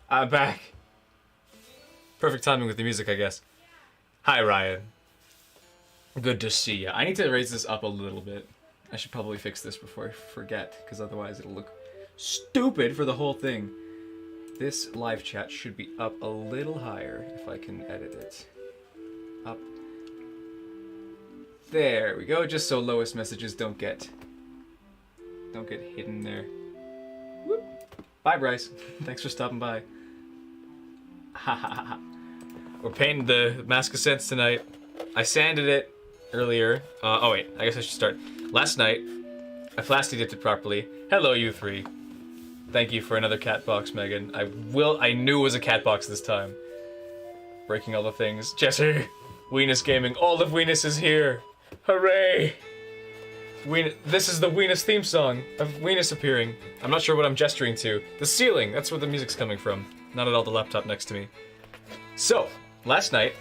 I'm back. Perfect timing with the music, I guess. Hi, Ryan. Good to see ya. I need to raise this up a little bit. I should probably fix this before I forget, because otherwise it'll look stupid for the whole thing. This live chat should be up a little higher if I can edit it. Up. There we go, just so Lois messages don't get hidden there. Whoop. Bye, Bryce. Thanks for stopping by. Ha ha ha ha. We're painting the Mask of Sense tonight. I sanded it earlier. Oh wait, I guess I should start. Last night, I plasti dipped it properly. Hello, you three. Thank you for another cat box, Megan. I knew it was a cat box this time. Breaking all the things. Jesse! Weenus Gaming. All of Weenus is here! Hooray! This is the Weenus theme song of Weenus appearing. I'm not sure what I'm gesturing to. The ceiling! That's where the music's coming from. Not at all the laptop next to me. So, last night,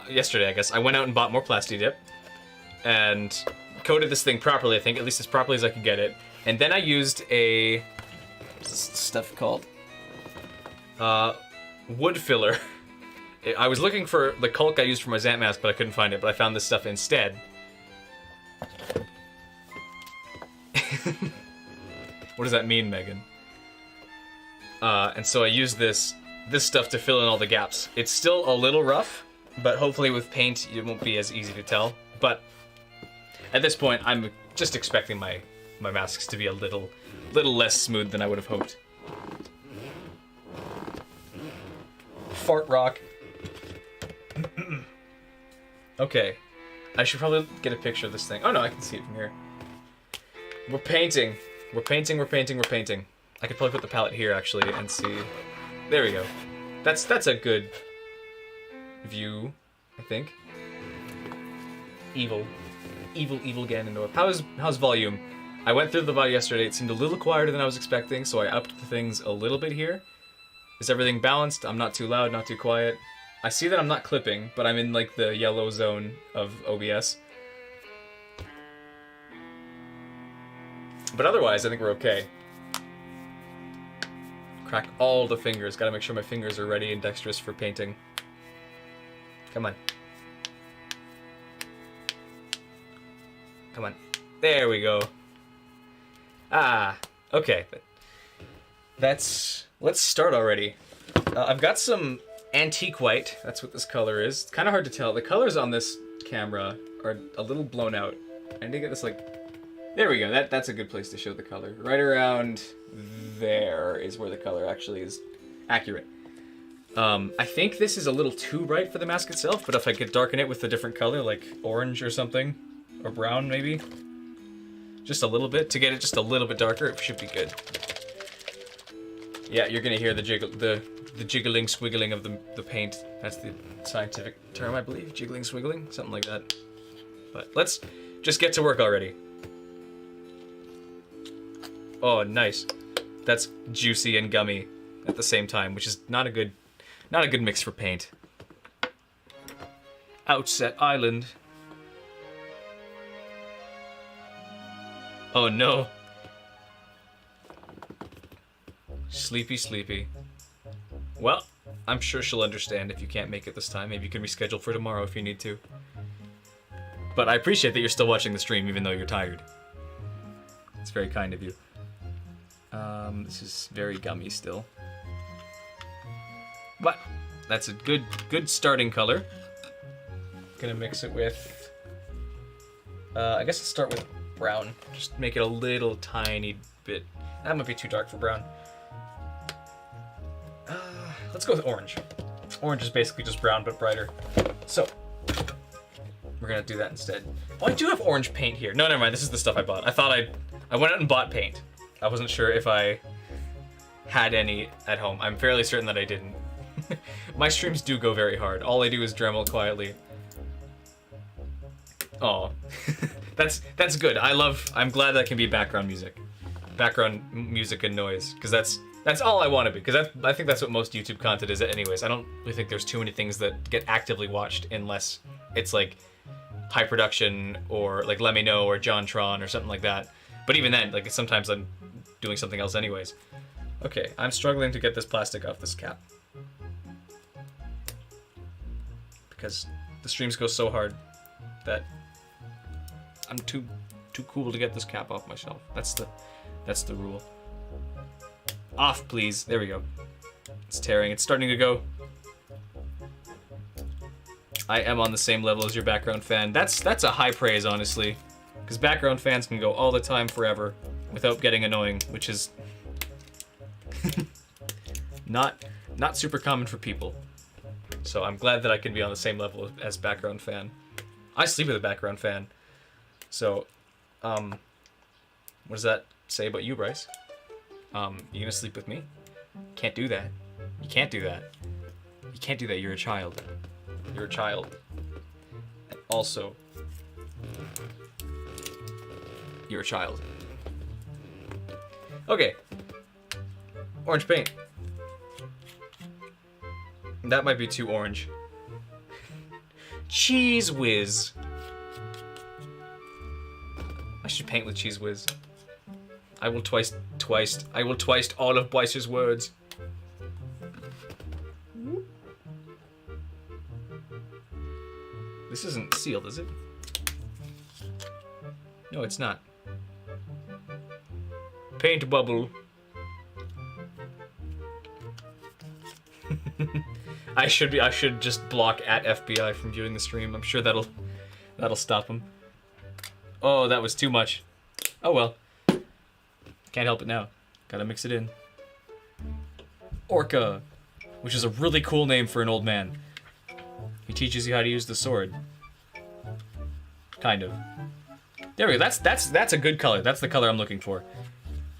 yesterday I guess, I went out and bought more plasti dip. And coated this thing properly, I think, at least as properly as I could get it. And then I used a... what's this stuff called? Wood filler. I was looking for the caulk I used for my Zant mask, but I couldn't find it, but I found this stuff instead. What does that mean, Megan? And so I used this stuff to fill in all the gaps. It's still a little rough, but hopefully with paint it won't be as easy to tell. But at this point, I'm just expecting my masks to be a little less smooth than I would have hoped. Fart rock. Okay, I should probably get a picture of this thing. Oh no, I can see it from here. We're painting. We're painting. I could probably put the palette here actually and see. There we go. That's a good view, I think. Evil Ganondorf. How's volume? I went through the VOD yesterday. It seemed a little quieter than I was expecting, so I upped the things a little bit here. Is everything balanced? I'm not too loud, not too quiet. I see that I'm not clipping, but I'm in like the yellow zone of OBS. But otherwise, I think we're okay. Crack all the fingers. Gotta make sure my fingers are ready and dexterous for painting. Come on. Come on. There we go. Ah, okay. Let's start already. I've got some antique white. That's what this color is. It's kind of hard to tell. The colors on this camera are a little blown out. I need to get this like... There we go. That's a good place to show the color. Right around there is where the color actually is accurate. I think this is a little too bright for the mask itself, but if I could darken it with a different color, like orange or something, or brown maybe, just a little bit, to get it just a little bit darker, it should be good. Yeah, you're gonna hear the jiggling, squiggling of the paint. That's the scientific term, I believe. Jiggling, swiggling, something like that. But let's just get to work already. Oh, nice. That's juicy and gummy at the same time, which is not a good mix for paint. Outset Island. Oh no. Sleepy. Well, I'm sure she'll understand if you can't make it this time. Maybe you can reschedule for tomorrow if you need to. But I appreciate that you're still watching the stream even though you're tired. It's very kind of you. This is very gummy still. But that's a good starting color. Gonna mix it with... I guess I'll start with brown. Just make it a little tiny bit. That might be too dark for brown. Let's go with orange. Orange is basically just brown but brighter. So, we're gonna do that instead. Oh, I do have orange paint here. No, never mind. This is the stuff I bought. I went out and bought paint. I wasn't sure if I had any at home. I'm fairly certain that I didn't. My streams do go very hard. All I do is Dremel quietly. Oh, that's good. I'm glad that can be background music and noise, because that's all I want to be. Because I think that's what most YouTube content is, anyways. I don't really think there's too many things that get actively watched unless it's like high production or like Let Me Know or JonTron or something like that. But even then, like sometimes I'm doing something else anyways. Okay, I'm struggling to get this plastic off this cap. Because the streams go so hard that I'm too cool to get this cap off my shelf. That's the rule. Off, please. There we go. It's tearing. It's starting to go. I am on the same level as your background fan. That's a high praise, honestly. Because background fans can go all the time forever without getting annoying, which is not super common for people. So I'm glad that I can be on the same level as background fan. I sleep with a background fan. So, what does that say about you, Bryce? You gonna sleep with me? Can't do that. You can't do that. You can't do that, you're a child. You're a child. And also, you're a child. Okay. Orange paint. That might be too orange. Cheese whiz. I should paint with cheese whiz. I will twice all of Bryce's words. This isn't sealed, is it? No, it's not. Paint bubble. I should just block at FBI from viewing the stream. I'm sure that'll stop them. Oh, that was too much. Oh well. Can't help it now. Gotta mix it in. Orca, which is a really cool name for an old man. He teaches you how to use the sword. Kind of. There we go. That's a good color. That's the color I'm looking for.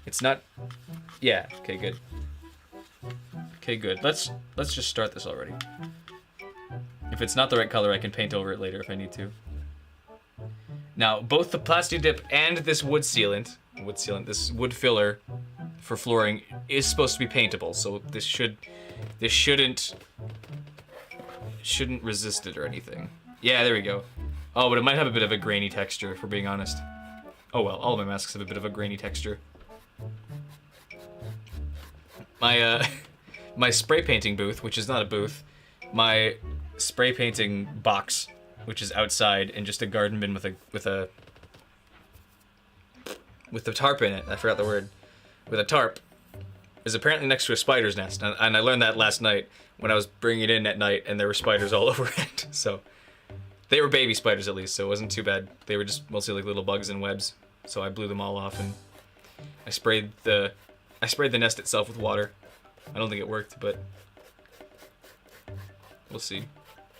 It's not. Yeah. Okay. Good. Okay. Good. Let's just start this already. If it's not the right color, I can paint over it later if I need to. Now, both the Plasti Dip and this wood sealant, this wood filler for flooring is supposed to be paintable, so this shouldn't resist it or anything. Yeah, there we go. Oh, but it might have a bit of a grainy texture, if we're being honest. Oh well, all of my masks have a bit of a grainy texture. My my spray painting booth, which is not a booth, my spray painting box, which is outside in just a garden bin with a tarp in it. I forgot the word. With a tarp, is apparently next to a spider's nest, and I learned that last night when I was bringing it in at night, and there were spiders all over it. So they were baby spiders at least, so it wasn't too bad. They were just mostly like little bugs and webs. So I blew them all off, and I sprayed the nest itself with water. I don't think it worked, but we'll see.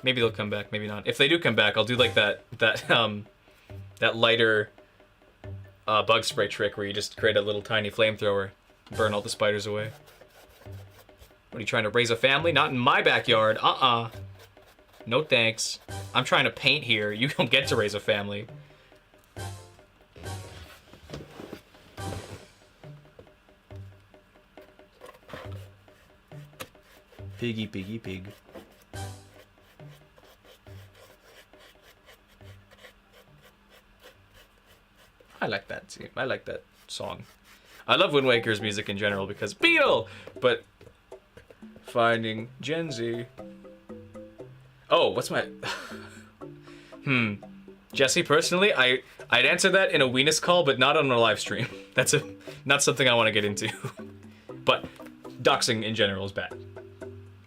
Maybe they'll come back, maybe not. If they do come back, I'll do like that lighter bug spray trick where you just create a little tiny flamethrower, burn all the spiders away. What are you trying to raise a family? Not in my backyard. No thanks. I'm trying to paint here. You don't get to raise a family. Piggy, piggy, pig. I like that too. I like that song. I love Wind Waker's music in general because Beetle! But Finding Gen Z. Oh, what's my... Jesse, personally, I'd answer that in a Weenus call, but not on a live stream. That's not something I want to get into. But doxing in general is bad.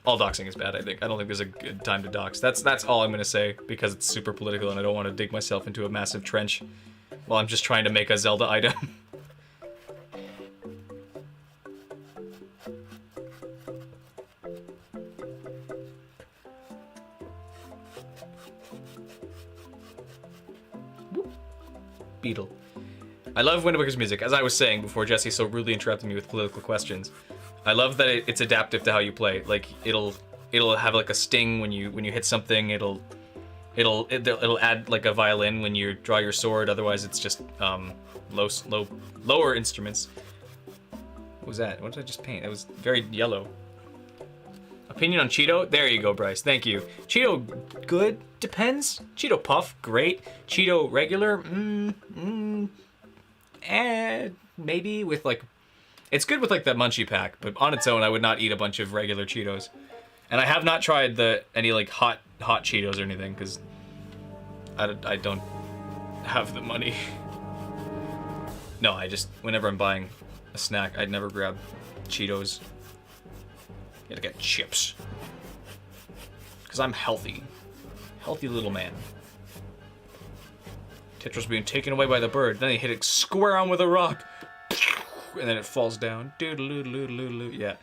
All doxing is bad, I think. I don't think there's a good time to dox. That's all I'm going to say because it's super political and I don't want to dig myself into a massive trench while I'm just trying to make a Zelda item. Beetle. I love Wind Waker's music, as I was saying before Jesse so rudely interrupted me with political questions. I love that it's adaptive to how you play. Like it'll have like a sting when you hit something. It'll add like a violin when you draw your sword. Otherwise, it's just lower instruments. What was that? What did I just paint? That was very yellow. Opinion on Cheeto? There you go, Bryce. Thank you. Cheeto, good? Depends. Cheeto Puff, great. Cheeto regular, maybe with like It's good with like the munchie pack, but on its own, I would not eat a bunch of regular Cheetos. And I have not tried any like hot Cheetos or anything because I don't have the money. No, I just whenever I'm buying a snack, I'd never grab Cheetos. You gotta get chips. Because I'm healthy. Healthy little man. Tetra's being taken away by the bird. Then he hit it square on with a rock. And then it falls down. Doodle-oo-doo-doo-doo-doo. Yeah.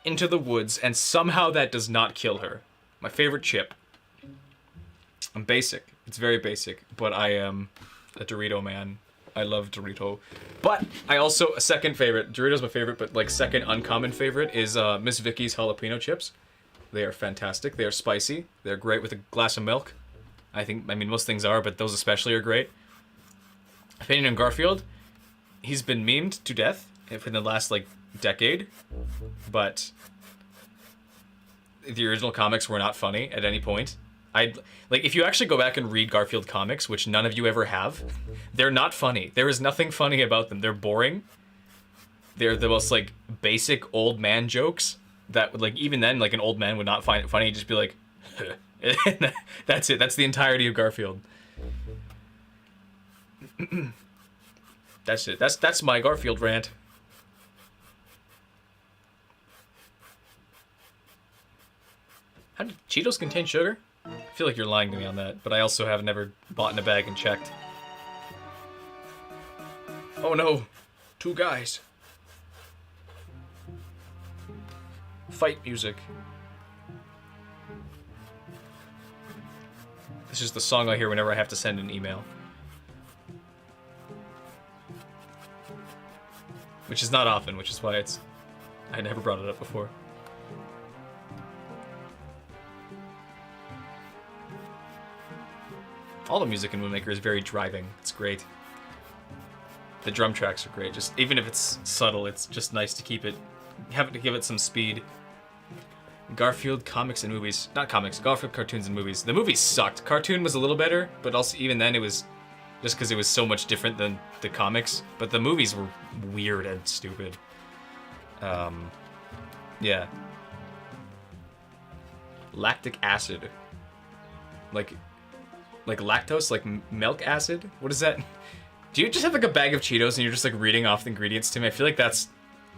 Into the woods, and somehow that does not kill her. My favorite chip. I'm basic. It's very basic, but I am a Dorito man. I love Dorito. But I also, a second favorite, Dorito's my favorite, but like second uncommon favorite is Miss Vicky's jalapeno chips. They are fantastic. They are spicy. They're great with a glass of milk. I mean, most things are, but those especially are great. Opinion on Garfield, he's been memed to death in the last, like, decade, but the original comics were not funny at any point. If you actually go back and read Garfield comics, which none of you ever have, they're not funny. There is nothing funny about them. They're boring. They're the most, like, basic old man jokes that, like, even then, like, an old man would not find it funny. He'd just be like, that's it. That's the entirety of Garfield. That's it. That's my Garfield rant. How did Cheetos contain sugar? I feel like you're lying to me on that, but I also have never bought in a bag and checked. Oh no, 2 guys. Fight music. This is the song I hear whenever I have to send an email. Which is not often, which is why I never brought it up before. All the music in Wind Waker is very driving. It's great. The drum tracks are great. Just even if it's subtle, it's just nice to keep it, having to give it some speed. Garfield comics and movies, not comics. Garfield cartoons and movies. The movies sucked. Cartoon was a little better, but also even then it was just because it was so much different than the comics. But the movies were weird and stupid. Yeah. Lactic acid. Like lactose, like milk acid? What is that? Do you just have like a bag of Cheetos and you're just like reading off the ingredients to me? I feel like that's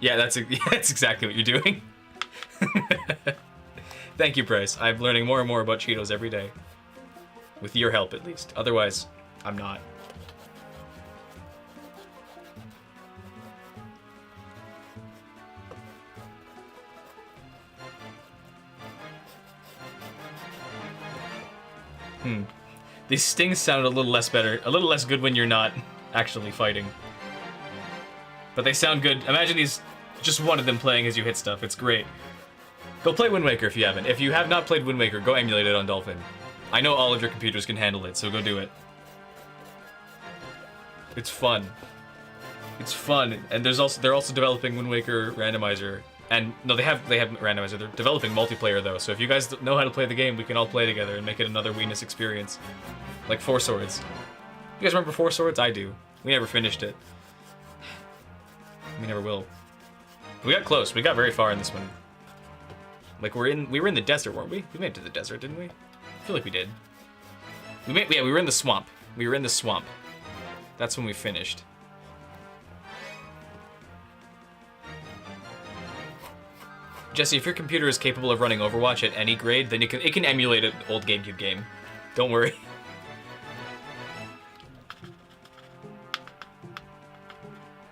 exactly what you're doing. Thank you, Bryce. I'm learning more and more about Cheetos every day. With your help, at least. Otherwise, I'm not. These stings sound a little less good when you're not actually fighting. But they sound good. Imagine these, just one of them playing as you hit stuff. It's great. Go play Wind Waker if you haven't. If you have not played Wind Waker, go emulate it on Dolphin. I know all of your computers can handle it, so go do it. It's fun. It's fun, and they're also developing Wind Waker randomizer. And no, they have randomizer. They're developing multiplayer though. So if you guys know how to play the game, we can all play together and make it another Weenus experience, like Four Swords. You guys remember Four Swords? I do. We never finished it. We never will. We got close. We got very far in this one. Like we were in the desert, weren't we? We made it to the desert, didn't we? I feel like we did. We were in the swamp. We were in the swamp. That's when we finished. Jesse, if your computer is capable of running Overwatch at any grade, then it can emulate an old GameCube game. Don't worry.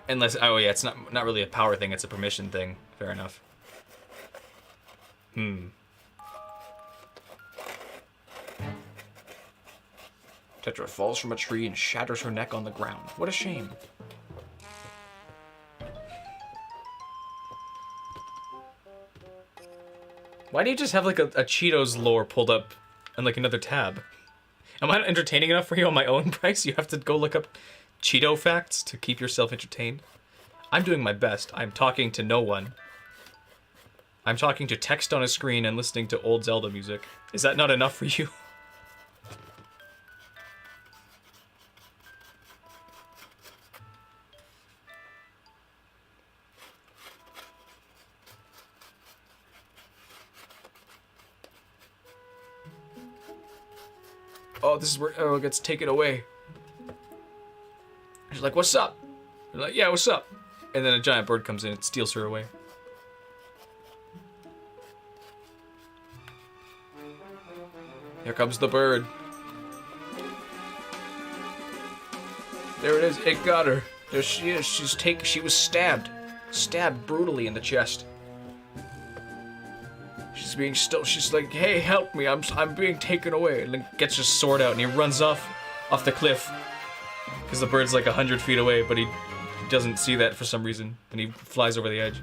Unless, oh yeah, it's not really a power thing, it's a permission thing. Fair enough. Tetra falls from a tree and shatters her neck on the ground. What a shame. Why do you just have like a Cheetos lore pulled up and like another tab? Am I not entertaining enough for you on my own, Bryce? You have to go look up Cheeto facts to keep yourself entertained? I'm doing my best. I'm talking to no one. I'm talking to text on a screen and listening to old Zelda music. Is that not enough for you? oh, this is where Errol gets taken away. She's like, what's up? They're like, yeah, what's up? And then a giant bird comes in and steals her away. Here comes the bird. There it is. It got her. There she is. She was stabbed. Stabbed brutally in the chest. She's being she's like, hey, help me. I'm being taken away. And then gets his sword out and he runs off the cliff. Because the bird's like 100 feet away, but he doesn't see that for some reason. And he flies over the edge.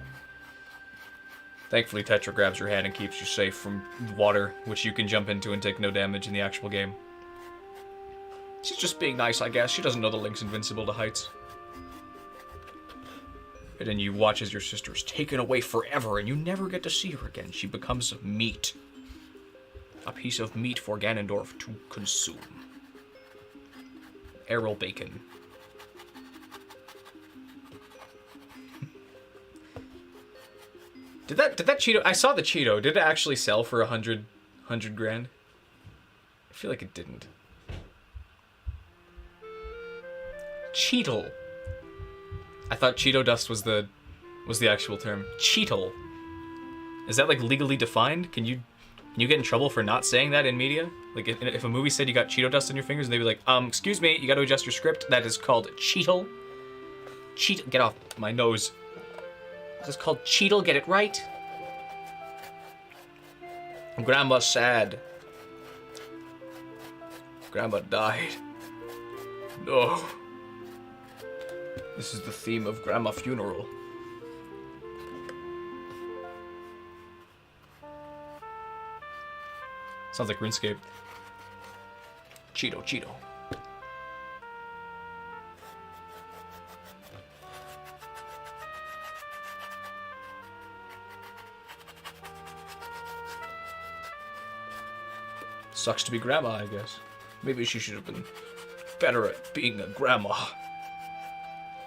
Thankfully, Tetra grabs your hand and keeps you safe from water, which you can jump into and take no damage in the actual game. She's just being nice, I guess. She doesn't know the Link's invincible to heights. And then you watch as your sister is taken away forever, and you never get to see her again. She becomes meat. A piece of meat for Ganondorf to consume. Errol Bacon. Did that Cheeto... I saw the Cheeto. Did it actually sell for 100 grand? I feel like it didn't. Cheetle. I thought Cheeto dust was the actual term. Cheetle. Is that like legally defined? Can you get in trouble for not saying that in media? Like if a movie said you got Cheeto dust on your fingers and they'd be like, excuse me, you got to adjust your script. That is called Cheetle. Cheetle. Get off my nose. This is called Cheetle. Get it right. Grandma's sad. Grandma died. No. This is the theme of Grandma Funeral. Sounds like RuneScape. Cheeto. Sucks to be grandma, I guess. Maybe she should have been better at being a grandma.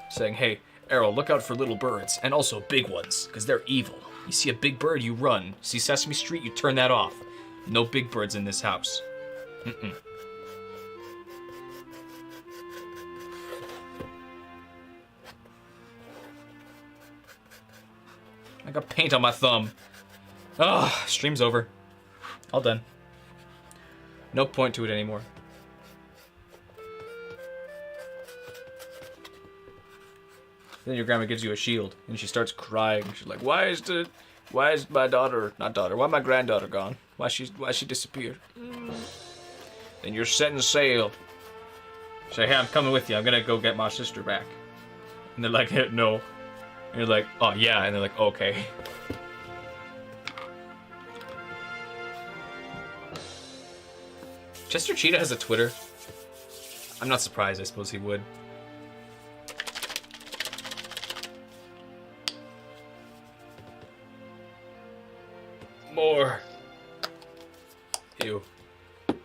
Saying, hey, Errol, look out for little birds, and also big ones, because they're evil. You see a big bird, you run. See Sesame Street, you turn that off. No big birds in this house. I got paint on my thumb. Stream's over. All done. No point to it anymore. Then your grandma gives you a shield, and she starts crying. She's like, why is my daughter, why my granddaughter gone? Why she disappeared? Then you're setting sail. Say, hey, I'm coming with you. I'm gonna go get my sister back. And they're like, hey, no. And you're like, oh yeah. And they're like, okay. Chester Cheetah has a Twitter. I'm not surprised. I suppose he would. More. Ew. You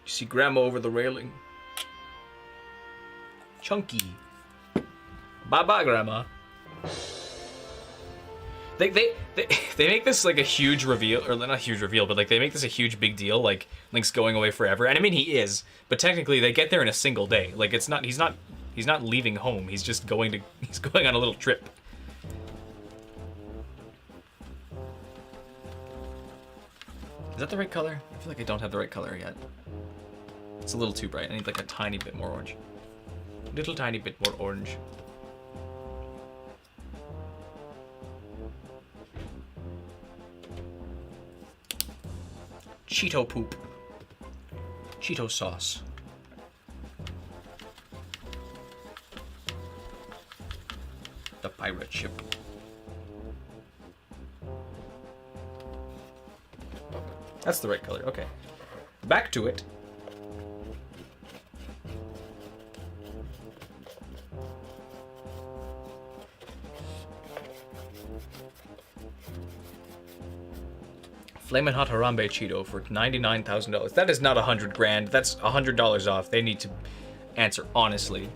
see Grandma over the railing. Chunky. Bye-bye, Grandma. They make this like a huge reveal, or not a huge reveal, but like they make this a huge big deal, like Link's going away forever. And I mean he is, but technically they get there in a single day. Like he's not leaving home. He's just going on a little trip. Is that the right color? I feel like I don't have the right color yet. It's a little too bright. I need like a tiny bit more orange. Little tiny bit more orange. Cheeto poop. Cheeto sauce. The pirate ship. That's the right color, okay. Back to it. Flamin' Hot Harambe Cheeto for $99,000. That is not 100 grand. That's $100 off. They need to answer honestly.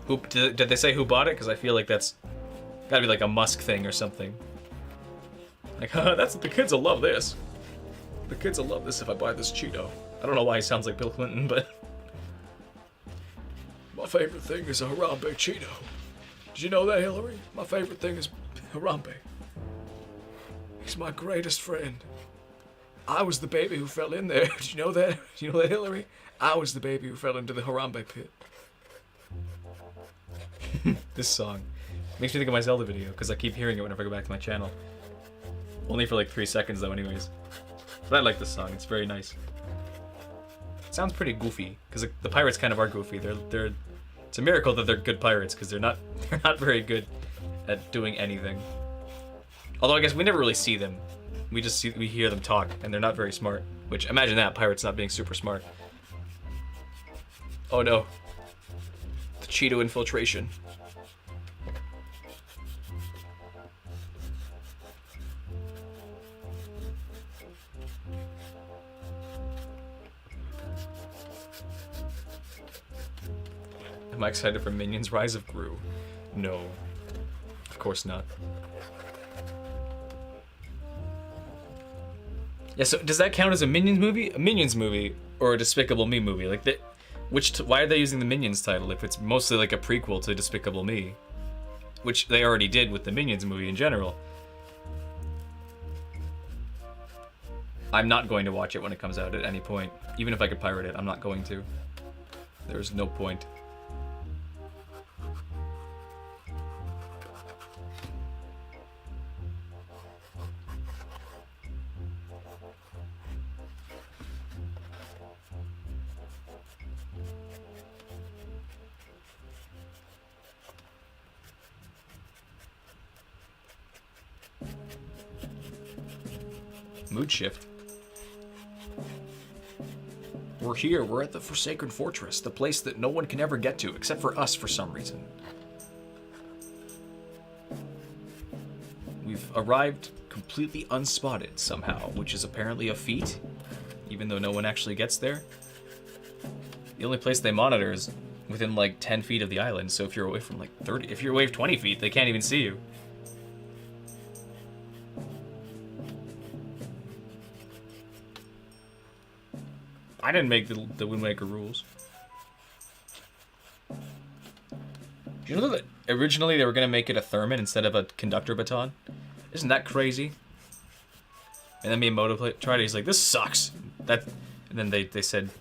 Who did they say who bought it? Because I feel like that's gotta be like a Musk thing or something. Like, that's the kids will love this. The kids will love this if I buy this Cheeto. I don't know why he sounds like Bill Clinton, but my favorite thing is a Harambe Cheeto. Did you know that, Hillary? My favorite thing is Harambe. He's my greatest friend. I was the baby who fell in there. Did you know that? Did you know that, Hillary? I was the baby who fell into the Harambe pit. This song makes me think of my Zelda video, because I keep hearing it whenever I go back to my channel. Only for like 3 seconds though anyways. But I like this song, it's very nice. It sounds pretty goofy, because the pirates kind of are goofy. It's a miracle that they're good pirates, because they're not very good at doing anything. Although I guess we never really see them. We hear them talk, and they're not very smart. Which, imagine that, pirates not being super smart. Oh no. The Cheeto infiltration. Am I excited for Minions Rise of Gru? No. Of course not. Yeah, so does that count as a Minions movie? A Minions movie or a Despicable Me movie? Like, why are they using the Minions title if it's mostly like a prequel to Despicable Me? Which they already did with the Minions movie in general. I'm not going to watch it when it comes out at any point. Even if I could pirate it, I'm not going to. There's no point. Mood shift. We're here, we're at the Forsaken Fortress, the place that no one can ever get to, except for us for some reason. We've arrived completely unspotted somehow, which is apparently a feat, even though no one actually gets there. The only place they monitor is within like 10 feet of the island, so if you're away from like 30, if you're away 20 feet, they can't even see you. I didn't make the Wind Waker rules. Do you know that originally they were going to make it a Thurman instead of a conductor baton? Isn't that crazy? And then Miyamoto tried it, he's like, this sucks. And then they said,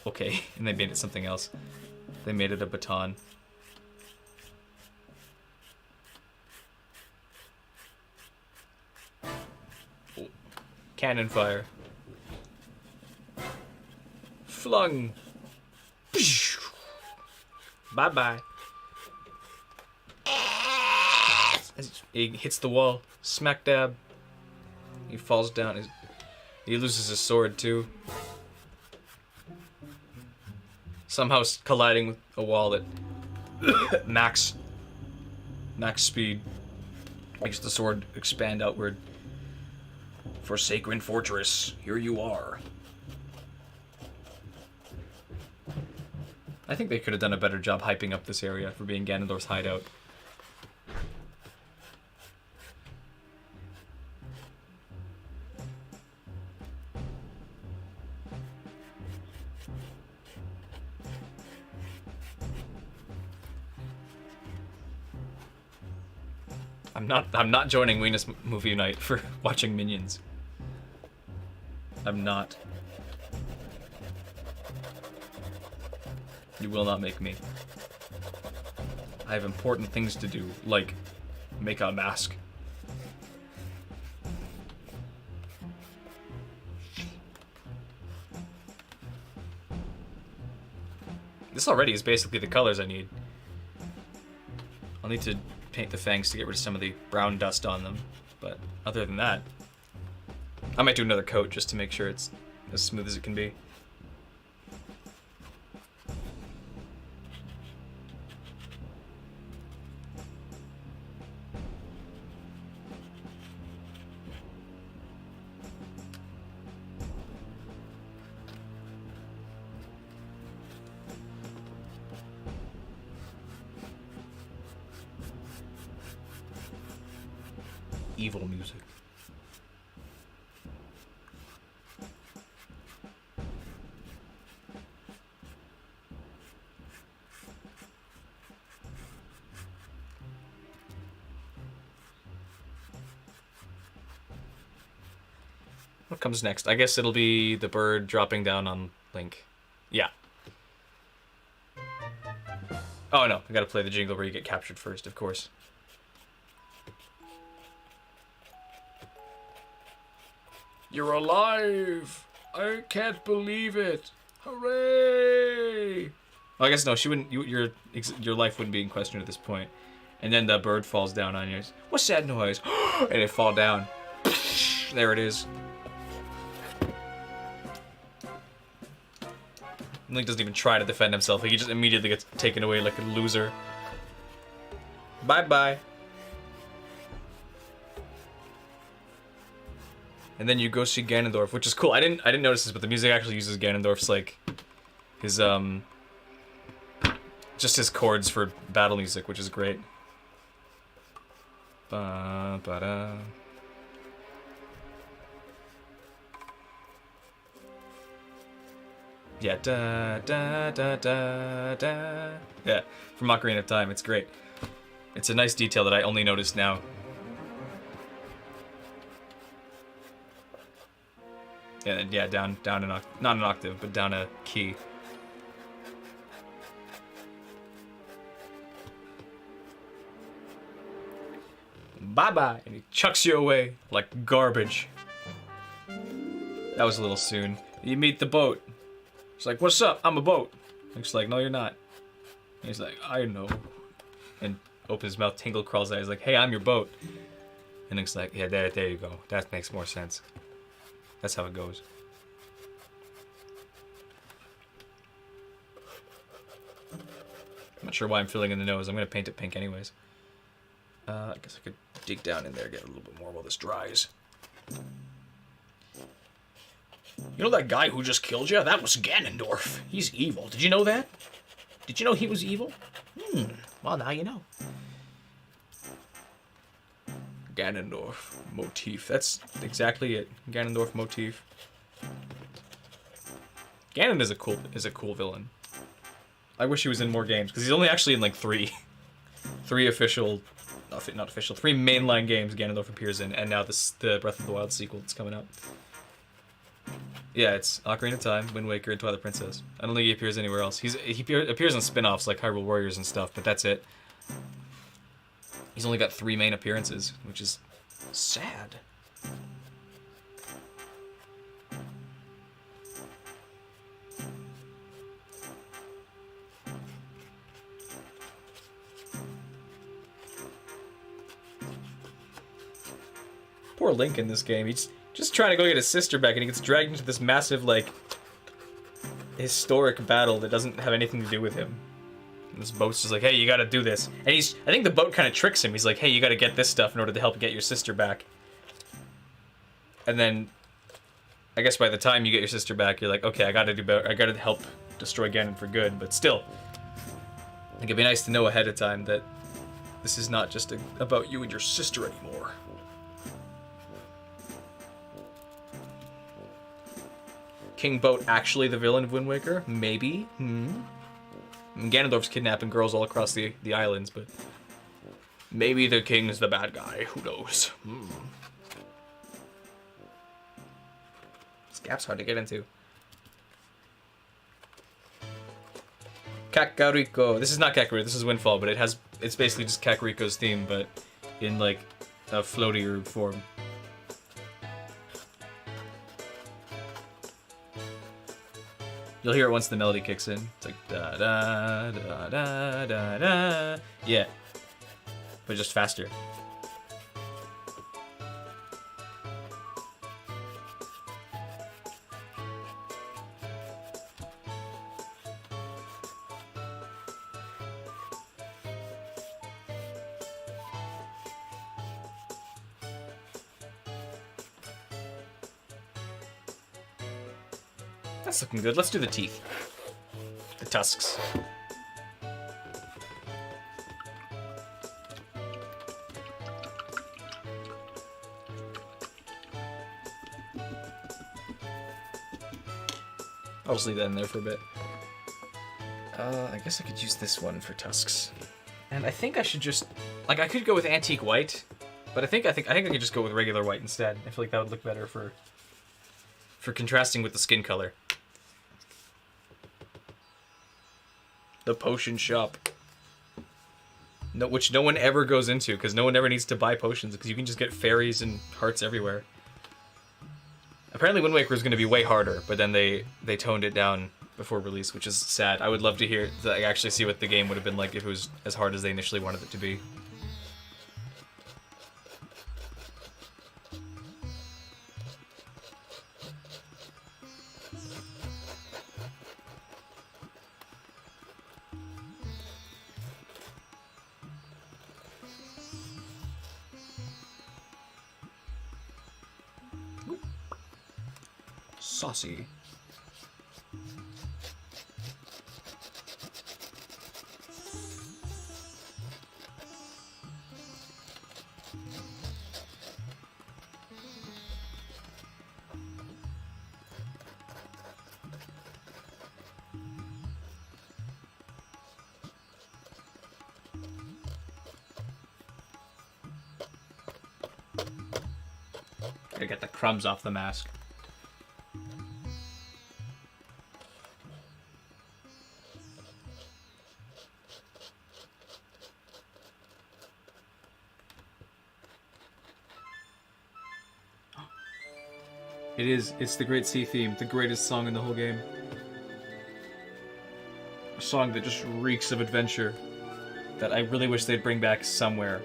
okay, and they made it something else. They made it a baton. Oh. Cannon fire. Flung. Bye-bye. He hits the wall. Smack dab. He falls down. He loses his sword, too. Somehow colliding with a wall at max speed. Makes the sword expand outward. Forsaken Fortress, here you are. I think they could have done a better job hyping up this area for being Ganondorf's hideout. I'm not joining Weenus Movie Night for watching Minions. I'm not. You will not make me. I have important things to do, like make a mask. This already is basically the colors I need. I'll need to paint the fangs to get rid of some of the brown dust on them, but other than that, I might do another coat just to make sure it's as smooth as it can be. Evil music. What comes next? I guess it'll be the bird dropping down on Link. Yeah. Oh no, I gotta play the jingle where you get captured first, of course. You're alive! I can't believe it! Hooray! Oh, I guess no, she wouldn't. Your life wouldn't be in question at this point. And then the bird falls down on you. What's that noise? And it fall down. There it is. Link doesn't even try to defend himself. He just immediately gets taken away like a loser. Bye-bye. And then you go see Ganondorf, which is cool. I didn't notice this, but the music actually uses Ganondorf's like his just his chords for battle music, which is great. Ba ba da. Yeah, da da da da da. Yeah, from Ocarina of Time, it's great. It's a nice detail that I only noticed now. Yeah, yeah, down an not an octave, but down a key. Bye-bye, and he chucks you away like garbage. That was a little soon. You meet the boat. He's like, what's up? I'm a boat. Link's like, no, you're not. And he's like, I know. And opens his mouth, Tingle crawls out. He's like, hey, I'm your boat. And Link's like, yeah, there you go. That makes more sense. That's how it goes. I'm not sure why I'm filling in the nose. I'm going to paint it pink anyways. I guess I could dig down in there, get a little bit more while this dries. You know that guy who just killed you? That was Ganondorf. He's evil. Did you know that? Did you know he was evil? Well, now you know. Ganondorf motif. That's exactly it. Ganondorf motif. Ganon is a cool villain. I wish he was in more games because he's only actually in like three official, not official, 3 mainline games Ganondorf appears in, and now the Breath of the Wild sequel that's coming out. Yeah, it's Ocarina of Time, Wind Waker, and Twilight Princess. I don't think he appears anywhere else. He appears in spin-offs like Hyrule Warriors and stuff, but that's it. He's only got 3 main appearances, which is sad. Poor Link in this game. He's just trying to go get his sister back, and he gets dragged into this massive, like, historic battle that doesn't have anything to do with him. And this boat's just like, hey, you gotta do this. And I think the boat kind of tricks him. He's like, hey, you gotta get this stuff in order to help get your sister back. And then, I guess by the time you get your sister back, you're like, okay, I gotta help destroy Ganon for good, but still. I think it'd be nice to know ahead of time that this is not just about you and your sister anymore. King Boat actually the villain of Wind Waker? Maybe. Ganondorf's kidnapping girls all across the islands, but maybe the king's the bad guy. Who knows? This gap's hard to get into. Kakariko. This is not Kakariko, this is Windfall, but it's basically just Kakariko's theme, but in like a floatier form. You'll hear it once the melody kicks in. It's like da da da da da da. Yeah, but just faster. That's looking good. Let's do the teeth. The tusks. I'll just leave that in there for a bit. I guess I could use this one for tusks. And I think I should just... Like, I could go with antique white, but I think I could just go with regular white instead. I feel like that would look better for for contrasting with the skin color. The potion shop. No, which no one ever goes into, because no one ever needs to buy potions, because you can just get fairies and hearts everywhere. Apparently Wind Waker is going to be way harder, but then they toned it down before release, which is sad. I would love to hear, to actually see what the game would have been like if it was as hard as they initially wanted it to be. Saucy. Gotta get the crumbs off the mask. It's the Great Sea theme, the greatest song in the whole game. A song that just reeks of adventure, that I really wish they'd bring back somewhere.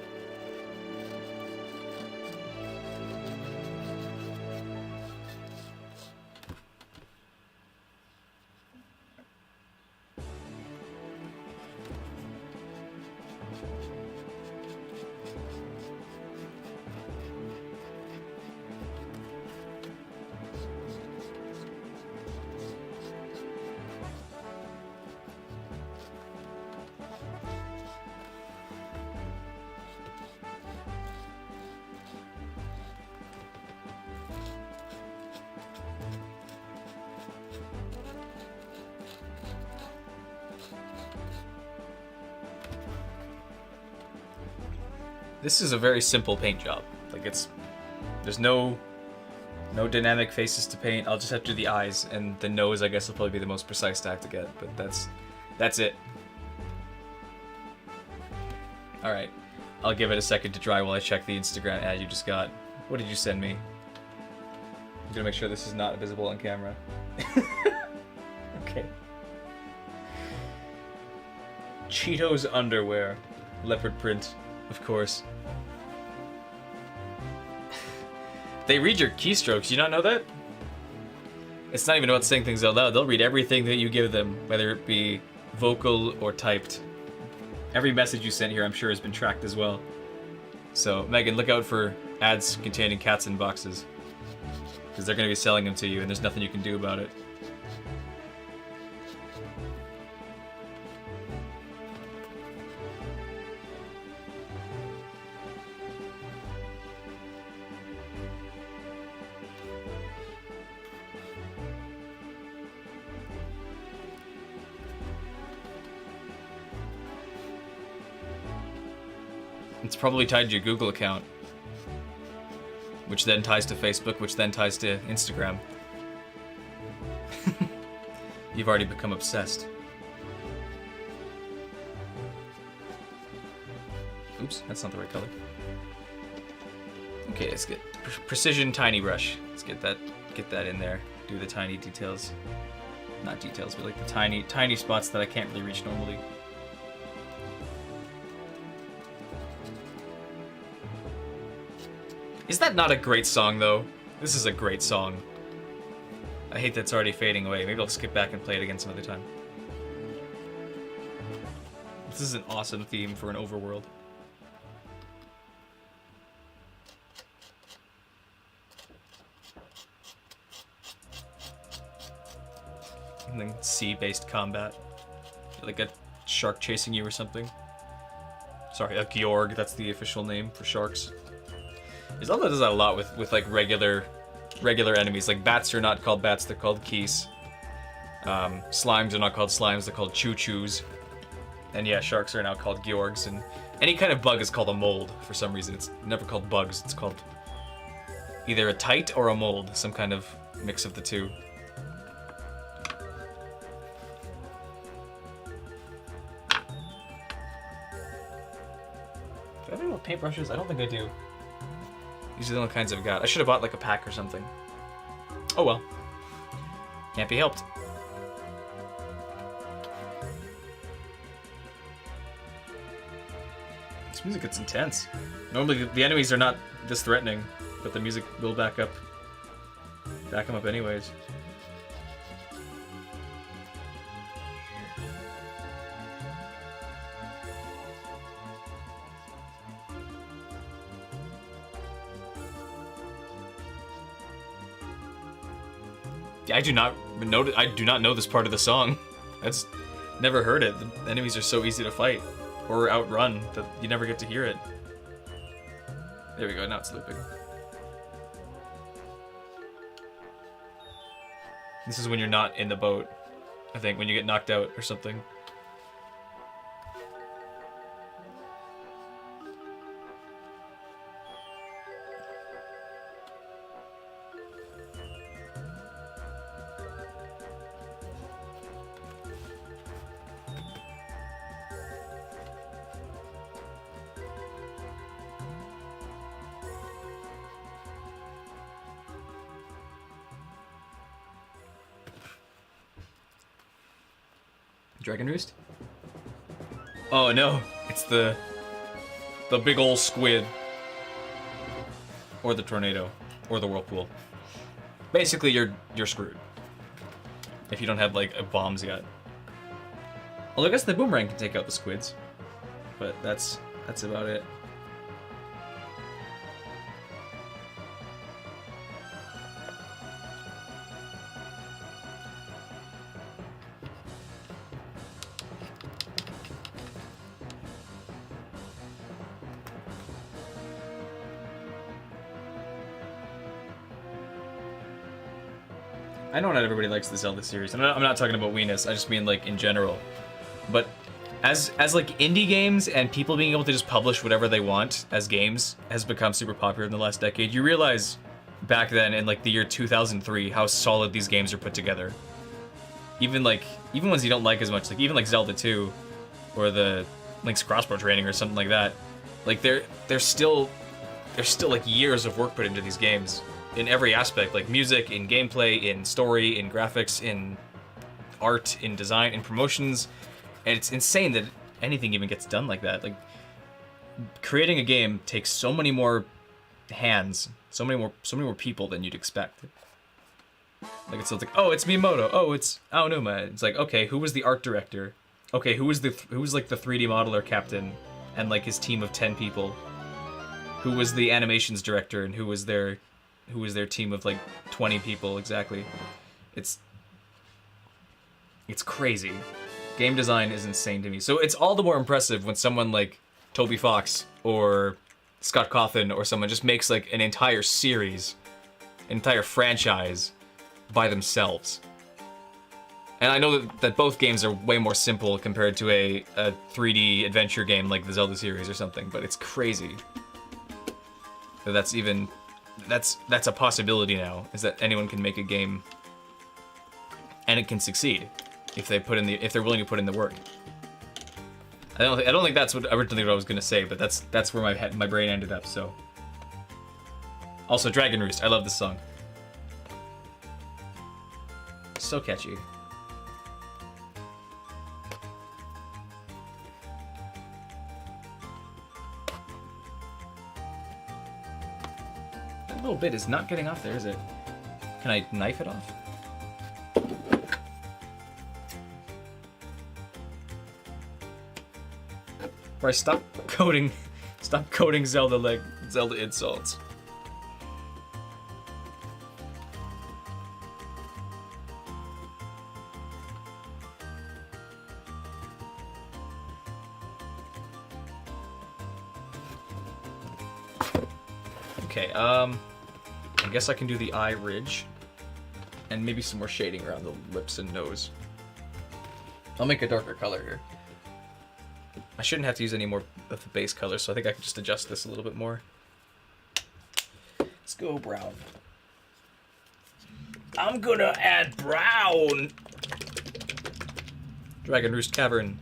This is a very simple paint job. Like there's no dynamic faces to paint. I'll just have to do the eyes, and the nose I guess will probably be the most precise stack to get, but that's it. Alright, I'll give it a second to dry while I check the Instagram ad you just got. What did you send me? I'm gonna make sure this is not visible on camera. Okay. Cheetos underwear. Leopard print, of course. They read your keystrokes, you not know that? It's not even about saying things out loud, they'll read everything that you give them, whether it be vocal or typed. Every message you sent here I'm sure has been tracked as well. So, Megan, look out for ads containing cats in boxes. Because they're going to be selling them to you and there's nothing you can do about it. It's probably tied to your Google account, which then ties to Facebook, which then ties to Instagram. You've already become obsessed. Oops, that's not the right color. Okay, let's get precision tiny brush. Let's get that in there. Do the tiny details. Not details, but like the tiny spots that I can't really reach normally. Is that not a great song, though? This is a great song. I hate that it's already fading away. Maybe I'll skip back and play it again some other time. This is an awesome theme for an overworld. And then sea-based combat. Like a shark chasing you or something. Sorry, a Georg, that's the official name for sharks. Zelda does that a lot with like regular enemies. Like bats are not called bats, they're called keys. Slimes are not called slimes, they're called choo-choos. And yeah, sharks are now called Georgs, and any kind of bug is called a mold for some reason. It's never called bugs, it's called either a tite or a mold, some kind of mix of the two. Do I have any more paintbrushes? I don't think I do. These are the only kinds I've got. I should have bought like a pack or something. Oh well. Can't be helped. This music gets intense. Normally the enemies are not this threatening, but the music will back them up anyways. I do not know this part of the song. I just never heard it. The enemies are so easy to fight or outrun that you never get to hear it. There we go, now it's looping. This is when you're not in the boat, I think, when you get knocked out or something. Dragon Roost? Oh no, it's the big ol' squid. Or the tornado. Or the whirlpool. Basically you're screwed. If you don't have like bombs yet. Although I guess the boomerang can take out the squids. But that's about it. I know not everybody likes the Zelda series. I'm not talking about weenus. I just mean like in general. But as like indie games and people being able to just publish whatever they want as games has become super popular in the last decade, you realize back then in like the year 2003 how solid these games are put together. Even ones you don't like as much, like even like Zelda 2 or the Link's Crossbow Training or something like that. Like there's still like years of work put into these games. In every aspect, like music, in gameplay, in story, in graphics, in art, in design, in promotions, and it's insane that anything even gets done like that. Like, creating a game takes so many more hands, so many more people than you'd expect. Like, it's like, oh, it's Miyamoto, oh, it's Aonuma. It's like, okay, who was the art director? Okay, who was like the 3D modeler captain and like his team of 10 people? Who was the animations director and who was their team of like 20 people exactly? It's crazy. Game design is insane to me. So it's all the more impressive when someone like Toby Fox or Scott Cawthon or someone just makes like an entire series, an entire franchise by themselves. And I know that both games are way more simple compared to a 3D adventure game like the Zelda series or something, but it's crazy that that's a possibility now, is that anyone can make a game and it can succeed if they're willing to put in the work. I don't think that's originally what I was gonna say, but that's where my brain ended up. So also Dragon Roost, I love this song. So catchy. That little bit is not getting off there, is it? Can I knife it off? Bryce, stop coding Zelda insults. Okay, I guess I can do the eye ridge and maybe some more shading around the lips and nose. I'll make a darker color here. I shouldn't have to use any more of the base color, so I think I can just adjust this a little bit more. Let's go brown. I'm gonna add brown. Dragon Roost Cavern.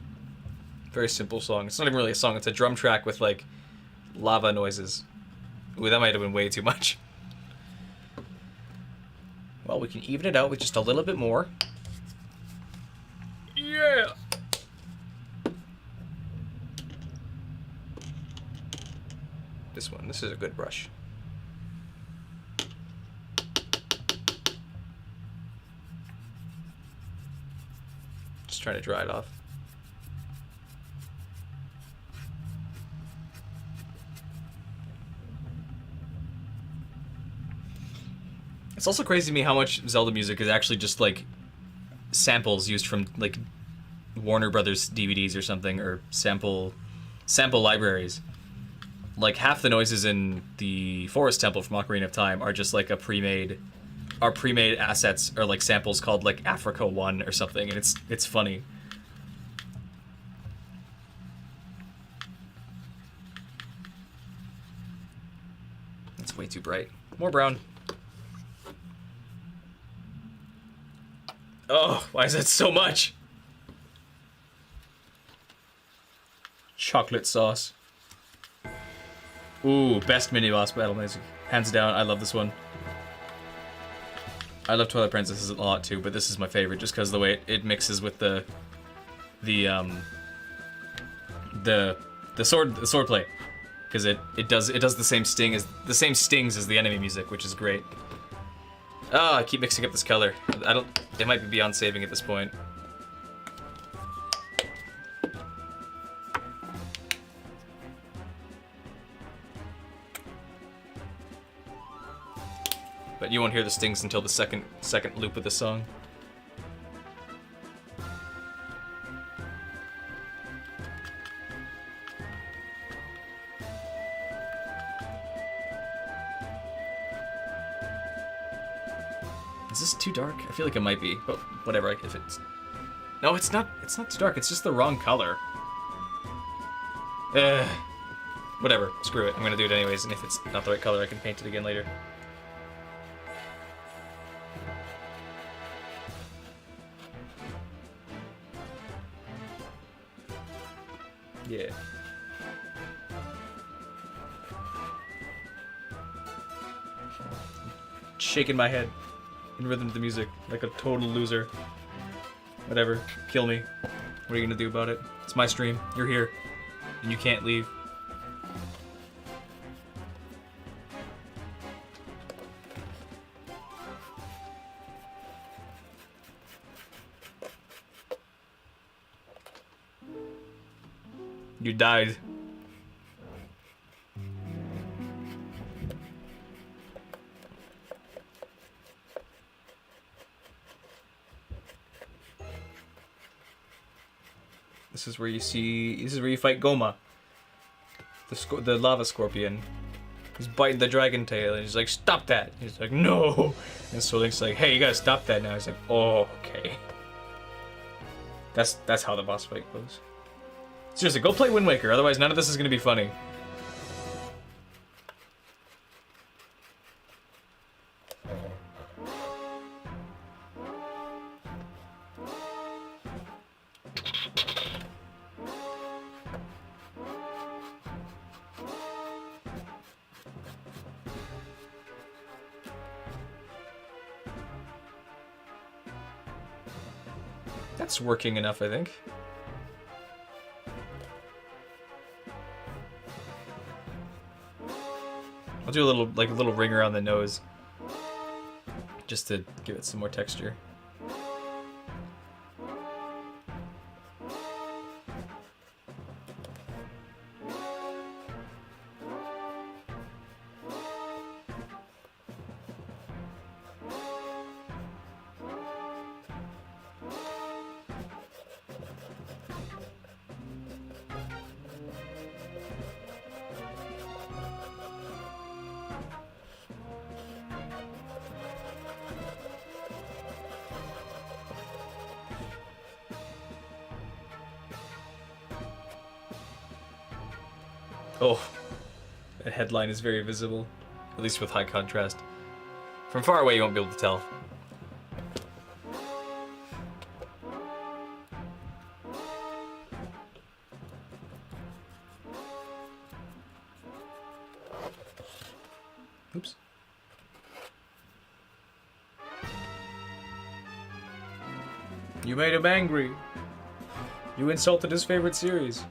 Very simple song. It's not even really a song. It's a drum track with like lava noises. Ooh, that might have been way too much. Well, we can even it out with just a little bit more. Yeah. This one. This is a good brush. Just trying to dry it off. It's also crazy to me how much Zelda music is actually just like samples used from like Warner Brothers DVDs or something, or sample libraries. Like half the noises in the Forest Temple from Ocarina of Time are just like pre-made assets or like samples called like Africa 1 or something, and it's funny. It's way too bright. More brown. Oh, why is that so much? Chocolate sauce. Ooh, best mini-boss battle music. Hands down, I love this one. I love Twilight Princess a lot too, but this is my favorite just because of the way it mixes with the sword play. Because it does the same stings as the enemy music, which is great. Oh, I keep mixing up this color. It might be beyond saving at this point. But you won't hear the stings until the second loop of the song. Is this too dark? I feel like it might be, but whatever. If it's no, it's not. It's not too dark. It's just the wrong color. Whatever. Screw it. I'm gonna do it anyways, and if it's not the right color, I can paint it again later. Yeah. Shaking my head in rhythm to the music like a total loser. Whatever. Kill me. What are you gonna do about it? It's my stream. You're here. And you can't leave. You died. This is where you fight Goma. The lava scorpion. He's biting the dragon tail and he's like, stop that. He's like, no. And so Link's like, hey, you gotta stop that now. He's like, oh, okay. That's how the boss fight goes. Seriously, go play Wind Waker, otherwise none of this is gonna be funny. That's working enough, I think. I'll do a little ring around the nose, just to give it some more texture. Oh, the headline is very visible, at least with high contrast. From far away you won't be able to tell. You made him angry. You insulted his favorite series.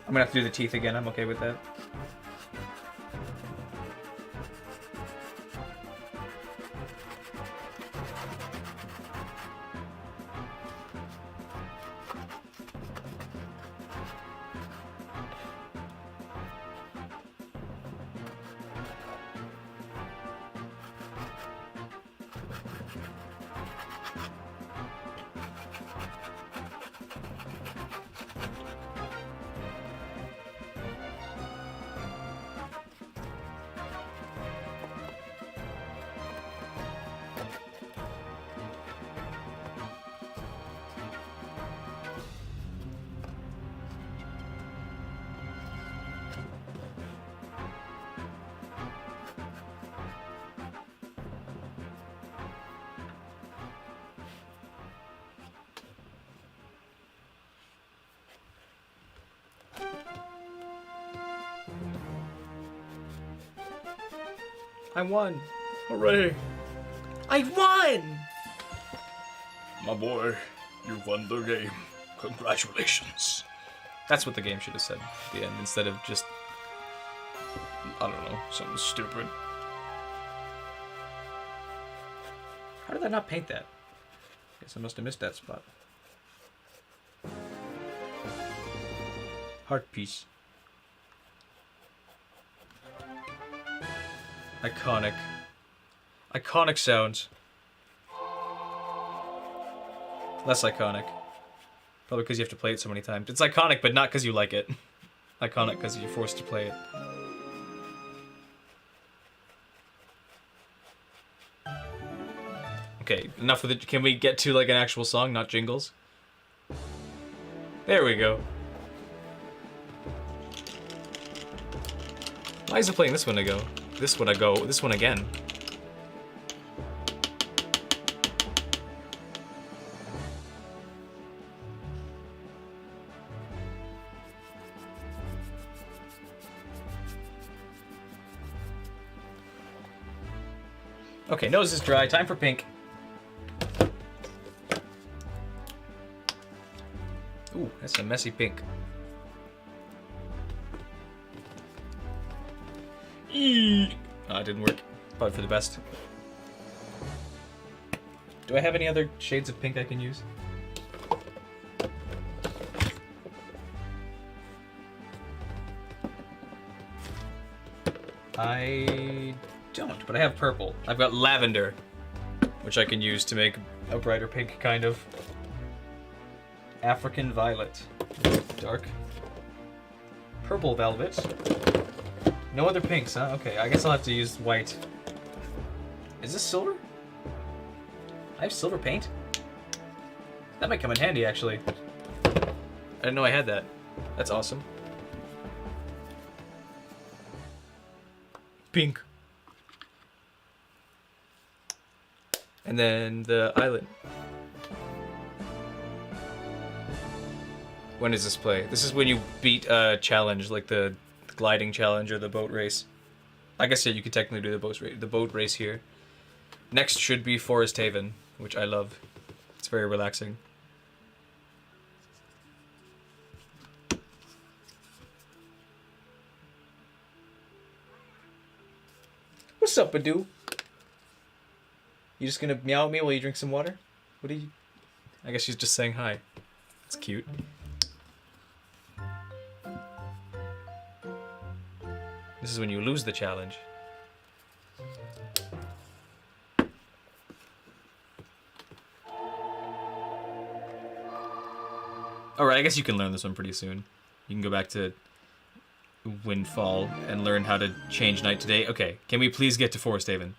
I'm gonna have to do the teeth again. I'm okay with that. I won! Hooray! I won! My boy, you won the game. Congratulations. That's what the game should have said at the end, instead of just, I don't know, something stupid. How did I not paint that? Guess I must have missed that spot. Heart piece. Iconic. Iconic sounds. Less iconic. Probably because you have to play it so many times. It's iconic, but not because you like it. Iconic because you're forced to play it. Okay, enough with it. Can we get to like an actual song, not jingles? There we go. Why is it playing this one to go? This one I go. This one again. Okay, nose is dry. Time for pink. Ooh, that's a messy pink. It didn't work. Probably for the best. Do I have any other shades of pink I can use? I don't, but I have purple. I've got lavender, which I can use to make a brighter pink, kind of. African violet. Dark. Purple velvet. No other pinks, huh? Okay, I guess I'll have to use white. Is this silver? I have silver paint? That might come in handy, actually. I didn't know I had that. That's awesome. Pink. And then the island. When does this play? This is when you beat a challenge, like the gliding challenge or the boat race. I guess, yeah, you could technically do the boat race here. Next should be Forest Haven, which I love. It's very relaxing. What's up, Badoo? You just gonna meow at me while you drink some water? What are you... I guess she's just saying hi. That's cute. This is when you lose the challenge. Alright, I guess you can learn this one pretty soon. You can go back to Windfall and learn how to change night to day. Okay, can we please get to Forest Haven?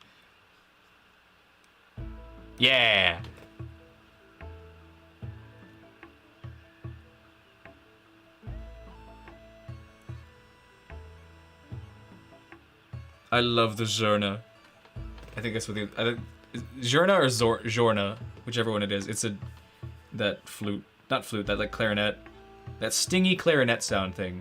Yeah! I love the Zerna. I think that's what the... Zerna or Zorna, whichever one it is. It's that flute. Not flute, that like clarinet. That stingy clarinet sound thing.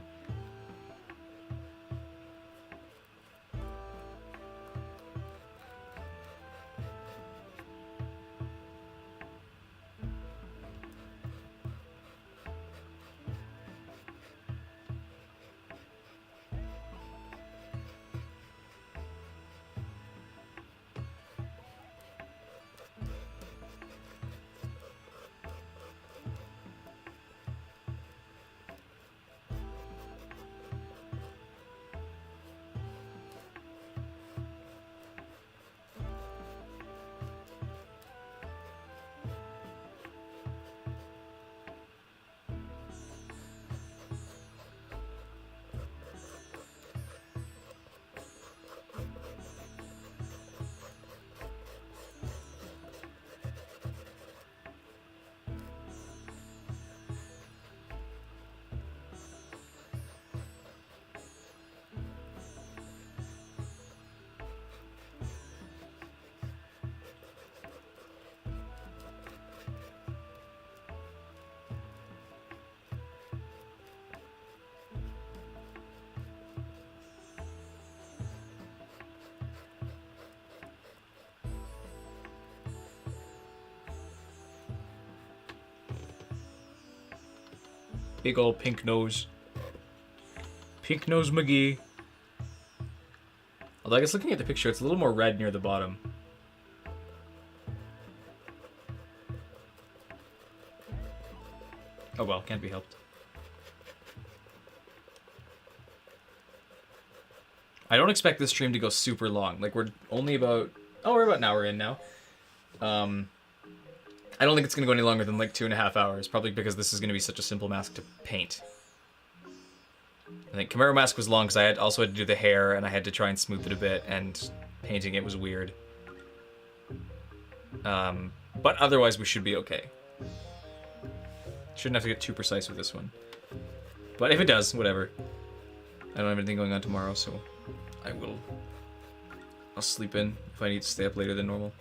Big old pink nose. Pink nose McGee. Although I guess looking at the picture, it's a little more red near the bottom. Oh well, can't be helped. I don't expect this stream to go super long. Like, we're only about... Oh, we're about an hour in now. I don't think it's going to go any longer than, like, 2.5 hours. Probably because this is going to be such a simple mask to paint. I think Camaro mask was long because I also had to do the hair, and I had to try and smooth it a bit, and painting it was weird. But otherwise, we should be okay. Shouldn't have to get too precise with this one. But if it does, whatever. I don't have anything going on tomorrow, so I'll sleep in if I need to stay up later than normal.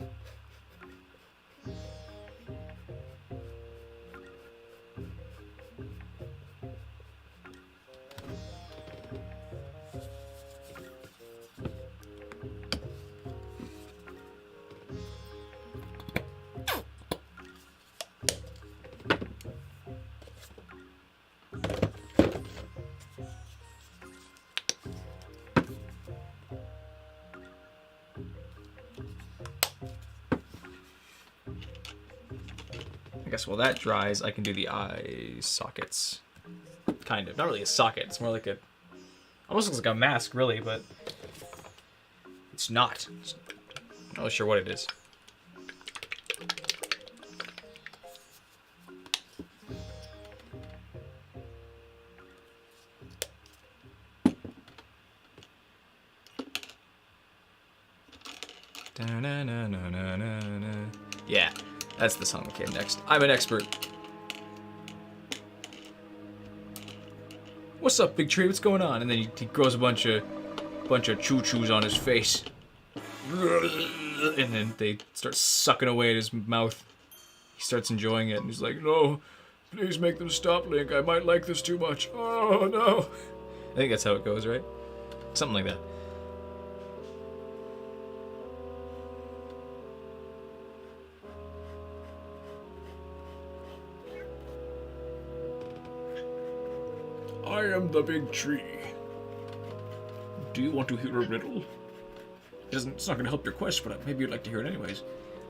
I guess while that dries, I can do the eye sockets. Kind of. Not really a socket. It's more like a... Almost looks like a mask, really, but... It's not. I'm not really sure what it is. Yeah. That's the song that came next. I'm an expert. What's up, Big Tree? What's going on? And then he grows a bunch of choo-choos on his face. And then they start sucking away at his mouth. He starts enjoying it, and he's like, no, please make them stop, Link. I might like this too much. Oh, no. I think that's how it goes, right? Something like that. I am the big tree. Do you want to hear a riddle? It's not going to help your quest, but maybe you'd like to hear it anyways.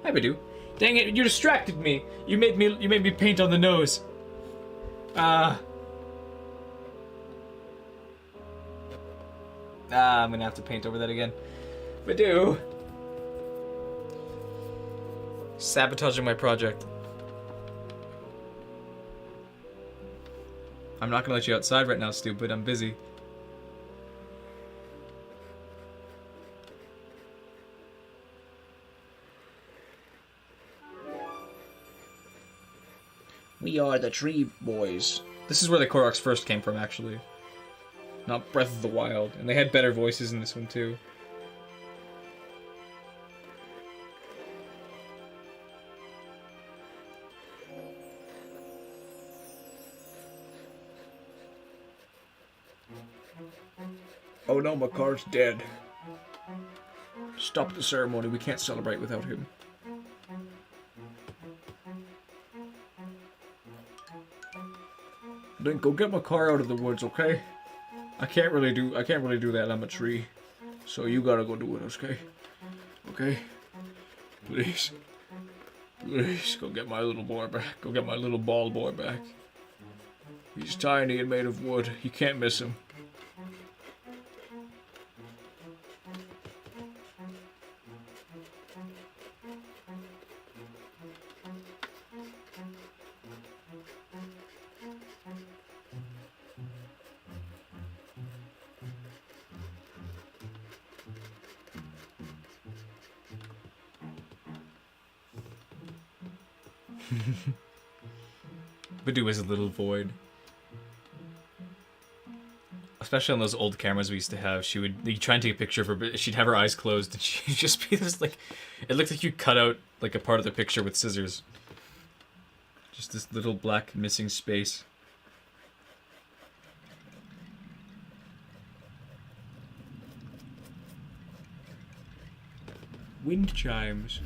I do. Dang it! You distracted me. You made me paint on the nose. I'm gonna have to paint over that again. But do. Sabotaging my project. I'm not gonna let you outside right now, stupid. I'm busy. We are the Tree Boys. This is where the Koroks first came from, actually. Not Breath of the Wild. And they had better voices in this one, too. Oh no, Makar's dead. Stop the ceremony. We can't celebrate without him. Link, go get Makar out of the woods, okay? I can't really do that. I'm a tree. So you gotta go do it, okay? Okay? Please. Please, go get my little boy back. Go get my little ball boy back. He's tiny and made of wood. You can't miss him. Badoo is a little void. Especially on those old cameras we used to have, you'd try and take a picture of her, but she'd have her eyes closed, and she'd just be this, like, it looked like you cut out, like, a part of the picture with scissors. Just this little black missing space. Wind chimes.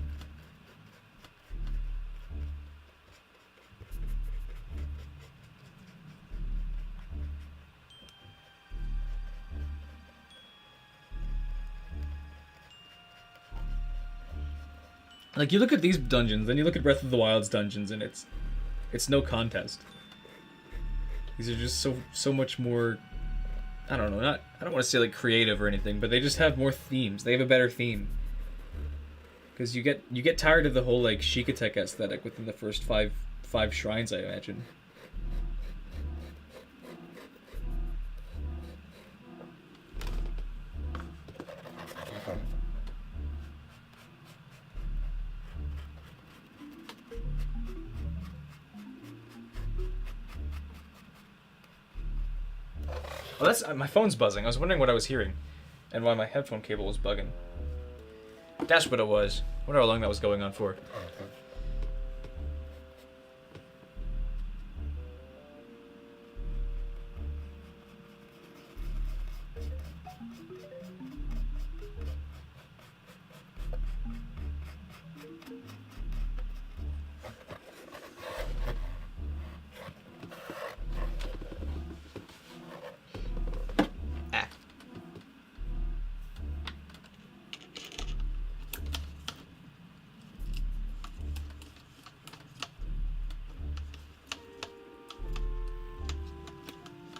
Like, you look at these dungeons, then you look at Breath of the Wild's dungeons, and it's no contest. These are just so much more, I don't know, I don't want to say like creative or anything, but they just have more themes. They have a better theme. Because you get tired of the whole like Shikatek aesthetic within the first five shrines, I imagine. Oh, that's my phone's buzzing. I was wondering what I was hearing, and why my headphone cable was bugging. That's what it was. I wonder how long that was going on for.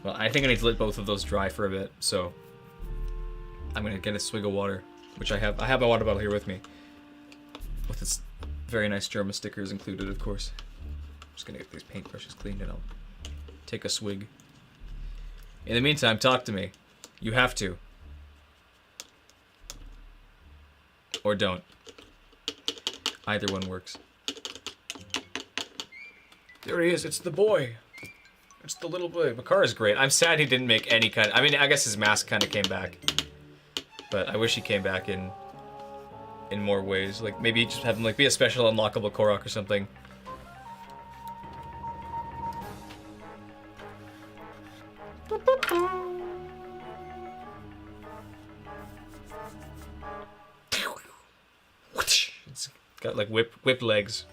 Well, I think I need to let both of those dry for a bit, so I'm gonna get a swig of water, which I have. I have a water bottle here with me, with its very nice Germa stickers included, of course. I'm just gonna get these paintbrushes cleaned and I'll take a swig. In the meantime, talk to me. You have to. Or don't. Either one works. There he is, it's the boy. It's the little boy. Makar is great. I'm sad he didn't make any kind of... I mean, I guess his mask kind of came back. But I wish he came back in more ways. Like, maybe just have him, like, be a special unlockable Korok or something. It's got, like, whip legs.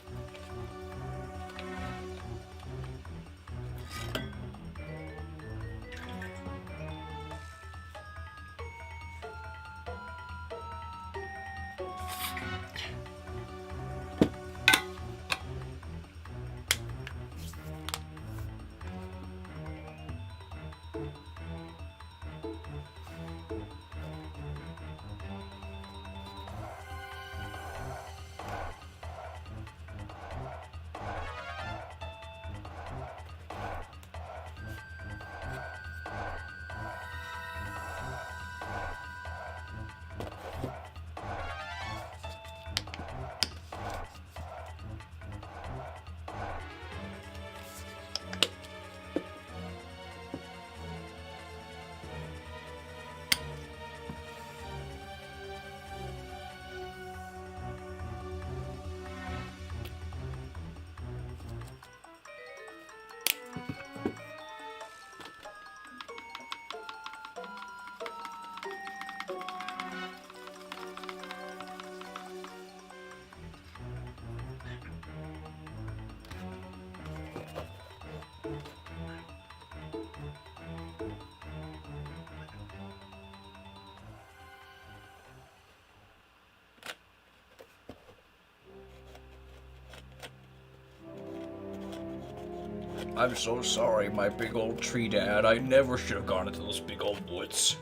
I'm so sorry, my big old tree dad. I never should have gone into those big old woods.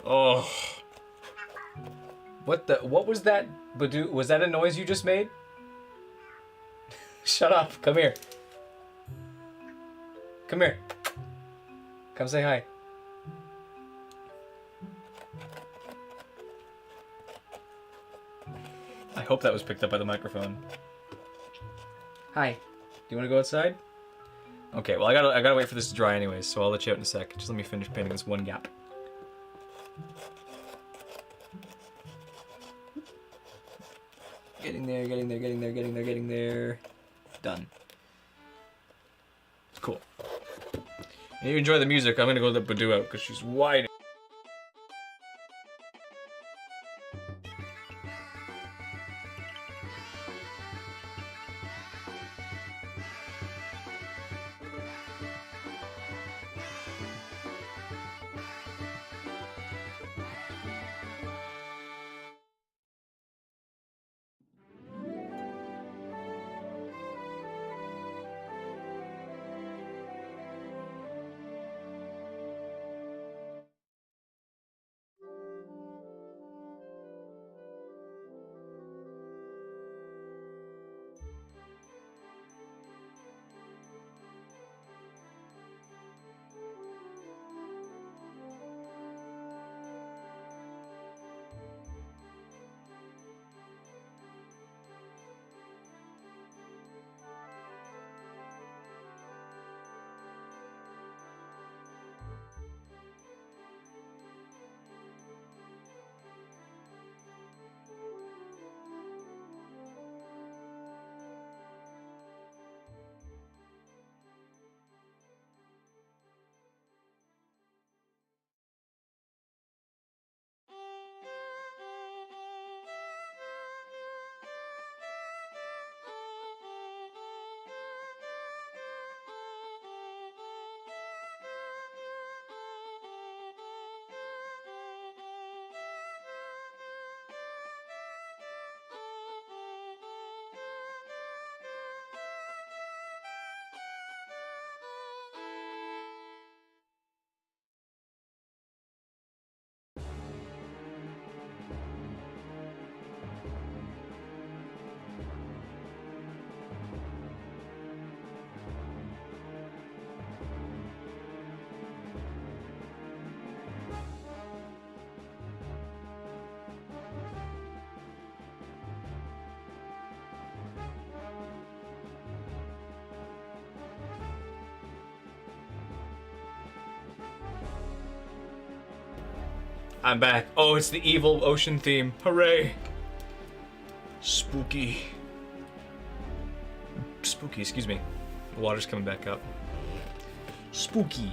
Oh. What was that, Badoo? Was that a noise you just made? Shut up. Come here. Come here. Come say hi. I hope that was picked up by the microphone. Hi. Do you want to go outside? Okay, well I gotta wait for this to dry anyways, so I'll let you out in a sec. Just let me finish painting this one gap. Getting there, getting there, getting there, getting there, getting there. Done. It's cool. And you enjoy the music, I'm gonna go let Badoo out because she's whining. I'm back. Oh, it's the evil ocean theme. Hooray. Spooky. Spooky, excuse me. The water's coming back up. Spooky.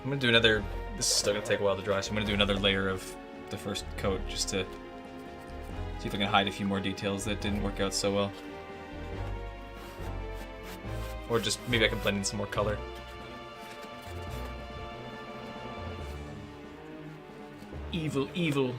I'm gonna do another. This is still gonna take a while to dry, so I'm gonna do another layer of the first coat just to see if I can hide a few more details that didn't work out so well. Or just maybe I can blend in some more color. Evil, evil.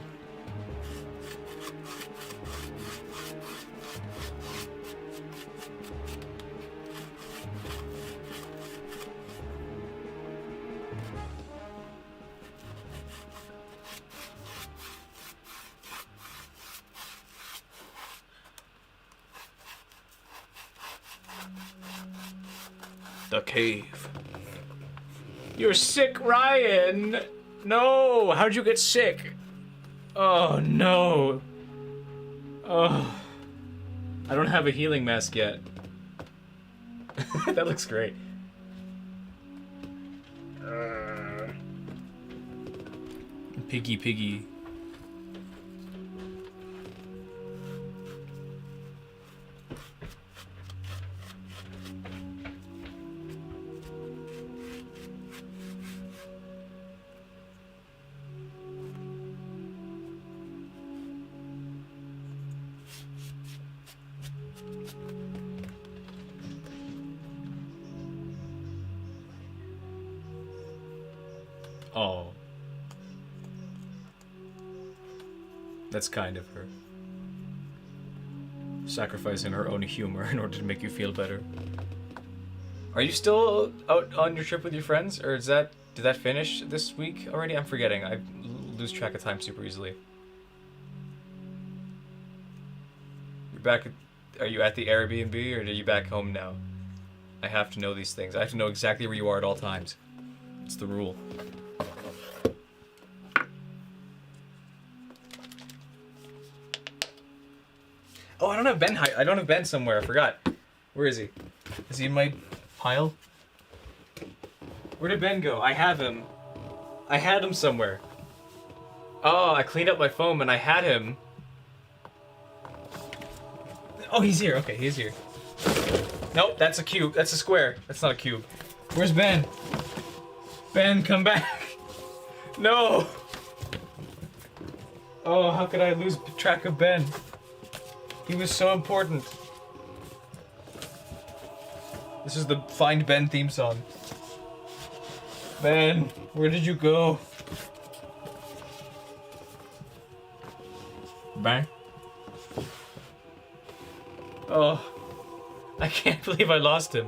The cave. You're sick, Ryan! No! How'd you get sick? Oh, no. Oh. I don't have a healing mask yet. That looks great. Piggy, piggy. Oh. That's kind of her. Sacrificing her own humor in order to make you feel better. Are you still out on your trip with your friends? Or did that finish this week already? I'm forgetting. I lose track of time super easily. You're back are you at the Airbnb or are you back home now? I have to know these things. I have to know exactly where you are at all times. It's the rule. Oh, I don't have Ben. I don't have Ben somewhere. I forgot. Where is he? Is he in my pile? Where did Ben go? I have him. I had him somewhere. Oh, I cleaned up my phone and I had him. Oh, he's here. Okay, he's here. Nope, that's a cube. That's a square. That's not a cube. Where's Ben? Ben, come back. No. Oh, how could I lose track of Ben? He was so important. This is the Find Ben theme song. Ben, where did you go? Ben? Oh, I can't believe I lost him.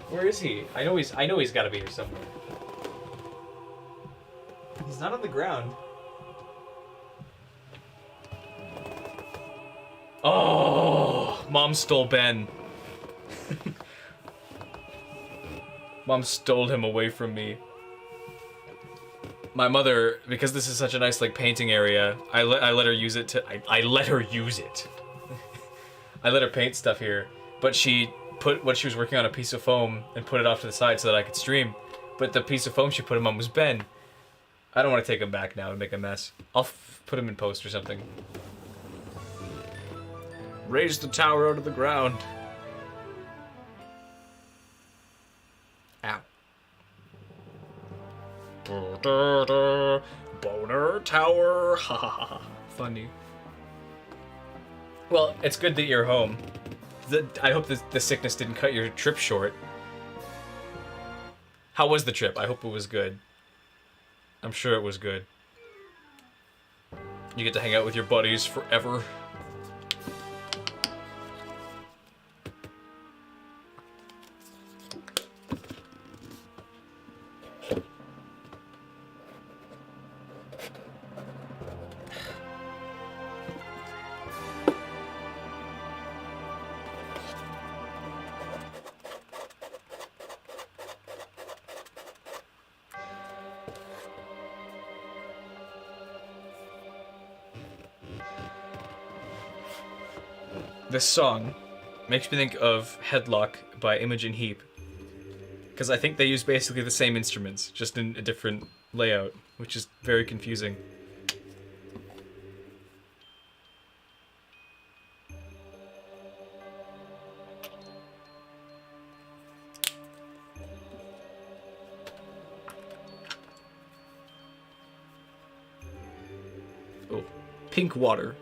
Where is he? I know he's got to be here somewhere. He's not on the ground. Oh, Mom stole Ben. Mom stole him away from me. My mother, because this is such a nice like painting area, I let her use it to. I let her use it. I let her paint stuff here, but she put what she was working on a piece of foam and put it off to the side so that I could stream. But the piece of foam she put him on was Ben. I don't want to take him back now and make a mess. I'll put him in post or something. Raise the tower out of the ground. Ow. Boner tower. Ha ha ha. Funny. Well, it's good that you're home. I hope the sickness didn't cut your trip short. How was the trip? I hope it was good. I'm sure it was good. You get to hang out with your buddies forever. This song makes me think of Headlock by Imogen Heap. Because I think they use basically the same instruments, just in a different layout, which is very confusing. Oh, pink water.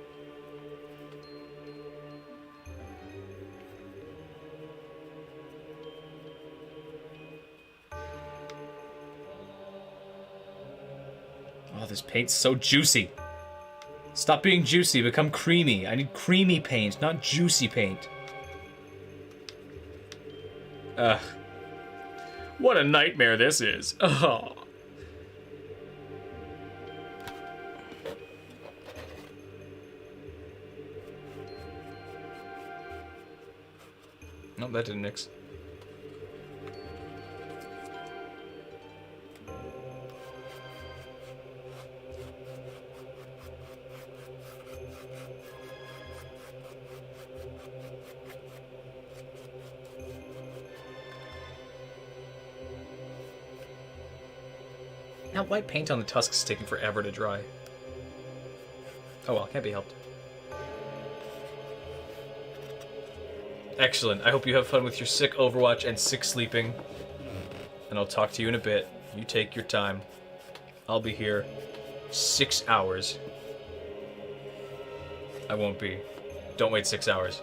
Oh, this paint's so juicy. Stop being juicy, become creamy. I need creamy paint, not juicy paint. Ugh. What a nightmare this is. Oh. Nope, that didn't mix. Now, white paint on the tusks is taking forever to dry. Oh well, can't be helped. Excellent. I hope you have fun with your sick Overwatch and sick sleeping. And I'll talk to you in a bit. You take your time. I'll be here 6 hours. I won't be. Don't wait 6 hours.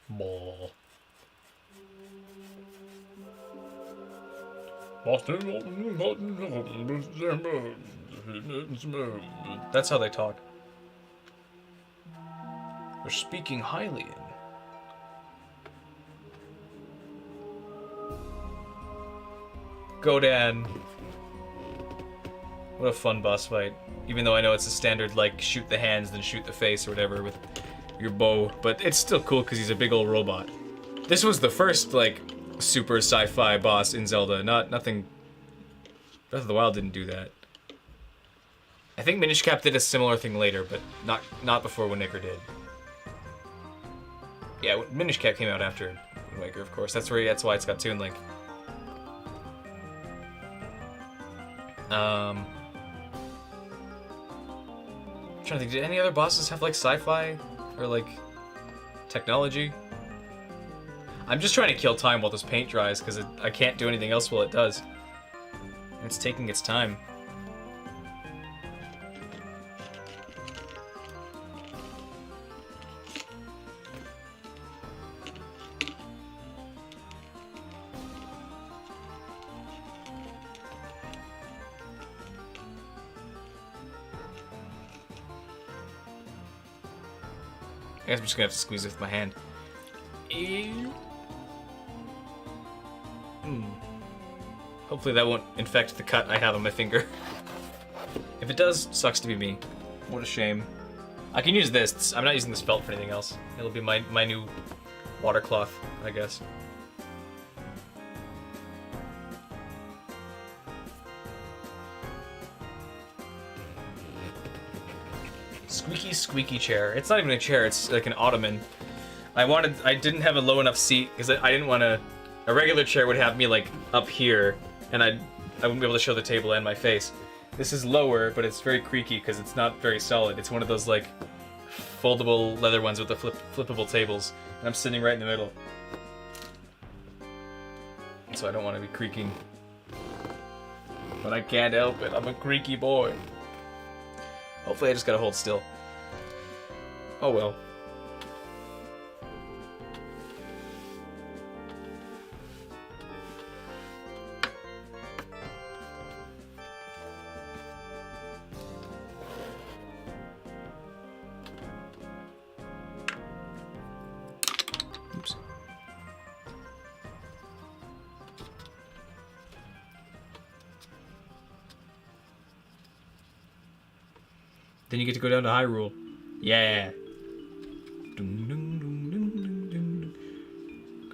Ball. That's how they talk. They're speaking Hylian. Godan. What a fun boss fight. Even though I know it's a standard, like, shoot the hands, then shoot the face or whatever with your bow. But it's still cool because he's a big old robot. This was the first, like, super sci-fi boss in Zelda. Nothing... Breath of the Wild didn't do that. I think Minish Cap did a similar thing later, but not before Wind Waker did. Yeah, Minish Cap came out after Wind Waker, of course. That's why it's got Toon Link. I'm trying to think, did any other bosses have like sci-fi or like technology? I'm just trying to kill time while this paint dries because I can't do anything else while it does. It's taking its time. I guess I'm just gonna have to squeeze it with my hand. Ew. Hopefully that won't infect the cut I have on my finger. If it does, sucks to be me. What a shame. I can use this. I'm not using this felt for anything else. It'll be my new water cloth, I guess. Squeaky, squeaky chair. It's not even a chair, it's like an ottoman. I didn't have a low enough seat, because I didn't want to... A regular chair would have me, like, up here, and I wouldn't be able to show the table and my face. This is lower, but it's very creaky, because it's not very solid. It's one of those, like, foldable leather ones with the flippable tables, and I'm sitting right in the middle. So I don't want to be creaking. But I can't help it, I'm a creaky boy. Hopefully I just gotta hold still. Oh well. Oops. Then you get to go down to Hyrule. Yeah.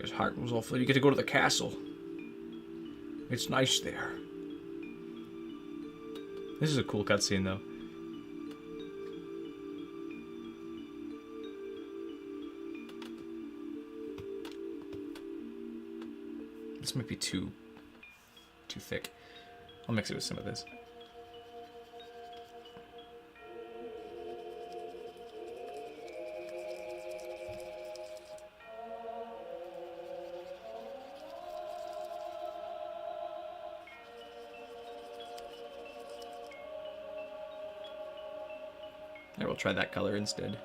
His heart was all full. You get to go to the castle. It's nice there. This is a cool cutscene, though. This might be too thick. I'll mix it with some of this. I will try that color instead.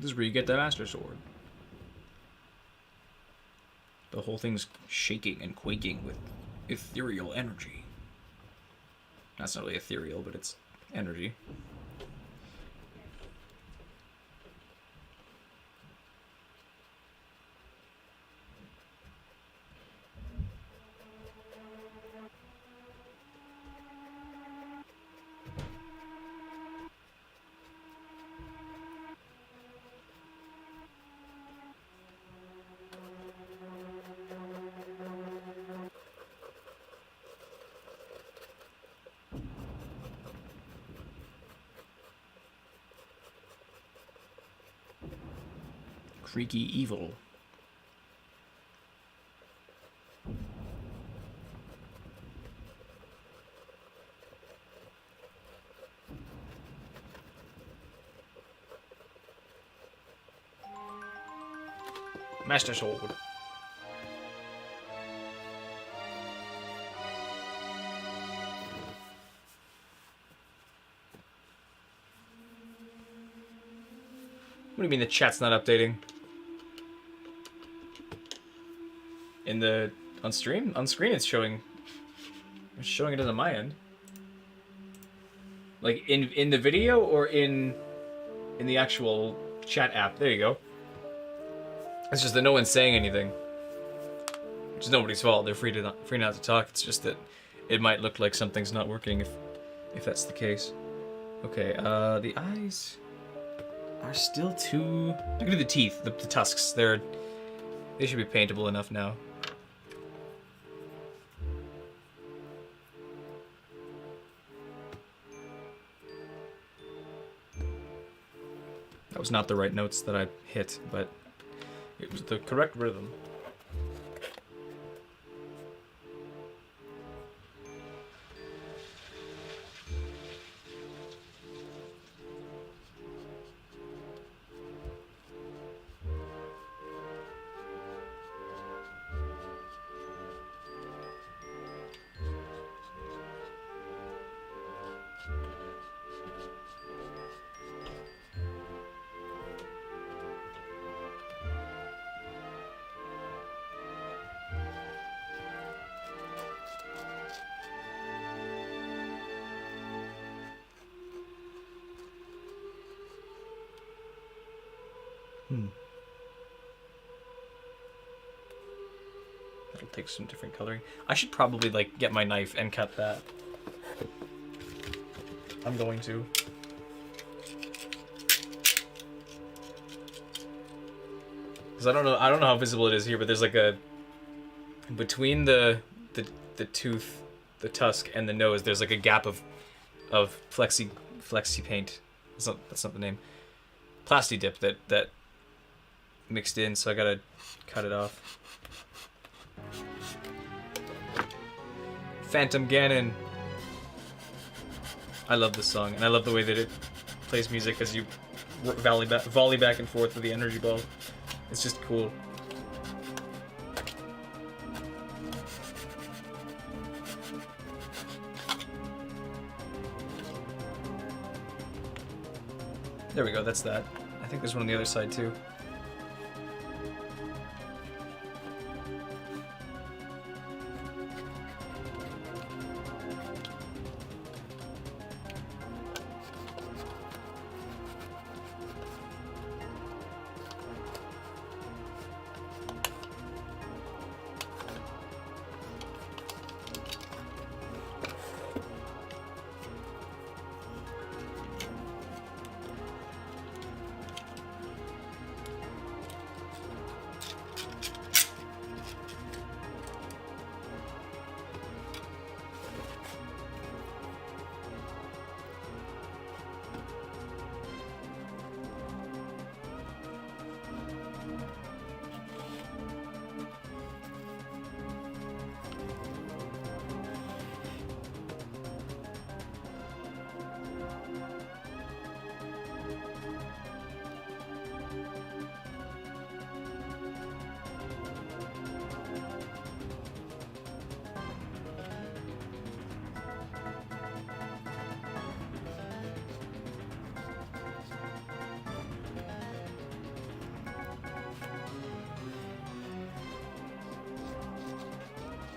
This is where you get the Master Sword. The whole thing's shaking and quaking with ethereal energy. That's not really ethereal, but it's energy. Creaky evil. Master Sword. What do you mean the chat's not updating? On stream? On screen it's showing it on my end. Like in the video or in the actual chat app. There you go. It's just that no one's saying anything. Which is nobody's fault. They're free not to talk. It's just that it might look like something's not working if that's the case. Okay, the eyes are still too... Look at the teeth, the tusks. They should be paintable enough now. That was not the right notes that I hit, but it was the correct rhythm. That'll take some different coloring. I should probably like get my knife and cut that. I'm going to. Because I don't know how visible it is here, but there's like a between the tooth, the tusk, and the nose. There's like a gap of flexi paint. That's not the name. Plasti dip that mixed in, so I gotta cut it off. Phantom Ganon. I love this song, and I love the way that it plays music as you volley back and forth with the energy ball. It's just cool. There we go, that's that. I think there's one on the other side too.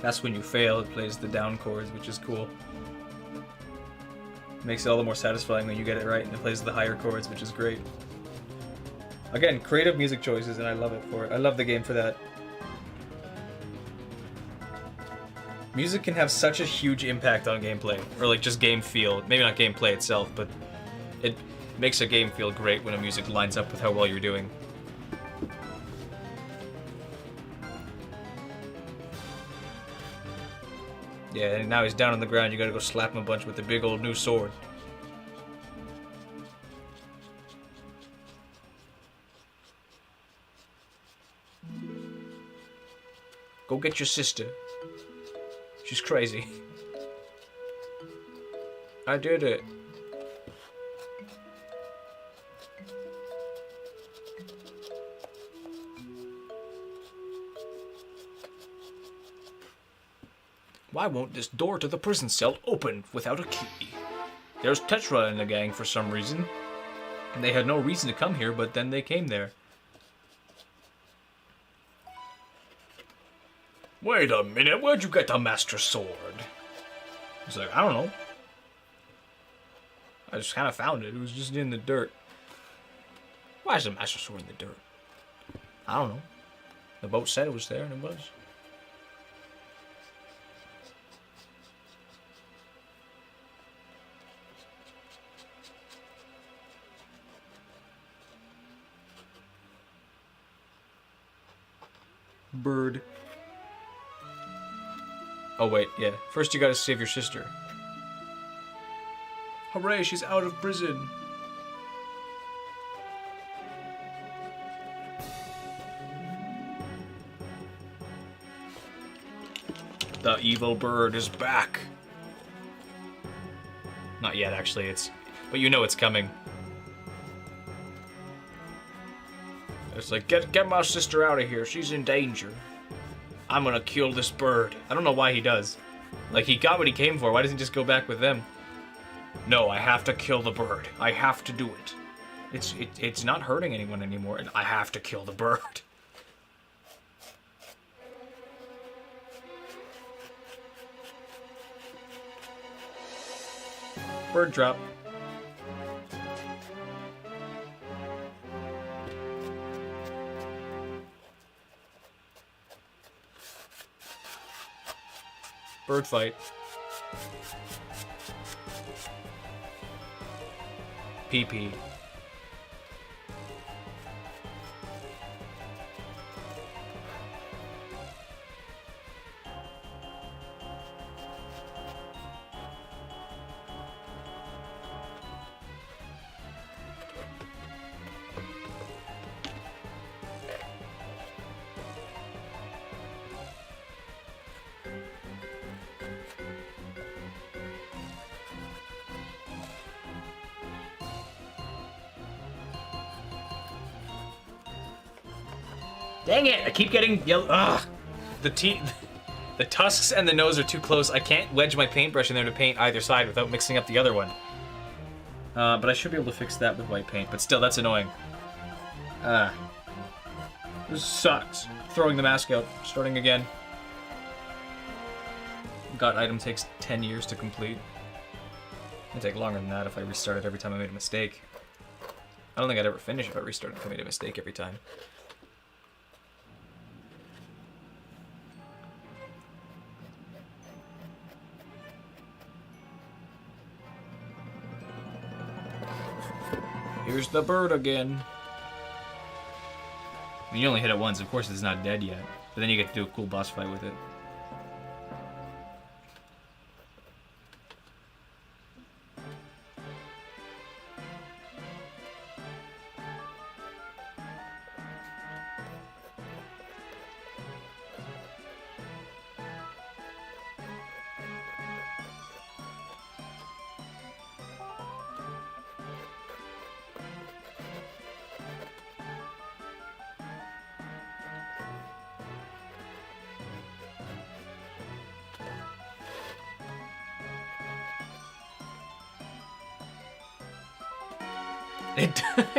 That's when you fail, it plays the down chords, which is cool. Makes it all the more satisfying when you get it right, and it plays the higher chords, which is great. Again, creative music choices, and I love it for it. I love the game for that. Music can have such a huge impact on gameplay, or like just game feel. Maybe not gameplay itself, but it makes a game feel great when a music lines up with how well you're doing. Yeah, and now he's down on the ground, you gotta go slap him a bunch with the big old new sword. Go get your sister. She's crazy. I did it. Why won't this door to the prison cell open without a key? There's Tetra in the gang for some reason. They had no reason to come here, but then they came there. Wait a minute, where'd you get the Master Sword? He's like, I don't know. I just kind of found it. It was just in the dirt. Why is the Master Sword in the dirt? I don't know. The boat said it was there, and it was. Bird. Oh wait, yeah. First you gotta save your sister. Hooray, she's out of prison. The evil bird is back. Not yet, actually. But you know it's coming. It's like, get my sister out of here. She's in danger. I'm gonna kill this bird. I don't know why he does. Like, he got what he came for. Why doesn't he just go back with them? No, I have to kill the bird. I have to do it. It's not hurting anyone anymore, and I have to kill the bird. Bird drop. Bird fight. PP. Dang it! I keep getting yellow. Ugh! The tusks and the nose are too close. I can't wedge my paintbrush in there to paint either side without mixing up the other one. But I should be able to fix that with white paint. But still, that's annoying. This sucks. Throwing the mask out. Starting again. Got item takes 10 years to complete. It'd take longer than that if I restarted every time I made a mistake. I don't think I'd ever finish if I restarted if I made a mistake every time. Here's the bird again. I mean, you only hit it once, of course it's not dead yet. But then you get to do a cool boss fight with it.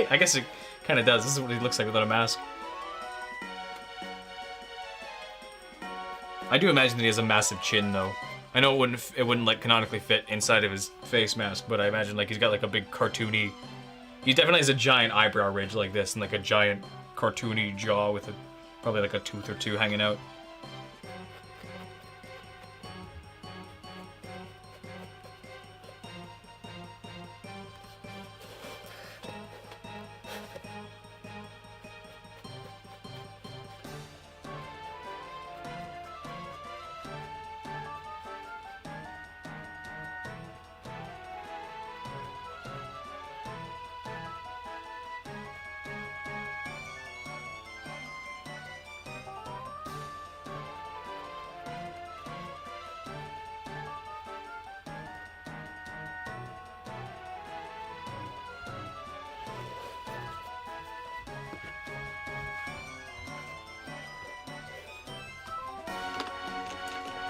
I guess it kind of does. This is what he looks like without a mask. I do imagine that he has a massive chin, though. I know it wouldn't like canonically fit inside of his face mask, but I imagine like he's got like a big cartoony. He definitely has a giant eyebrow ridge like this, and like a giant cartoony jaw with probably like a tooth or two hanging out.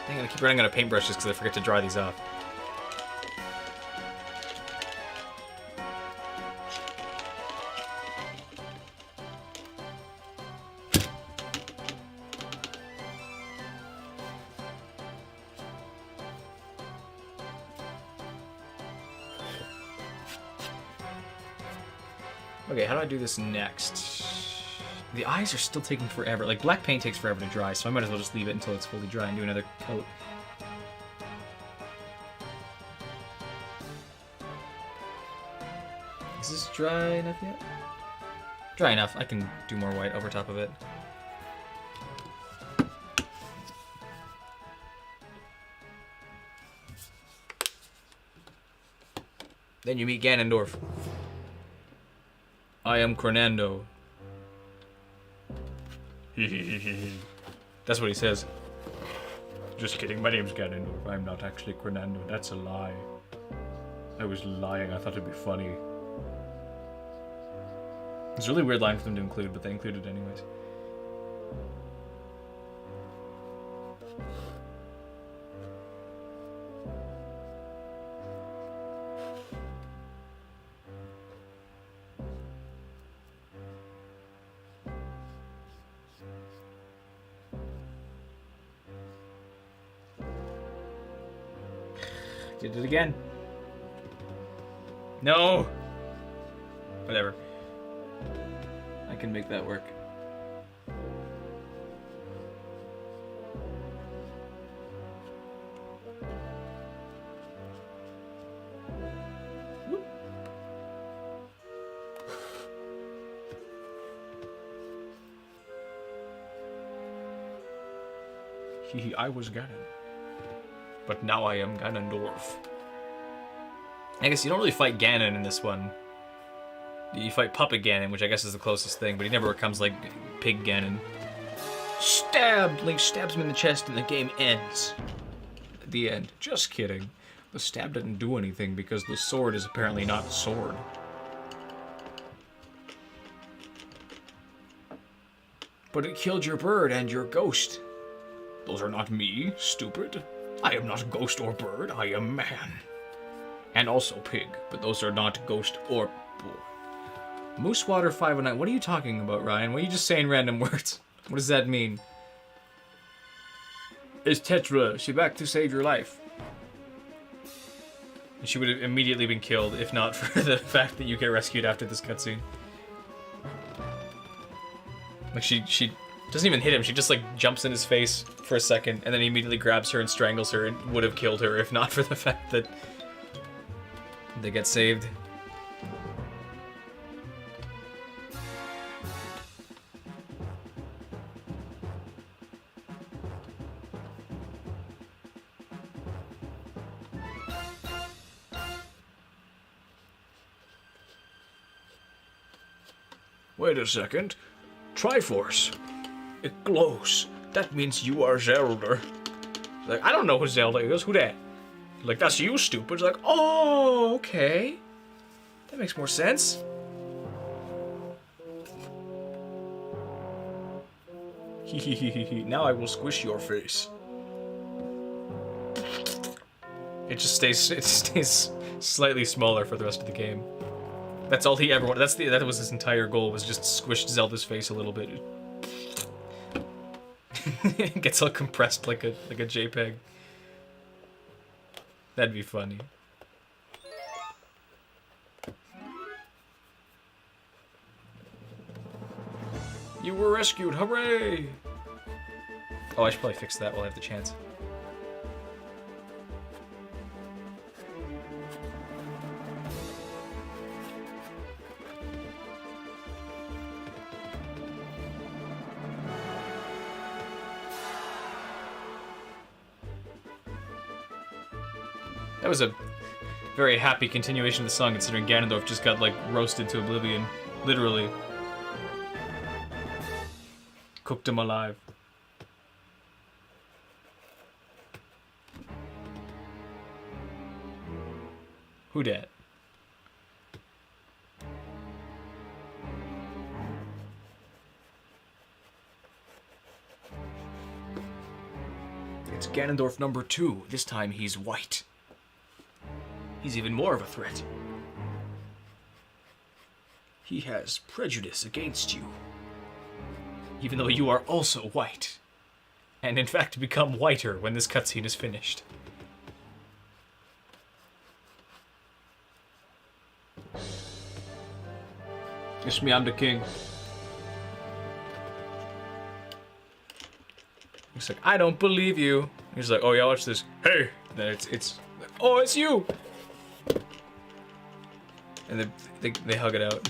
Dang it, I keep running out of paintbrushes because I forget to dry these off. Okay, how do I do this next? The eyes are still taking forever. Like, black paint takes forever to dry, so I might as well just leave it until it's fully dry and do another coat. Is this dry enough yet? Dry enough. I can do more white over top of it. Then you meet Ganondorf. I am Cornando. That's what he says. Just kidding, my name's Ganondorf. I'm not actually Cornando. That's a lie. I was lying. I thought it'd be funny. It's a really weird line for them to include, but they included it anyways. Did it again. No! Whatever. I can make that work. Whoop. I was Ganon. But now I am Ganondorf. I guess you don't really fight Ganon in this one. You fight Puppet Ganon, which I guess is the closest thing, but he never becomes like Pig Ganon. Stabbed! Link stabs him in the chest and the game ends. At the end. Just kidding. The stab didn't do anything because the sword is apparently not a sword. But it killed your bird and your ghost. Those are not me, stupid. I am not ghost or bird, I am man. And also pig, but those are not ghost or boy. Moosewater 509. What are you talking about, Ryan? Why are you just saying random words? What does that mean? It's Tetra. She back to save your life. She would have immediately been killed if not for the fact that you get rescued after this cutscene. Like, she doesn't even hit him. She just, like, jumps in his face for a second, and then he immediately grabs her and strangles her and would have killed her if not for the fact that they get saved. Wait a second. Triforce. It glows. That means you are Zelda. Like, I don't know who Zelda is. Who that? Like, that's you, stupid. It's like, Oh, okay. That makes more sense. now I will squish your face. It stays slightly smaller for the rest of the game. That's all he ever wanted. That was his entire goal, was just squish Zelda's face a little bit. It gets all compressed like a JPEG. That'd be funny. You were rescued, hooray! Oh, I should probably fix that while I have the chance. That was a very happy continuation of the song, considering Ganondorf just got, like, roasted to oblivion. Literally. Cooked him alive. Who dat? It's Ganondorf number 2. This time he's white. He's even more of a threat. He has prejudice against you. Even though you are also white. And in fact become whiter when this cutscene is finished. It's me, I'm the king. He's like, I don't believe you. He's like, oh yeah, watch this. Hey! Then it's oh, it's you! And they hug it out.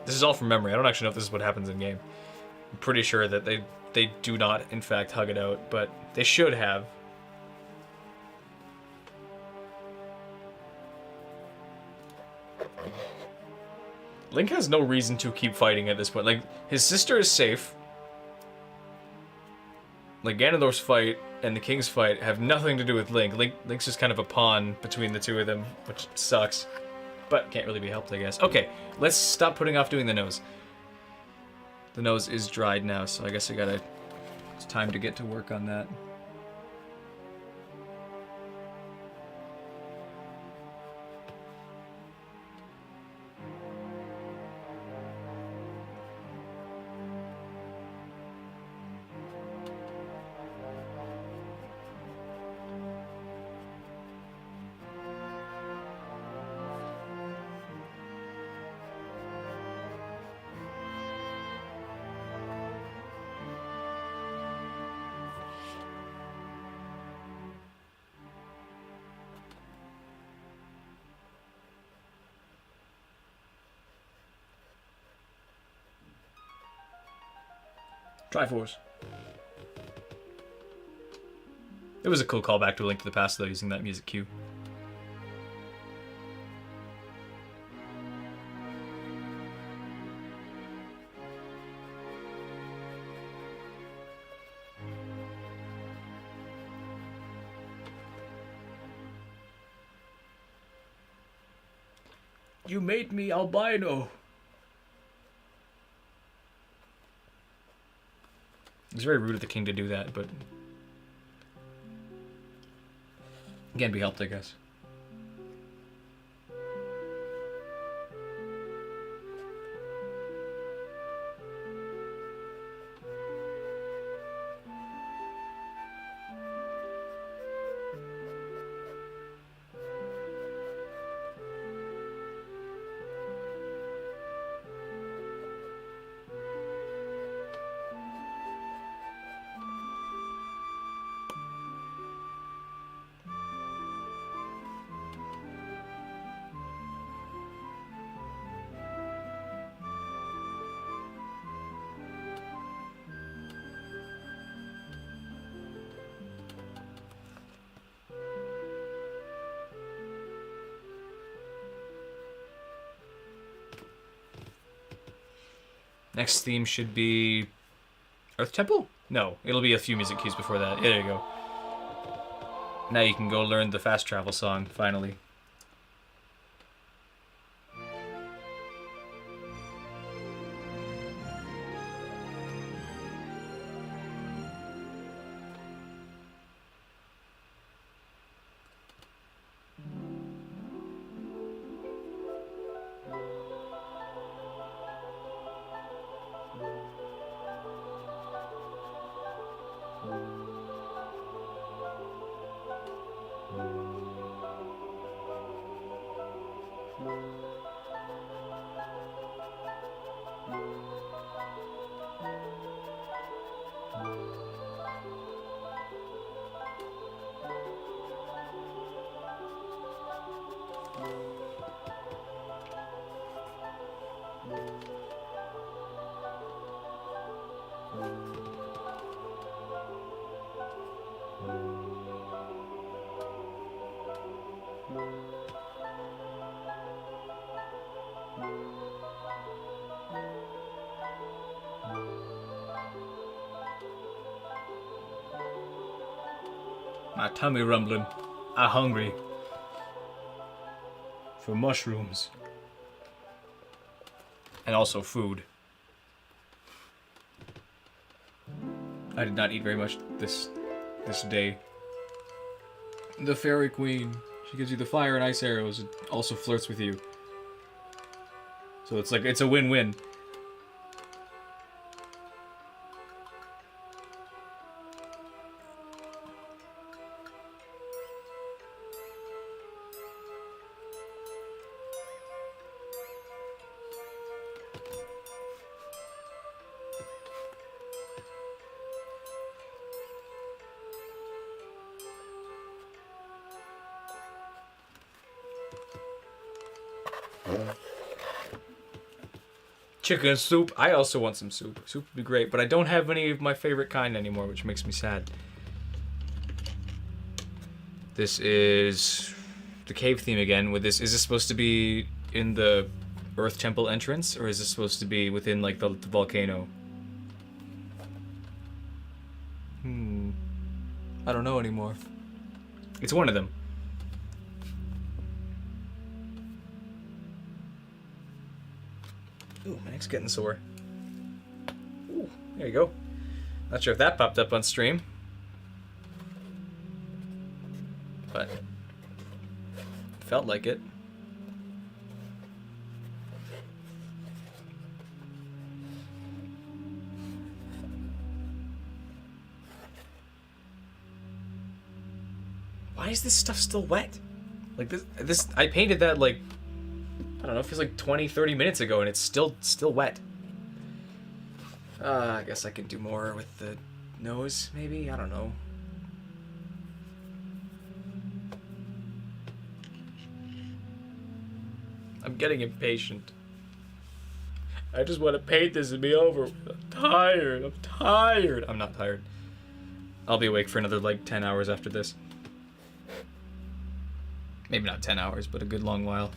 This is all from memory. I don't actually know if this is what happens in game. I'm pretty sure that they do not, in fact, hug it out, but they should have. Link has no reason to keep fighting at this point. Like, his sister is safe. Like, Ganondorf's fight and the King's fight have nothing to do with Link. Link's just kind of a pawn between the two of them, which sucks. But can't really be helped, I guess. Okay, let's stop putting off doing the nose. The nose is dried now, so I guess it's time to get to work on that. Triforce. It was a cool callback to A Link to the Past, though, using that music cue. You made me albino. It's very rude of the king to do that, but can't be helped, I guess. Next theme should be Earth Temple? No, it'll be a few music cues before that. There you go. Now you can go learn the fast travel song, finally. My tummy rumbling. I'm hungry. For mushrooms. And also food. I did not eat very much this day. The Fairy Queen. She gives you the fire and ice arrows and also flirts with you. So it's like, it's a win-win. Chicken soup. I also want some soup. Soup would be great, but I don't have any of my favorite kind anymore, which makes me sad. This is the cave theme again. With this, is this supposed to be in the Earth Temple entrance, or is this supposed to be within like the volcano? I don't know anymore. It's one of them. Ooh, my neck's getting sore. Ooh, there you go. Not sure if that popped up on stream. But felt like it. Why is this stuff still wet? Like this I painted that like, I don't know, it feels like 20, 30 minutes ago and it's still wet. I guess I can do more with the nose, maybe? I don't know. I'm getting impatient. I just want to paint this and be over with. I'm tired. I'm not tired. I'll be awake for another like 10 hours after this. Maybe not 10 hours, but a good long while.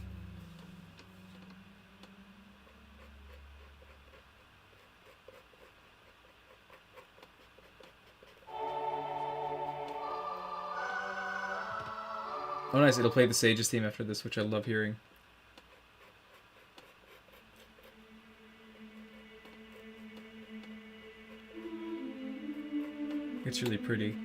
Oh nice, it'll play the Sage's theme after this, which I love hearing. It's really pretty.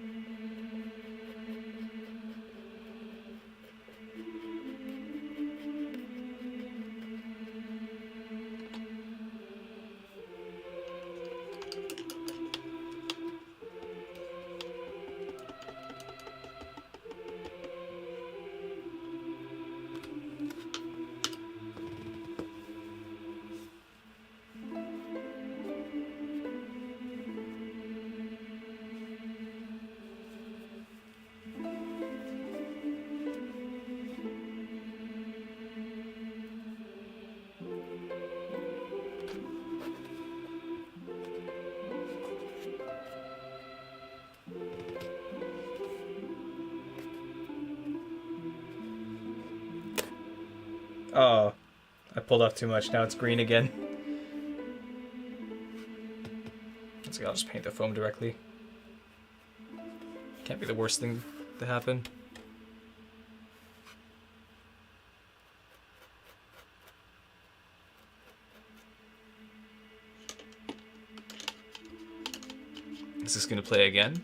Oh, I pulled off too much. Now it's green again. So I'll just paint the foam directly. Can't be the worst thing to happen. Is this gonna play again?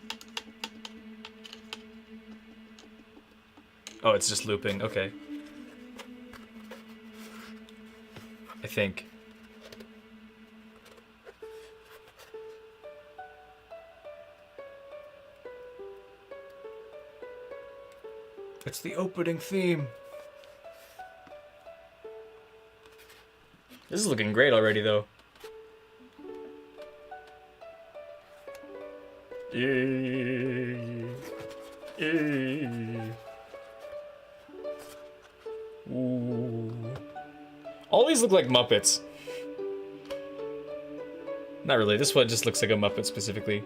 Oh, it's just looping. Okay. I think. It's the opening theme. This is looking great already, though. Ooh. All these look like Muppets. Not really, this one just looks like a Muppet specifically.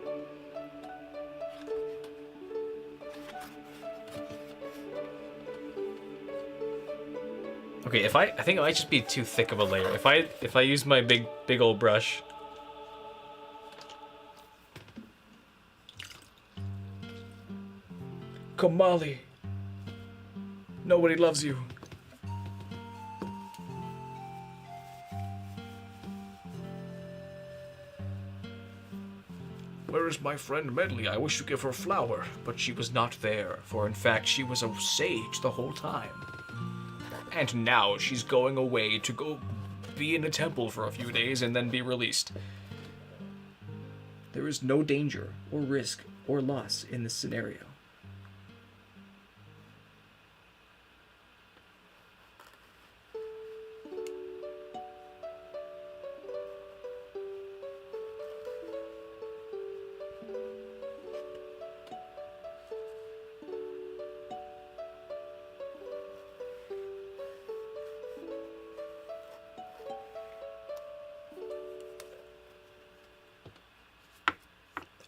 Okay, I think it might just be too thick of a layer. If I use my big old brush. Kamali. Nobody loves you. Where is my friend Medley? I wish to give her flower, but she was not there, for in fact she was a sage the whole time. And now she's going away to go be in a temple for a few days and then be released. There is no danger or risk or loss in this scenario.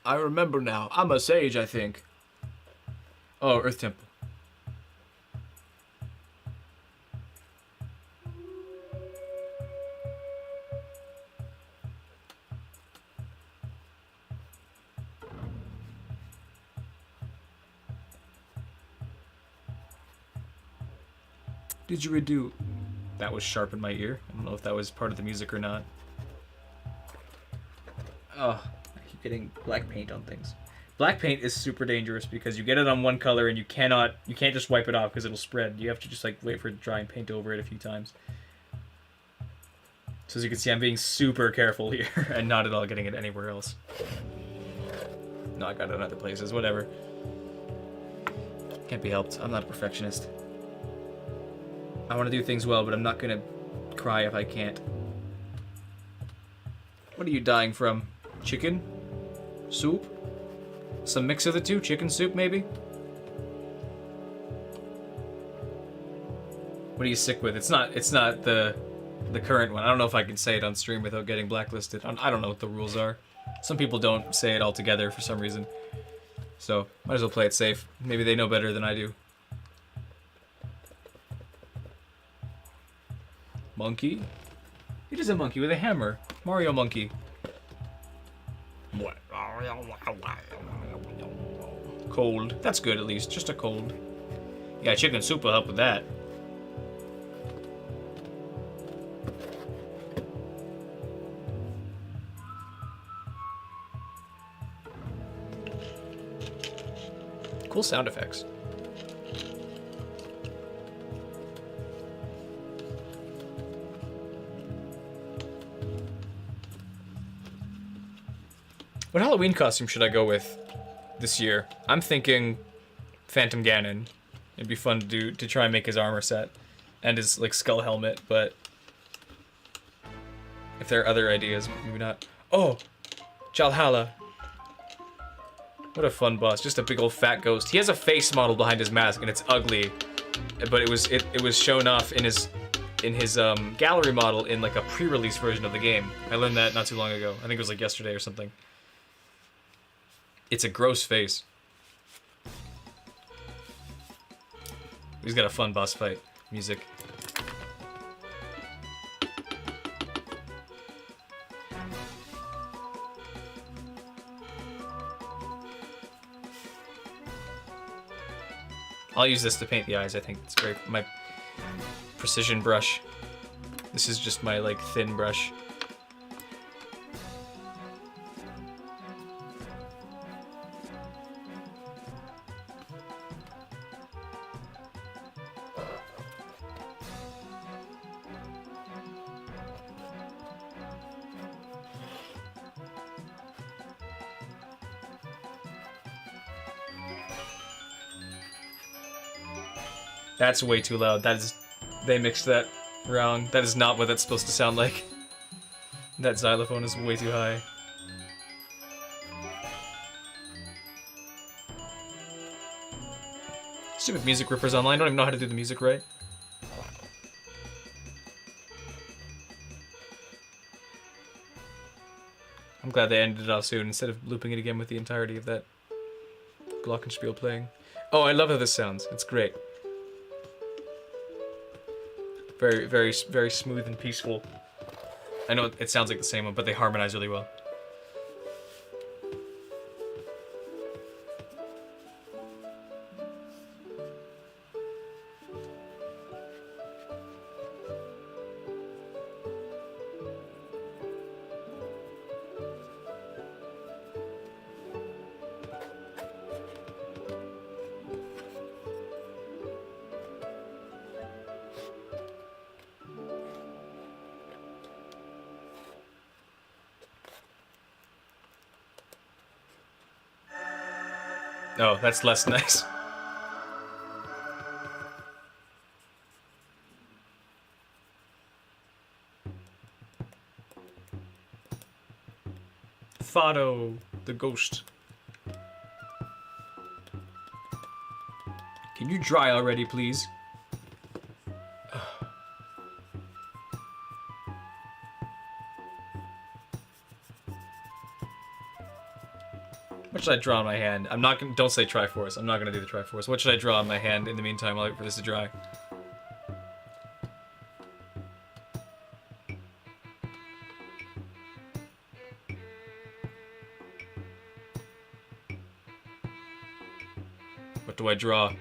I remember now. I'm a sage, I think. Oh, Earth Temple. Didgeridoo. That was sharp in my ear. I don't know if that was part of the music or not. Oh. Getting black paint on things. Black paint is super dangerous because you get it on one color and you can't just wipe it off because it'll spread. You have to just like wait for it to dry and paint over it a few times. So as you can see, I'm being super careful here and not at all getting it anywhere else. No, I got it in other places, whatever. Can't be helped. I'm not a perfectionist. I want to do things well, but I'm not gonna cry if I can't. What are you dying from? Chicken? Soup? Some mix of the two? Chicken soup, maybe? What are you sick with? It's not the current one. I don't know if I can say it on stream without getting blacklisted. I don't know what the rules are. Some people don't say it altogether for some reason. So, might as well play it safe. Maybe they know better than I do. Monkey? It is a monkey with a hammer. Mario monkey. What? Cold. That's good at least. Just a cold. Yeah, chicken soup will help with that. Cool sound effects. What Halloween costume should I go with this year? I'm thinking Phantom Ganon. It'd be fun to try and make his armor set and his like skull helmet, but if there are other ideas, maybe not. Oh, Jalhalla. What a fun boss! Just a big old fat ghost. He has a face model behind his mask, and it's ugly, but it was shown off in his gallery model in like a pre-release version of the game. I learned that not too long ago. I think it was like yesterday or something. It's a gross face. He's got a fun boss fight. Music. I'll use this to paint the eyes. I think it's great. My precision brush. This is just my like thin brush. That's way too loud. That is... They mixed that wrong. That is not what that's supposed to sound like. That xylophone is way too high. Stupid music rippers online. Don't even know how to do the music right. I'm glad they ended it off soon instead of looping it again with the entirety of that glockenspiel playing. Oh, I love how this sounds. It's great. Very, very, very smooth and peaceful. I know it sounds like the same one, but they harmonize really well. Oh, that's less nice. Fado, the ghost. Can you dry already, please? What should I draw on my hand? I'm not gonna. Don't say Triforce. I'm not gonna do the Triforce. What should I draw on my hand in the meantime while I wait for this to dry? What do I draw?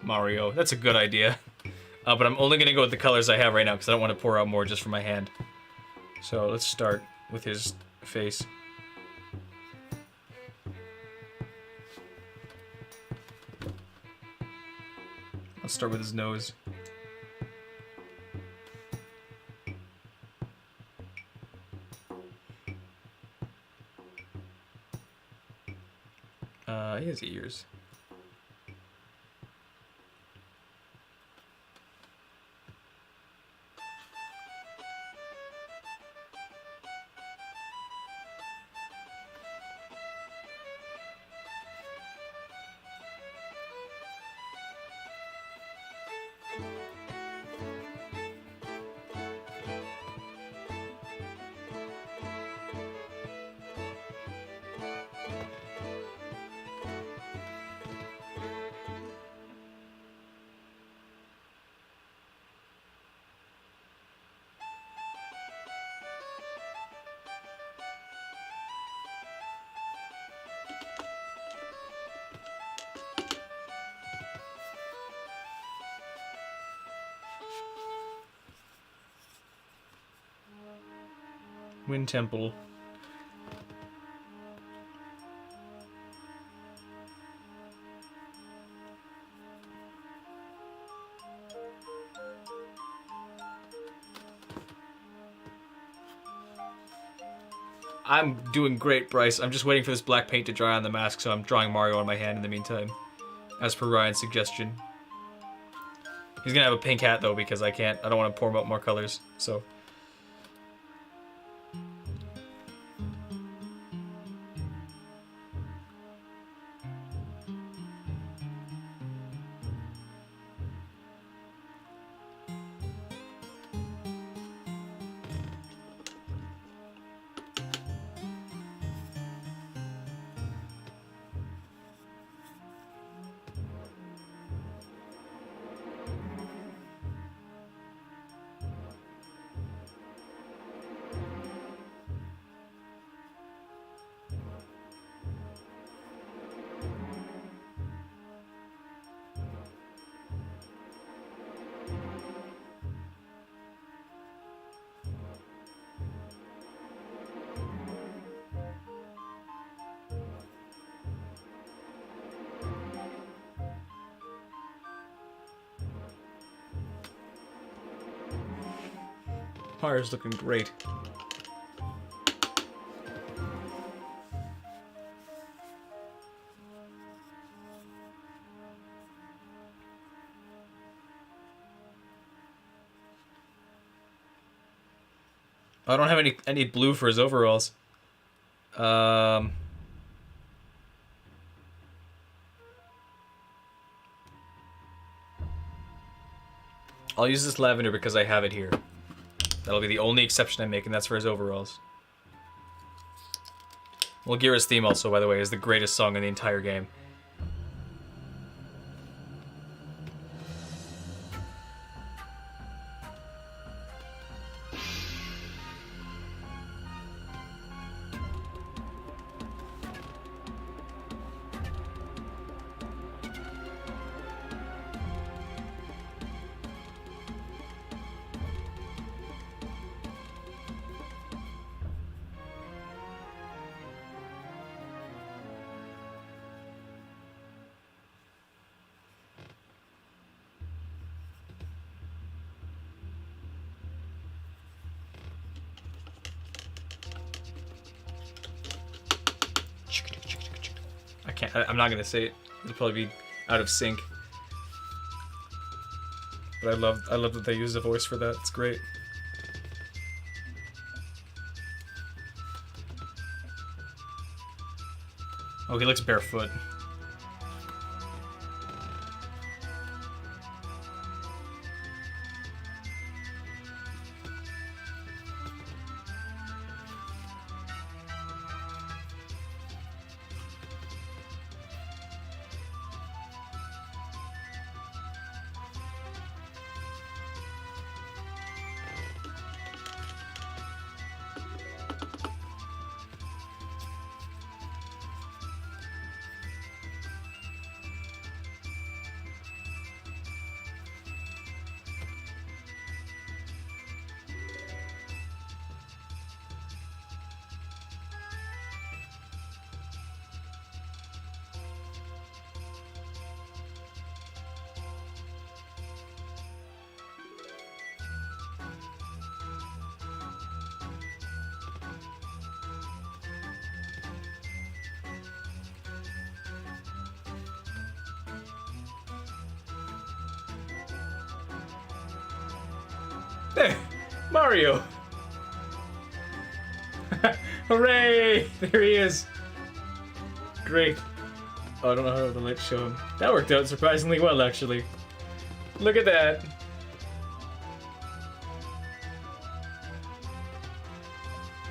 Mario. That's a good idea. But I'm only going to go with the colors I have right now because I don't want to pour out more just for my hand. So let's start with his face. Let's start with his nose. He has ears. Wind Temple. I'm doing great, Bryce. I'm just waiting for this black paint to dry on the mask, so I'm drawing Mario on my hand in the meantime. As per Ryan's suggestion. He's gonna have a pink hat, though, because I don't want to pour him out more colors, so... Mario's looking great. I don't have any blue for his overalls. I'll use this lavender because I have it here. That'll be the only exception I make, and that's for his overalls. Well, Gira's theme also, by the way, is the greatest song in the entire game. I'm not gonna say it. It'll probably be out of sync. But I love that they use a voice for that. It's great. Oh, he looks barefoot. There! Mario! Hooray! There he is! Great. Oh, I don't know how the lights show him. That worked out surprisingly well, actually. Look at that!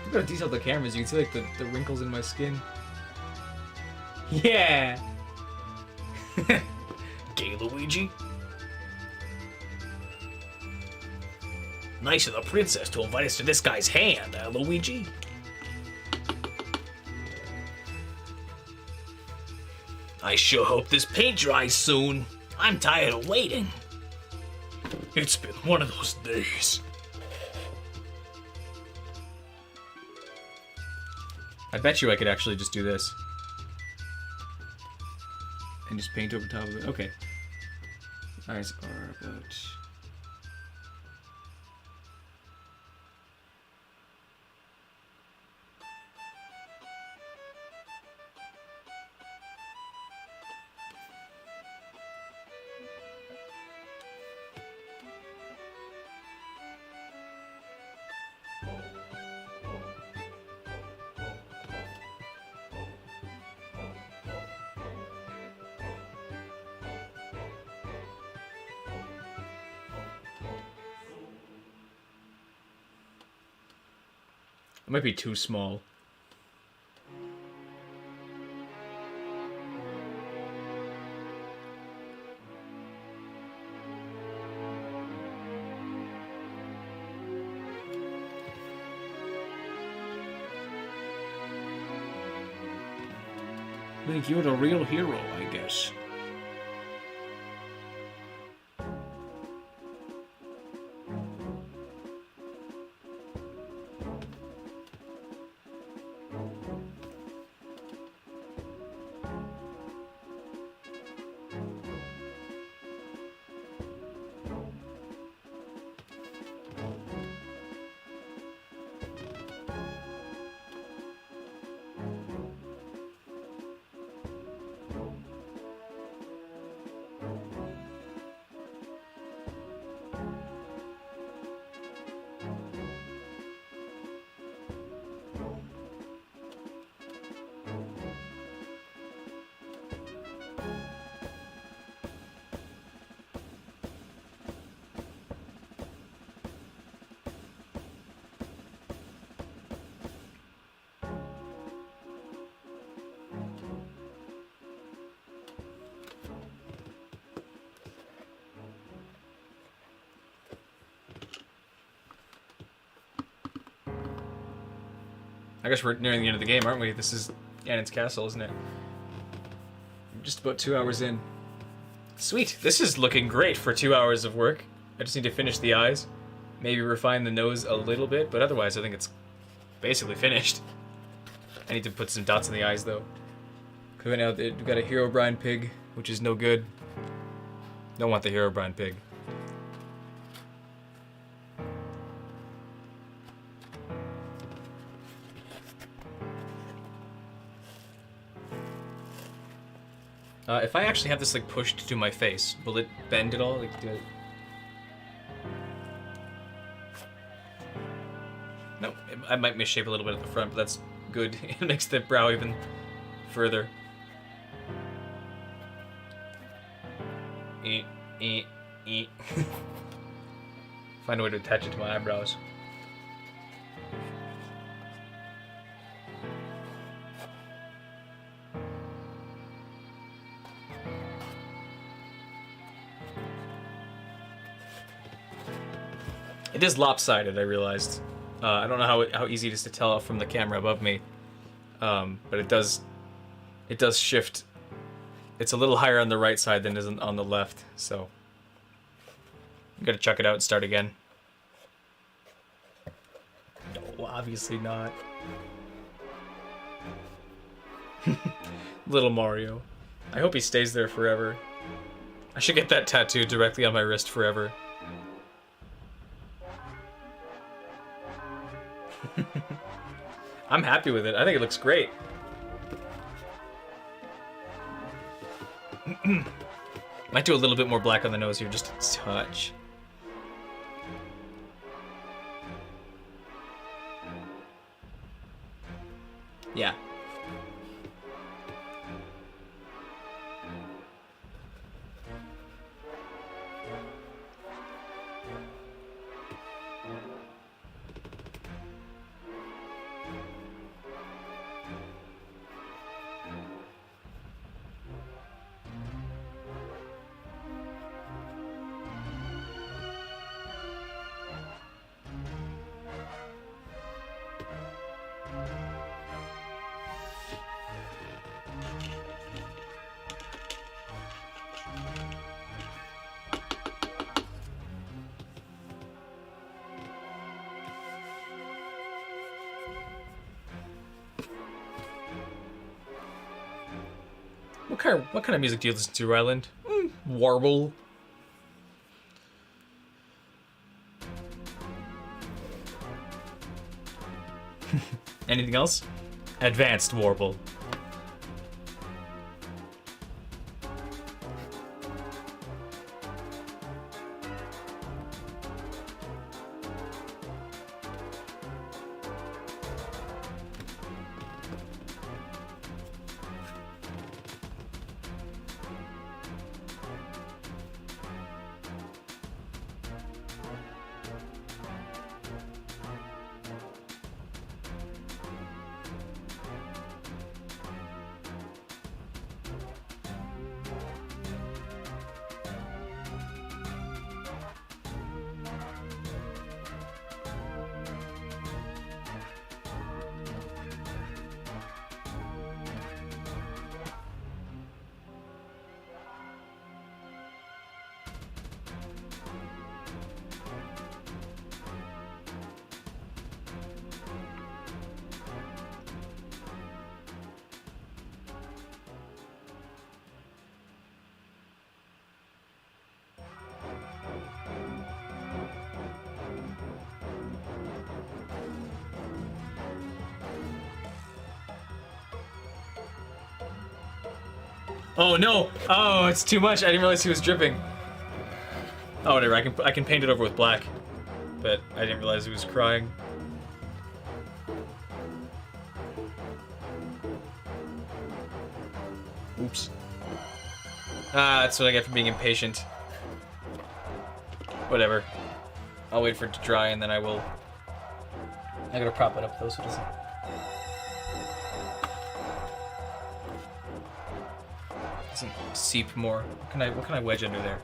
Look how detailed the camera is. You can see like the wrinkles in my skin. Yeah! Gay Luigi? Nice of the princess to invite us to this guy's hand, Luigi. I sure hope this paint dries soon. I'm tired of waiting. It's been one of those days. I bet you I could actually just do this. And just paint over top of it. Okay. Eyes are about... It might be too small. Link, you're the real hero, I guess. I guess we're nearing the end of the game, aren't we? This is Ganon's castle, isn't it? Just about 2 hours in. Sweet. This is looking great for 2 hours of work. I just need to finish the eyes. Maybe refine the nose a little bit, but otherwise I think it's basically finished. I need to put some dots in the eyes, though. Because right now we've got a Herobrine pig, which is no good. Don't want the Herobrine pig. If I actually have this like pushed to my face, will it bend at all? Like, do it? No, I might misshape a little bit at the front, but that's good. It makes the brow even further. Find a way to attach it to my eyebrows. It is lopsided, I realized. I don't know how easy it is to tell from the camera above me, but it does shift. It's a little higher on the right side than it is on the left, so I'm gonna chuck it out and start again. No, obviously not. Little Mario. I hope he stays there forever. I should get that tattooed directly on my wrist forever. I'm happy with it. I think it looks great. Might do a little bit more black on the nose here, just a touch. Yeah. What kind of music do you listen to, Ryland? Warble. Anything else? Advanced warble. Oh no! Oh, it's too much. I didn't realize he was dripping. Oh, whatever. I can paint it over with black, but I didn't realize he was crying. Oops. Ah, that's what I get for being impatient. Whatever. I'll wait for it to dry and then I will. I gotta prop it up though so it doesn't. Doesn't seep more. What can I wedge under there?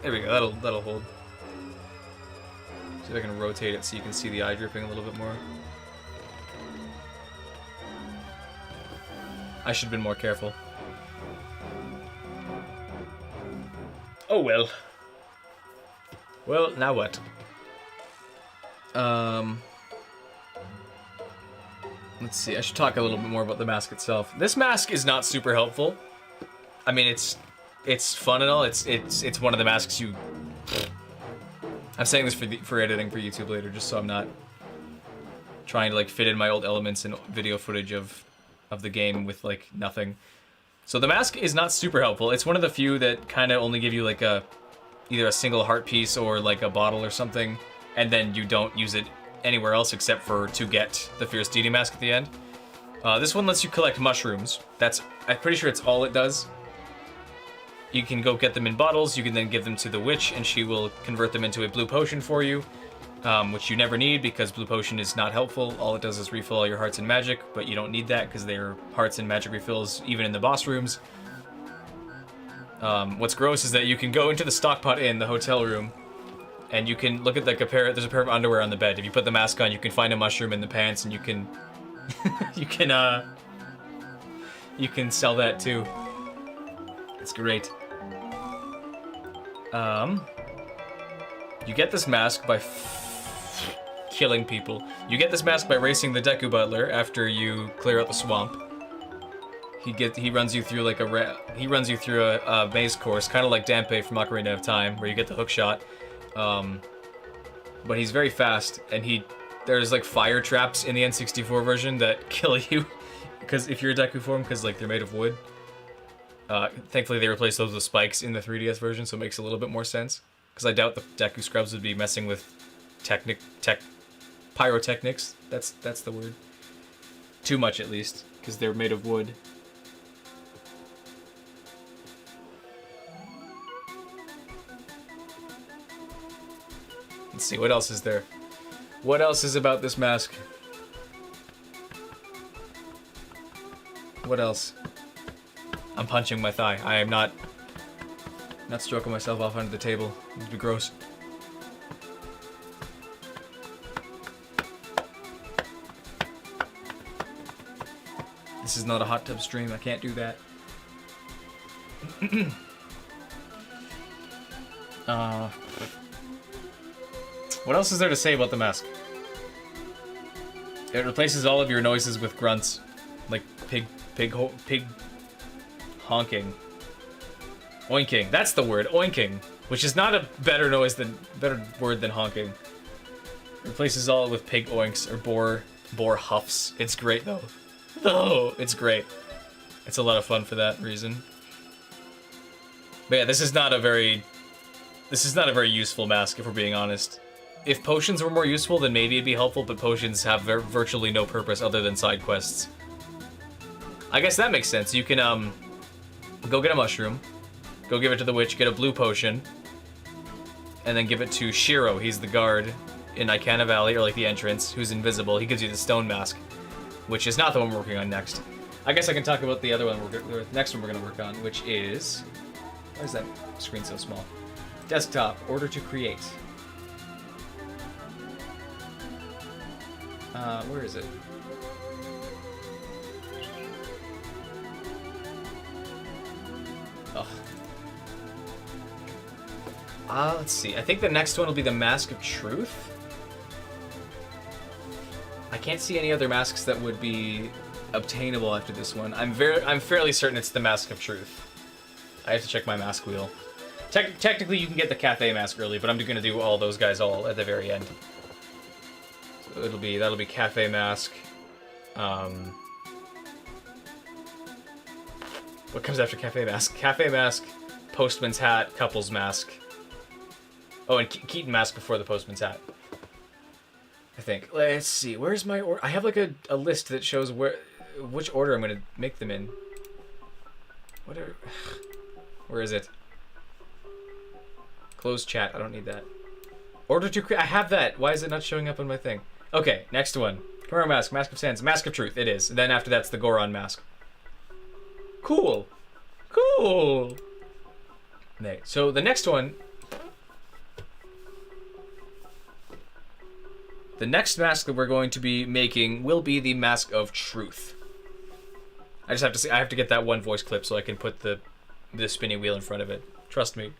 There we go. That'll hold. See if I can rotate it so you can see the eye dripping a little bit more. I should have been more careful. Oh well. Well, now what? Let's see, I should talk a little bit more about the mask itself. This mask is not super helpful. I mean, it's fun and all. It's one of the masks you... I'm saying this for editing for YouTube later, just so I'm not trying to like fit in my old elements and video footage of the game with like nothing. So the mask is not super helpful. It's one of the few that kind of only give you like either a single heart piece or like a bottle or something, and then you don't use it anywhere else except for to get the Fierce Deity mask at the end. This one lets you collect mushrooms. I'm pretty sure it's all it does. You can go get them in bottles, you can then give them to the witch and she will convert them into a blue potion for you, which you never need because blue potion is not helpful. All it does is refill all your hearts and magic, but you don't need that because they're hearts and magic refills even in the boss rooms. What's gross is that you can go into the Stockpot Inn, the hotel room, and you can look at like there's a pair of underwear on the bed. If you put the mask on, you can find a mushroom in the pants, and you can, you can sell that too. It's great. You get this mask by killing people. You get this mask by racing the Deku Butler after you clear out the swamp. He runs you through like a maze course, kind of like Dampe from Ocarina of Time, where you get the hook shot. But he's very fast, and there's like fire traps in the N64 version that kill you, because if you're a Deku form, because like they're made of wood. Thankfully they replaced those with spikes in the 3DS version, so it makes a little bit more sense. Because I doubt the Deku Scrubs would be messing with pyrotechnics. That's the word. Too much at least, because they're made of wood. Let's see, what else is there? What else is about this mask? What else? I'm punching my thigh. I am not stroking myself off under the table. It'd be gross. This is not a hot tub stream. I can't do that. What else is there to say about the mask? It replaces all of your noises with grunts, like pig Pig honking. Oinking. That's the word. Oinking. Which is not a better word than honking. Replaces all with pig oinks or boar huffs. It's great though. Oh, it's great. It's a lot of fun for that reason. But yeah, this is not a very useful mask if we're being honest. If potions were more useful, then maybe it'd be helpful, but potions have virtually no purpose other than side quests. I guess that makes sense. You can go get a mushroom, go give it to the witch, get a blue potion, and then give it to Shiro. He's the guard in Icana Valley, or like the entrance, who's invisible. He gives you the stone mask, which is not the one we're working on next. I guess I can talk about the other one, the next one we're gonna work on, which is... Why is that screen so small? Desktop, order to create. Where is it? Ugh. Let's see. I think the next one will be the Mask of Truth. I can't see any other masks that would be obtainable after this one. I'm fairly certain it's the Mask of Truth. I have to check my mask wheel. Technically, you can get the cafe mask early, but I'm gonna do all those guys all at the very end. So that'll be cafe mask. What comes after cafe mask? Cafe mask, postman's hat, couple's mask. Oh, and Keaton mask before the postman's hat. I think. Let's see. Where's my order? I have like a list that shows which order I'm gonna make them in. Where is it? Close chat. I don't need that. Order to create. I have that. Why is it not showing up on my thing? Okay, next one. Tomorrow mask. Mask of Sands. Mask of Truth. It is. And then after that's the Goron mask. Cool. Cool. Okay, so the next one. The next mask that we're going to be making will be the Mask of Truth. I just have to see. I have to get that one voice clip so I can put the spinning wheel in front of it. Trust me.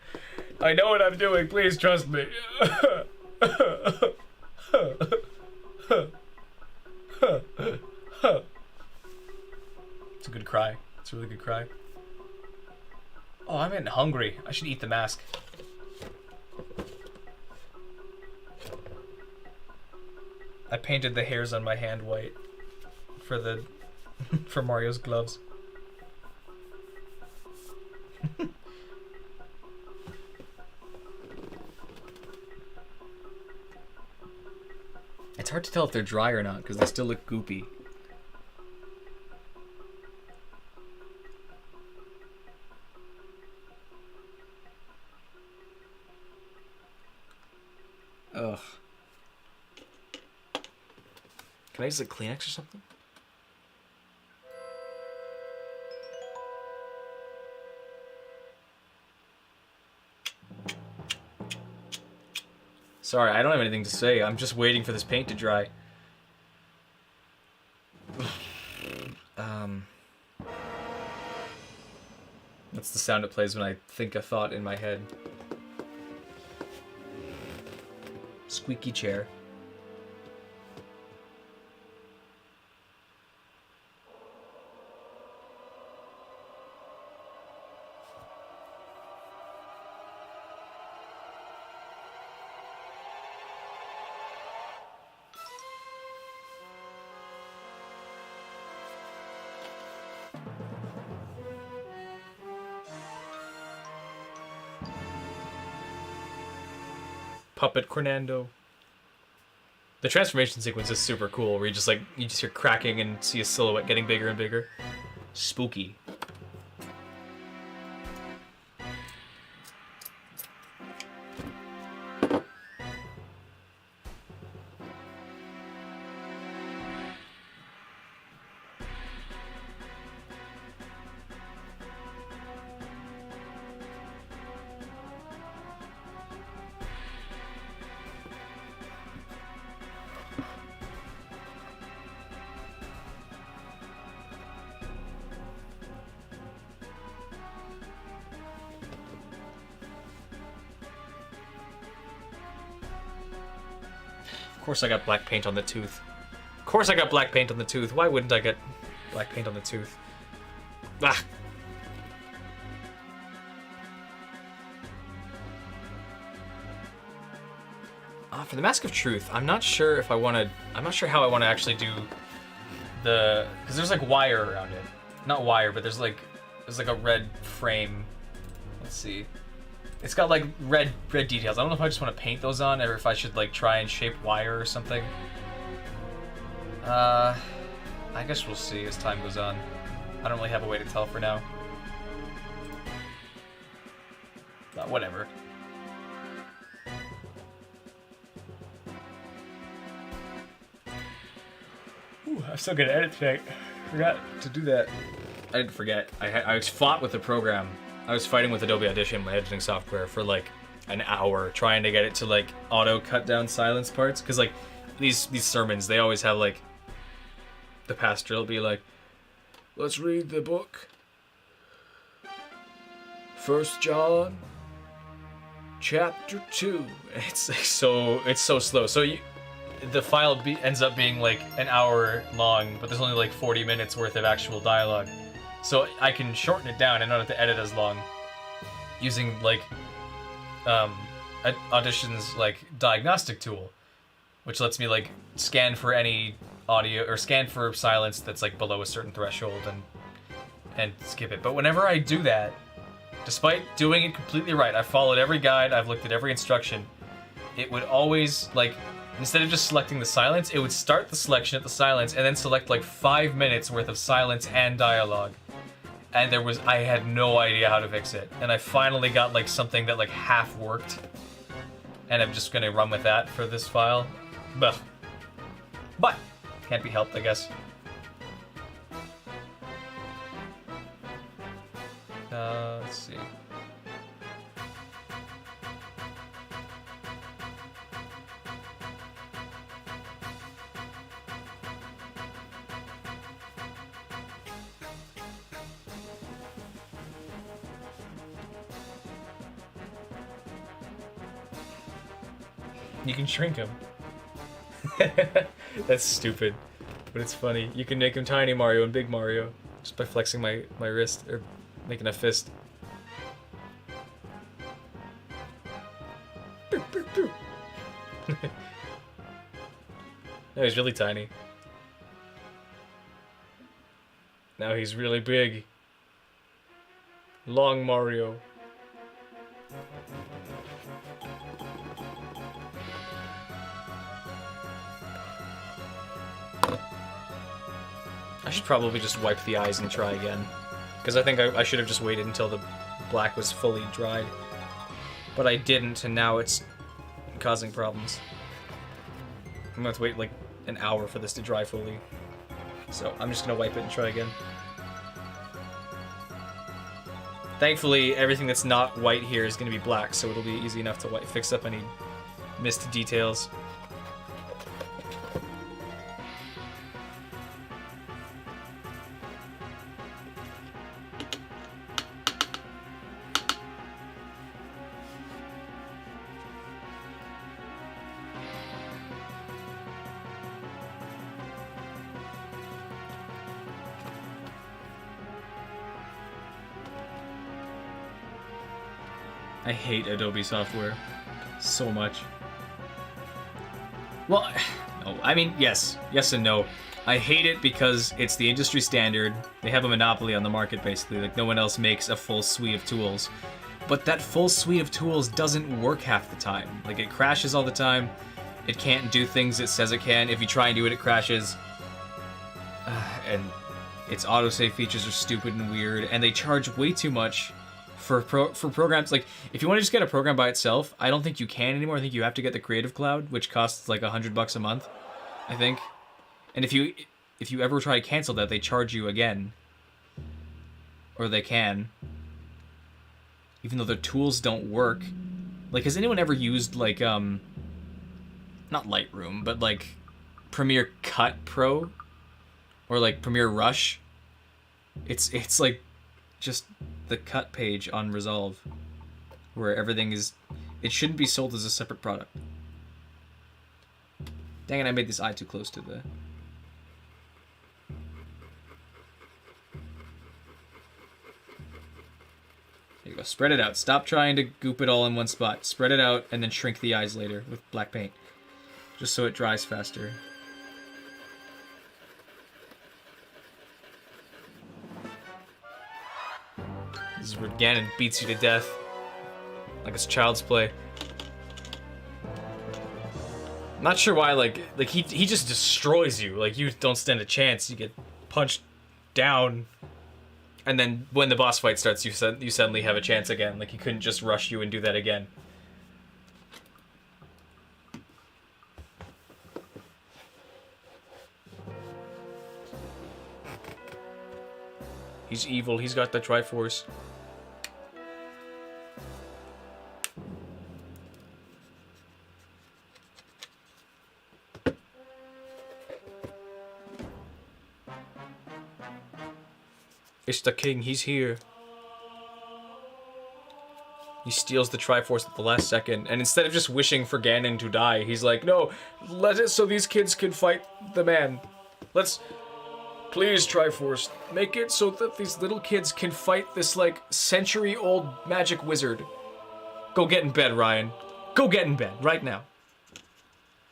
I know what I'm doing. Please trust me. It's a good cry. It's a really good cry. Oh, I'm getting hungry. I should eat the mask. I painted the hairs on my hand white for Mario's gloves. It's hard to tell if they're dry or not because they still look goopy. Ugh. Can I use a Kleenex or something? Sorry, I don't have anything to say. I'm just waiting for this paint to dry. That's the sound it plays when I think a thought in my head. Squeaky chair. Puppet Cornando. The transformation sequence is super cool, where you just hear cracking and see a silhouette getting bigger and bigger. Spooky. Of course I got black paint on the tooth. Of course I got black paint on the tooth. Why wouldn't I get black paint on the tooth? Ah. For the Mask of Truth, I'm not sure if I want to. I'm not sure how I want to actually do the, because there's like wire around it. Not wire, but there's like a red frame. Let's see. It's got like red details. I don't know if I just want to paint those on or if I should like try and shape wire or something. I guess we'll see as time goes on. I don't really have a way to tell for now. But whatever. Ooh, I'm still gonna edit today. Forgot to do that. I didn't forget. I was fought with the program. I was fighting with Adobe Audition, my editing software, for like an hour trying to get it to like auto cut down silence parts. Cause like these sermons, they always have like the pastor will be like, let's read the book. 1 John chapter 2. It's like so slow. So the file ends up being like an hour long, but there's only like 40 minutes worth of actual dialogue. So I can shorten it down and not have to edit as long using like Audition's like diagnostic tool, which lets me like scan for any audio or scan for silence that's like below a certain threshold and skip it. But whenever I do that, despite doing it completely right, I've followed every guide, I've looked at every instruction, it would always like, instead of just selecting the silence, it would start the selection at the silence and then select like 5 minutes worth of silence and dialogue. And I had no idea how to fix it. And I finally got like something that like half worked. And I'm just gonna run with that for this file. But can't be helped, I guess. Let's see. You can shrink him. That's stupid, but it's funny. You can make him tiny Mario and big Mario just by flexing my wrist or making a fist. No, he's really tiny. Now he's really big. Long Mario. I should probably just wipe the eyes and try again. Because I think I should have just waited until the black was fully dried. But I didn't, and now it's causing problems. I'm gonna have to wait like an hour for this to dry fully. So I'm just gonna wipe it and try again. Thankfully, everything that's not white here is gonna be black, so it'll be easy enough to fix up any missed details. I hate Adobe software so much. Well, no, I mean, yes and no. I hate it because it's the industry standard. They have a monopoly on the market, basically. Like, no one else makes a full suite of tools. But that full suite of tools doesn't work half the time. Like, it crashes all the time. It can't do things it says it can. If you try and do it, it crashes. And its autosave features are stupid and weird. And they charge way too much for programs. Like, if you want to just get a program by itself, I don't think you can anymore. I think you have to get the Creative Cloud, which costs like $100 a month, I think. And if you ever try to cancel that, they charge you again. Or they can. Even though the tools don't work. Like, has anyone ever used, like, not Lightroom, but, like, Premiere Cut Pro? Or, like, Premiere Rush? It's like, just the cut page on Resolve. Where everything is... It shouldn't be sold as a separate product. Dang it, I made this eye too close to the... There you go. Spread it out. Stop trying to goop it all in one spot. Spread it out and then shrink the eyes later with black paint. Just so it dries faster. This is where Ganon beats you to death. Like it's child's play. Not sure why, like he just destroys you. Like, you don't stand a chance. You get punched down. And then when the boss fight starts, you suddenly have a chance again. Like, he couldn't just rush you and do that again. He's evil. He's got the Triforce. It's the king, he's here. He steals the Triforce at the last second, and instead of just wishing for Ganon to die, he's like, no, let it so these kids can fight the man. Please, Triforce, make it so that these little kids can fight this, like, century-old magic wizard. Go get in bed, Ryan. Go get in bed, right now.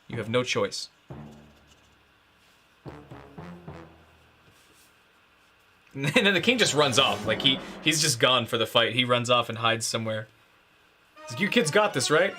You have no choice. And then the king just runs off. Like, he's just gone for the fight. He runs off and hides somewhere. He's like, you kids got this, right?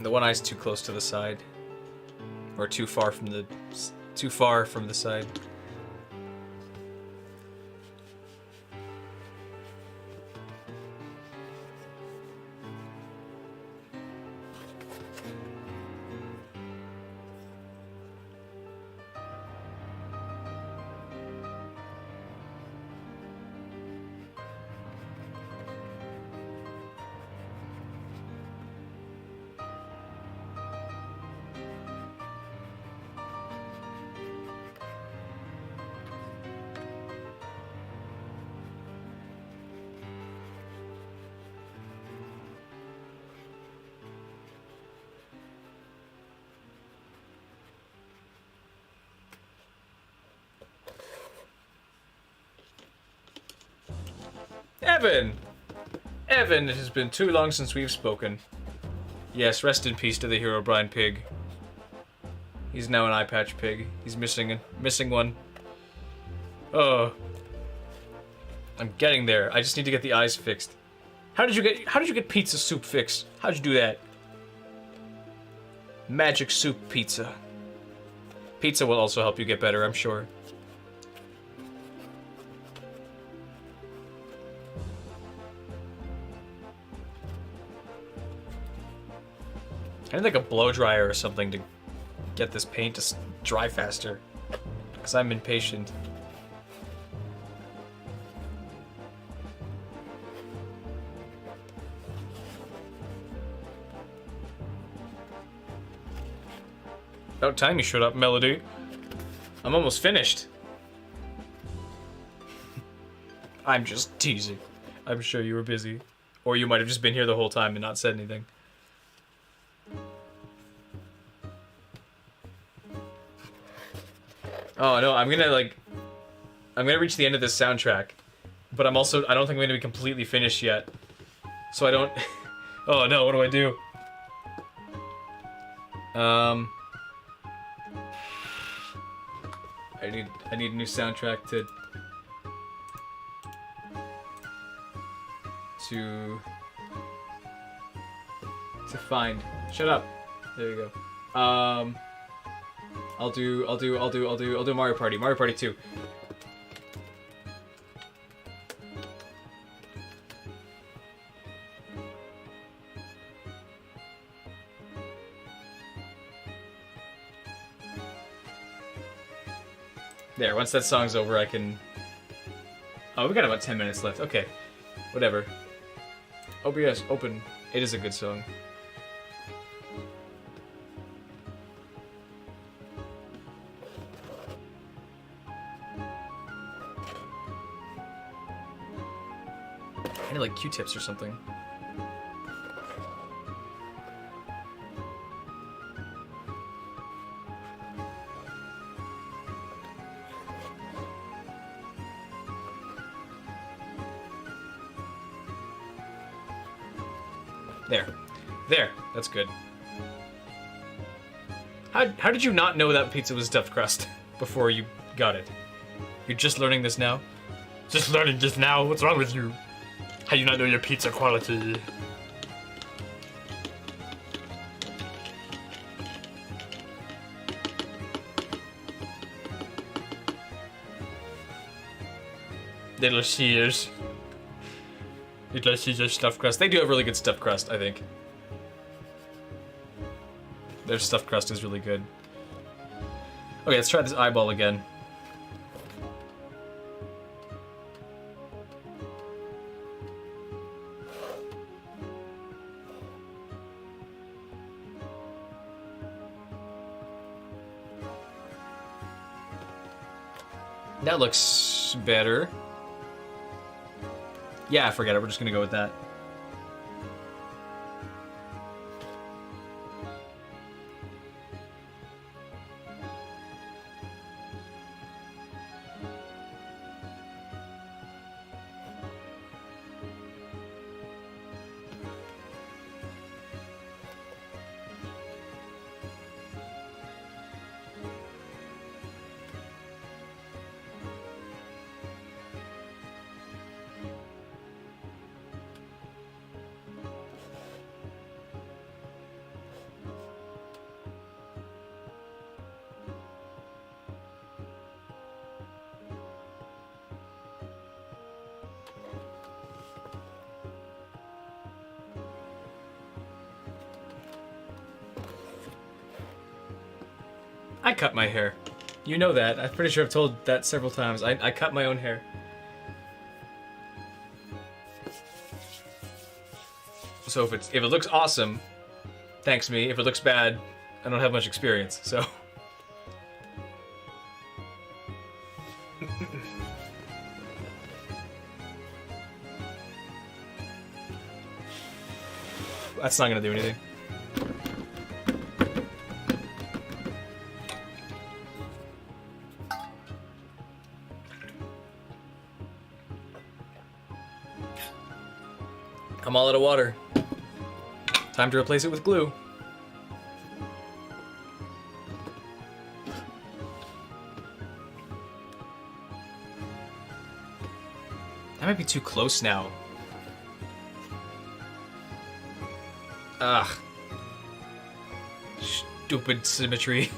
The one eye's too close to the side. Or too far from the side. Evan! Evan, it has been too long since we've spoken. Yes, rest in peace to the hero Brian Pig. He's now an eye patch pig. He's missing one. Oh. I'm getting there. I just need to get the eyes fixed. How did you get pizza soup fixed? How'd you do that? Magic soup pizza. Pizza will also help you get better, I'm sure. I need like a blow dryer or something to get this paint to dry faster, because I'm impatient. About time you showed up, Melody. I'm almost finished. I'm just teasing. I'm sure you were busy. Or you might have just been here the whole time and not said anything. Oh no, I'm gonna reach the end of this soundtrack, but I don't think I'm gonna be completely finished yet. So I don't, oh no, what do I do? I need a new soundtrack to find. Shut up. There you go. I'll do Mario Party. Mario Party 2. There, once that song's over, I can... Oh, we got about 10 minutes left. Okay. Whatever. OBS, open. It is a good song. I need like Q-tips or something. There. That's good. How did you not know that pizza was stuffed crust before you got it? You're just learning this now? Just learning just now? What's wrong with you? How do you not know your pizza quality? Little Caesars. Little Caesars stuffed crust. They do have really good stuffed crust, I think. Their stuffed crust is really good. Okay, let's try this eyeball again. That looks better. Yeah, forget it. We're just gonna go with that. I cut my hair. You know that. I'm pretty sure I've told that several times. I cut my own hair. So if it looks awesome, thanks me. If it looks bad, I don't have much experience, so. That's not gonna do anything. I'm all out of water. Time to replace it with glue. That might be too close now. Ugh. Stupid symmetry.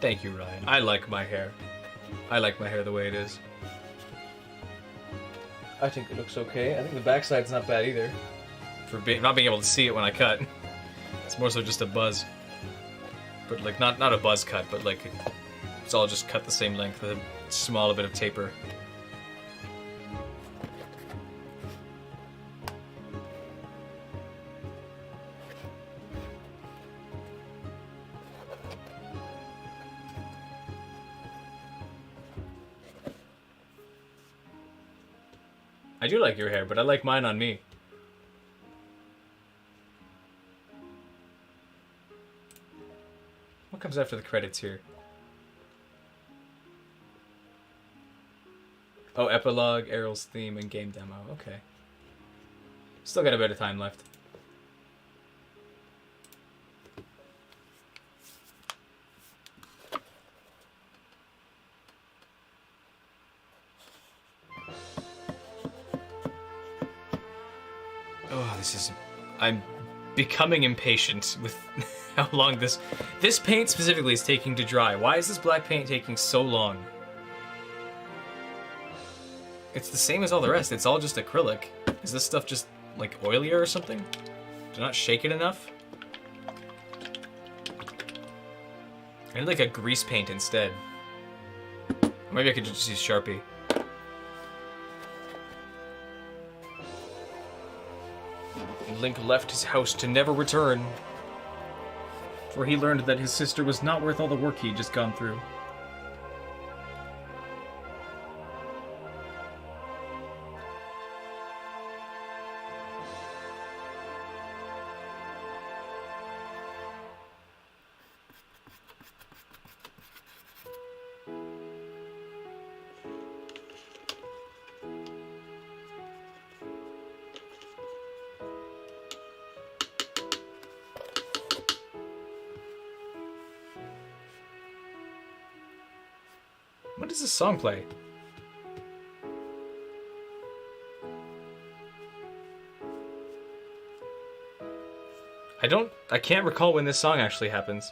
Thank you, Ryan. I like my hair. I like my hair the way it is. I think it looks okay. I think the backside's not bad either. For not being able to see it when I cut. It's more so just a buzz. But like, not a buzz cut, but like, it's all just cut the same length with a small bit of taper. I do like your hair, but I like mine on me. What comes after the credits here? Oh, epilogue, Errol's theme, and game demo. Okay. Still got a bit of time left. Oh, this is... I'm becoming impatient with how long this paint specifically is taking to dry. Why is this black paint taking so long? It's the same as all the rest. It's all just acrylic. Is this stuff just, like, oilier or something? Did I not shake it enough? I need, like, a grease paint instead. Or maybe I could just use Sharpie. Link left his house to never return, for he learned that his sister was not worth all the work he'd just gone through. When does this song play? I can't recall when this song actually happens.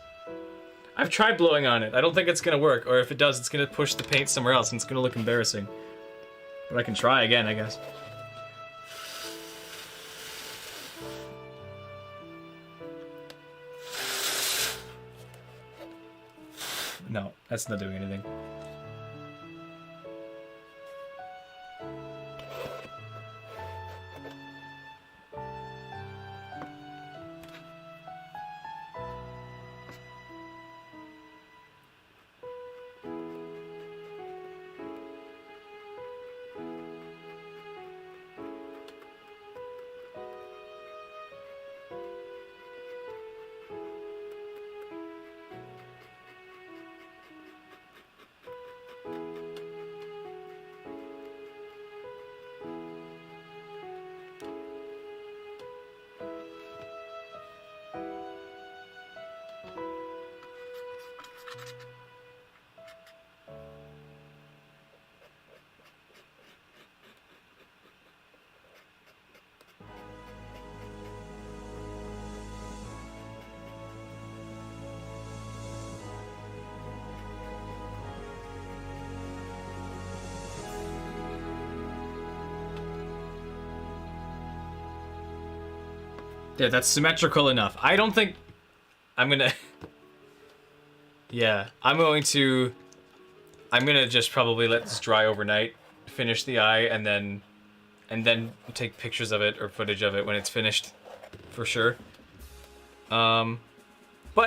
I've tried blowing on it. I don't think it's gonna work, or if it does, it's gonna push the paint somewhere else and it's gonna look embarrassing. But I can try again, I guess. No, that's not doing anything. There, that's symmetrical enough. I don't think I'm gonna... Yeah, I'm gonna just probably let this dry overnight, finish the eye, and then take pictures of it or footage of it when it's finished, for sure. But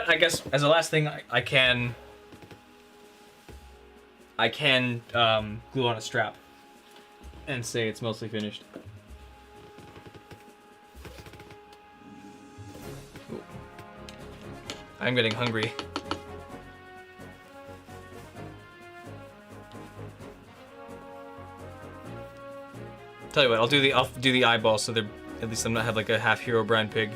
I guess as a last thing, I can glue on a strap and say it's mostly finished. Ooh. I'm getting hungry. Tell you what, I'll do the eyeball so they're at least I'm not have like a half hero brand pig.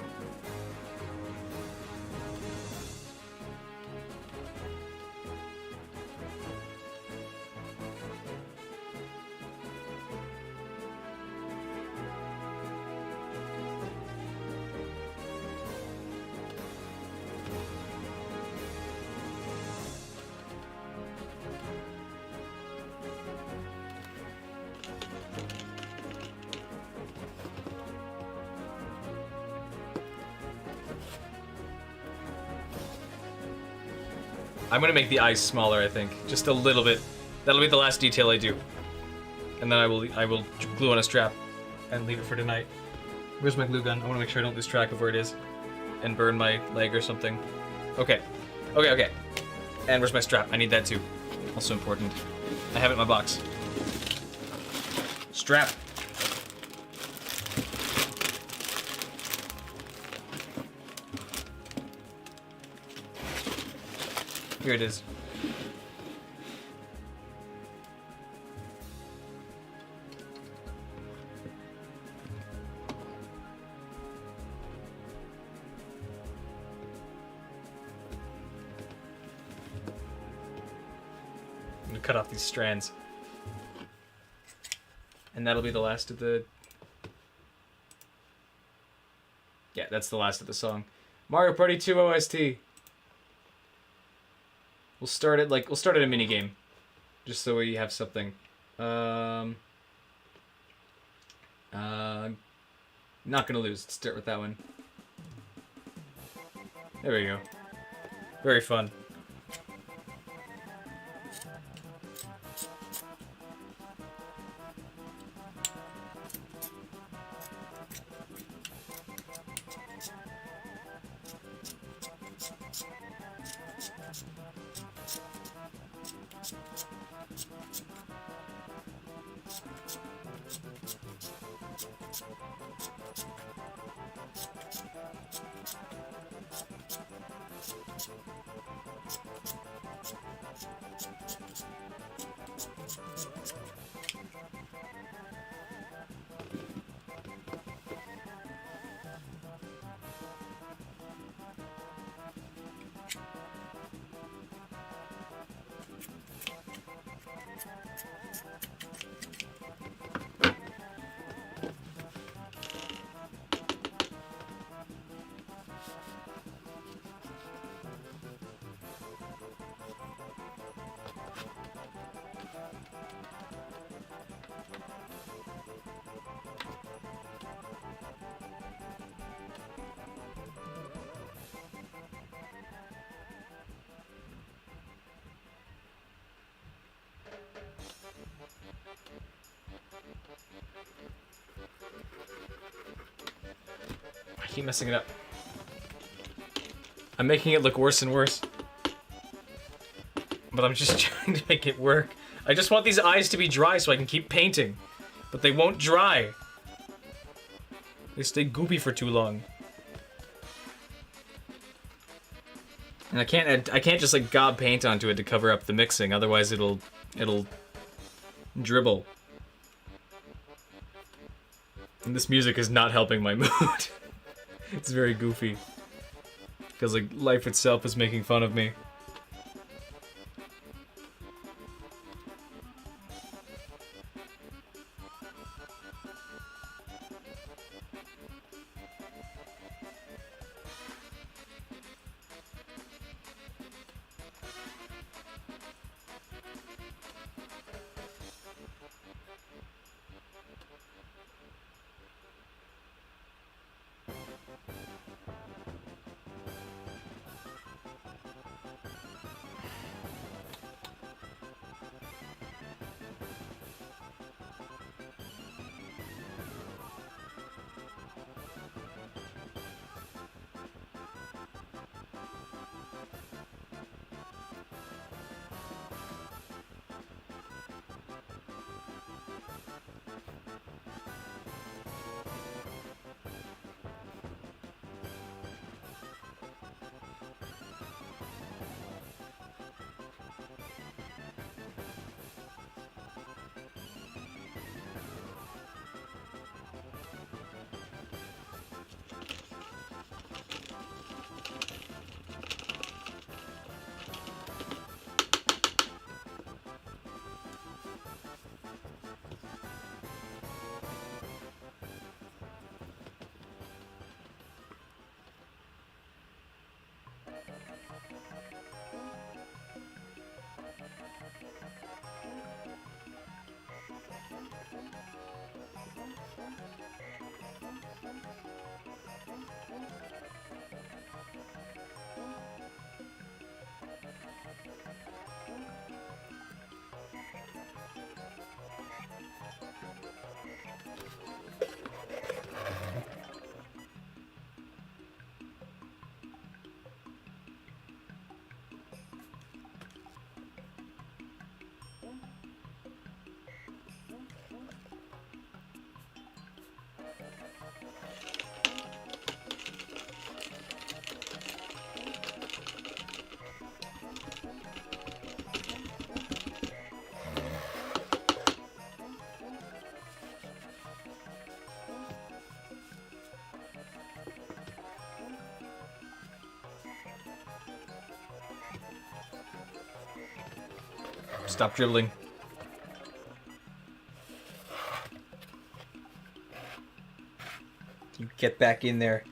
I'm gonna make the eyes smaller, I think. Just a little bit. That'll be the last detail I do. And then I will glue on a strap and leave it for tonight. Where's my glue gun? I wanna make sure I don't lose track of where it is and burn my leg or something. Okay. Okay. And where's my strap? I need that too. Also important. I have it in my box. Strap. Here it is. I'm gonna cut off these strands. And that'll be the last of the... Yeah, that's the last of the song. Mario Party 2 OST. We'll start at a minigame, just so we have something. Not gonna lose. Let's start with that one. There we go. Very fun. I keep messing it up. I'm making it look worse and worse. But I'm just trying to make it work. I just want these eyes to be dry so I can keep painting. But they won't dry. They stay goopy for too long. And I can't just like gob paint onto it to cover up the mixing, otherwise it'll dribble. And this music is not helping my mood. It's very goofy. Because like life itself is making fun of me. Stop dribbling. You get back in there.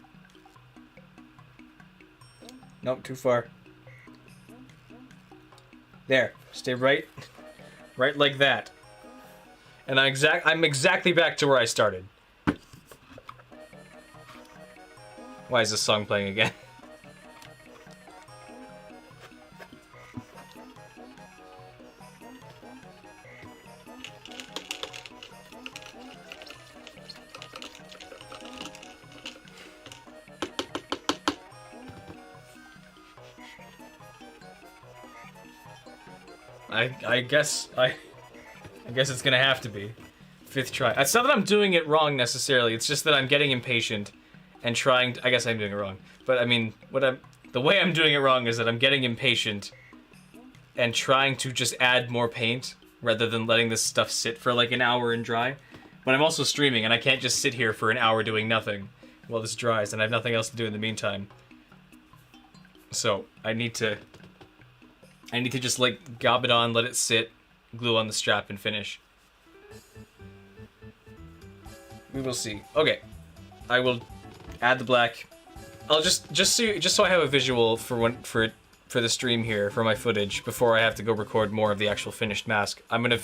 Nope, too far. There. Stay right like that. And I'm exactly back to where I started. Why is this song playing again? I guess it's gonna have to be 5th try. It's not that I'm doing it wrong necessarily. It's just that I'm getting impatient and trying to, I guess I'm doing it wrong. But I mean, the way I'm doing it wrong is that I'm getting impatient and trying to just add more paint rather than letting this stuff sit for like an hour and dry. But I'm also streaming and I can't just sit here for an hour doing nothing while this dries, and I have nothing else to do in the meantime. So I need to just like gob it on, let it sit, glue on the strap, and finish. We will see. Okay, I will add the black. I'll just so I have a visual for the stream here for my footage before I have to go record more of the actual finished mask. I'm gonna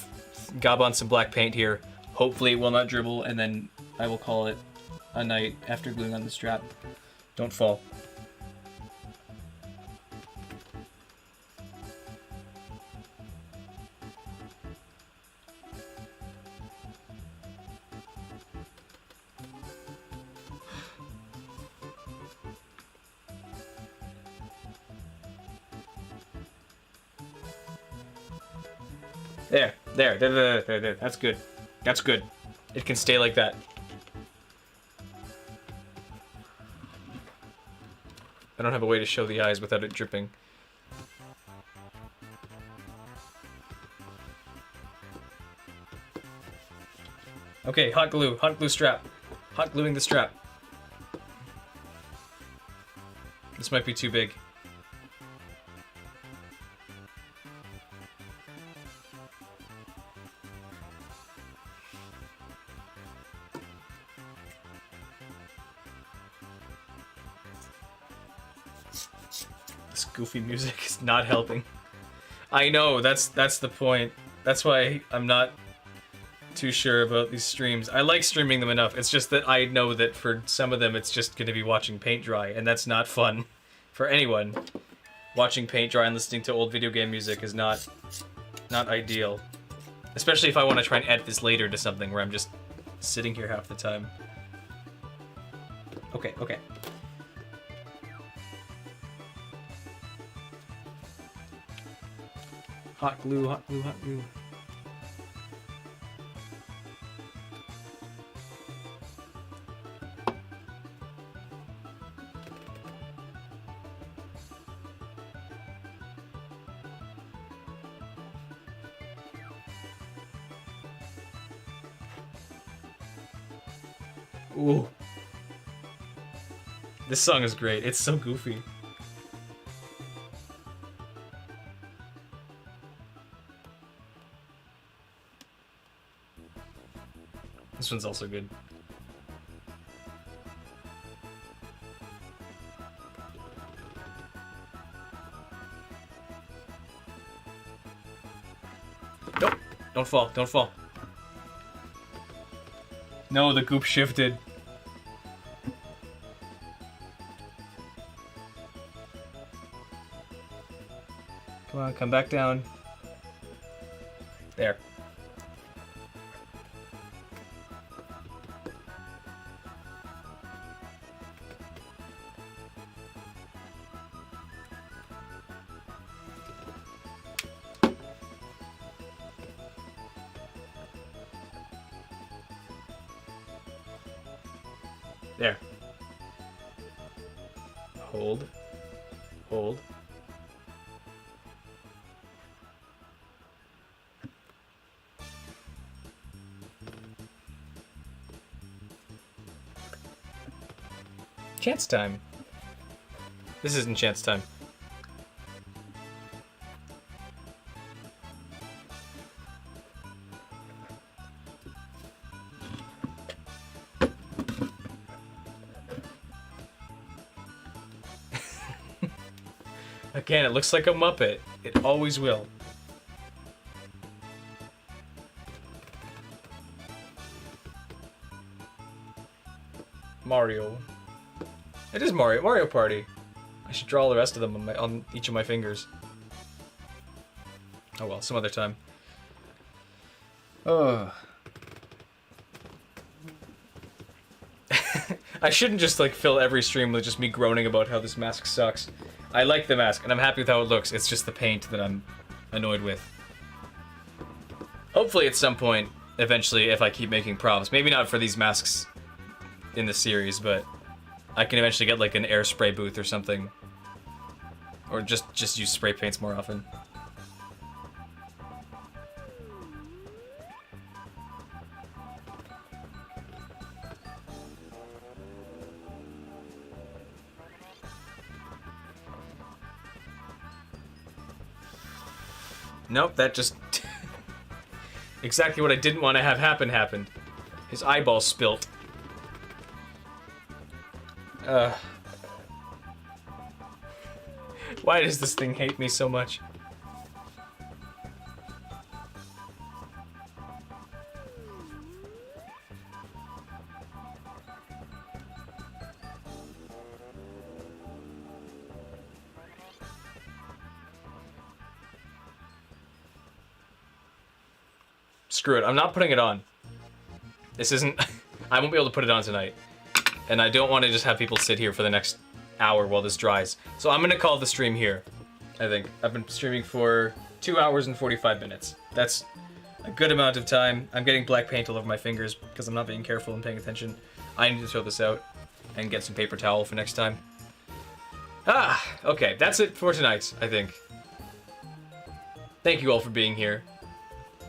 gob on some black paint here. Hopefully it will not dribble, and then I will call it a night after gluing on the strap. Don't fall. There. That's good. That's good. It can stay like that. I don't have a way to show the eyes without it dripping. Okay, hot glue strap. Hot gluing the strap. This might be too big. Goofy music is not helping. I know, that's the point. That's why I'm not too sure about these streams. I like streaming them enough. It's just that I know that for some of them it's just going to be watching paint dry, and that's not fun for anyone. Watching paint dry and listening to old video game music is not ideal. Especially if I want to try and edit this later to something where I'm just sitting here half the time. Okay. Hot glue. Ooh. This song is great. It's so goofy. This one's also good. Nope. Don't fall. No, the goop shifted. Come on, come back down. There. There. Hold. Hold. Chance time. This isn't chance time. Again, it looks like a Muppet. It always will. Mario. It is Mario. Mario Party. I should draw the rest of them on each of my fingers. Oh well, some other time. Oh. I shouldn't just like fill every stream with just me groaning about how this mask sucks. I like the mask, and I'm happy with how it looks. It's just the paint that I'm annoyed with. Hopefully at some point, eventually, if I keep making props, maybe not for these masks in the series, but I can eventually get like an air spray booth or something. Or just use spray paints more often. Nope, that just... exactly what I didn't want to have happen happened. His eyeball spilt. Why does this thing hate me so much? Screw it, I'm not putting it on. This isn't... I won't be able to put it on tonight. And I don't want to just have people sit here for the next hour while this dries. So I'm gonna call the stream here, I think. I've been streaming for 2 hours and 45 minutes. That's a good amount of time. I'm getting black paint all over my fingers because I'm not being careful and paying attention. I need to throw this out and get some paper towel for next time. Ah, okay, that's it for tonight, I think. Thank you all for being here.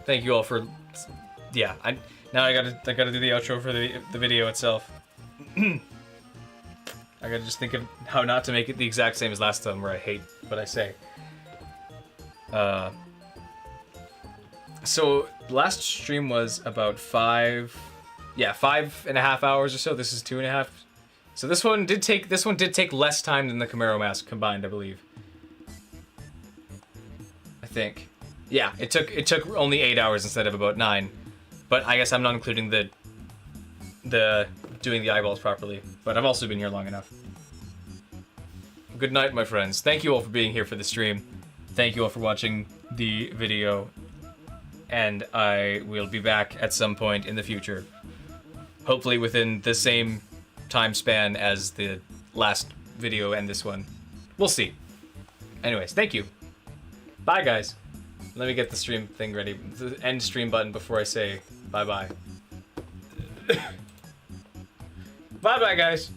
Thank you all for... Yeah, now I gotta do the outro for the video itself. I gotta just think of how not to make it the exact same as last time where I hate what I say. So last stream was about 5.5 hours or so. This is 2.5. So this one did take less time than the Camaro mask combined, I believe. I think. Yeah, it took only 8 hours instead of about 9. But I guess I'm not including the doing the eyeballs properly. But I've also been here long enough. Good night, my friends. Thank you all for being here for the stream. Thank you all for watching the video. And I will be back at some point in the future. Hopefully within the same time span as the last video and this one. We'll see. Anyways, thank you. Bye, guys. Let me get the stream thing ready. The end stream button before I say bye-bye. Bye-bye, guys.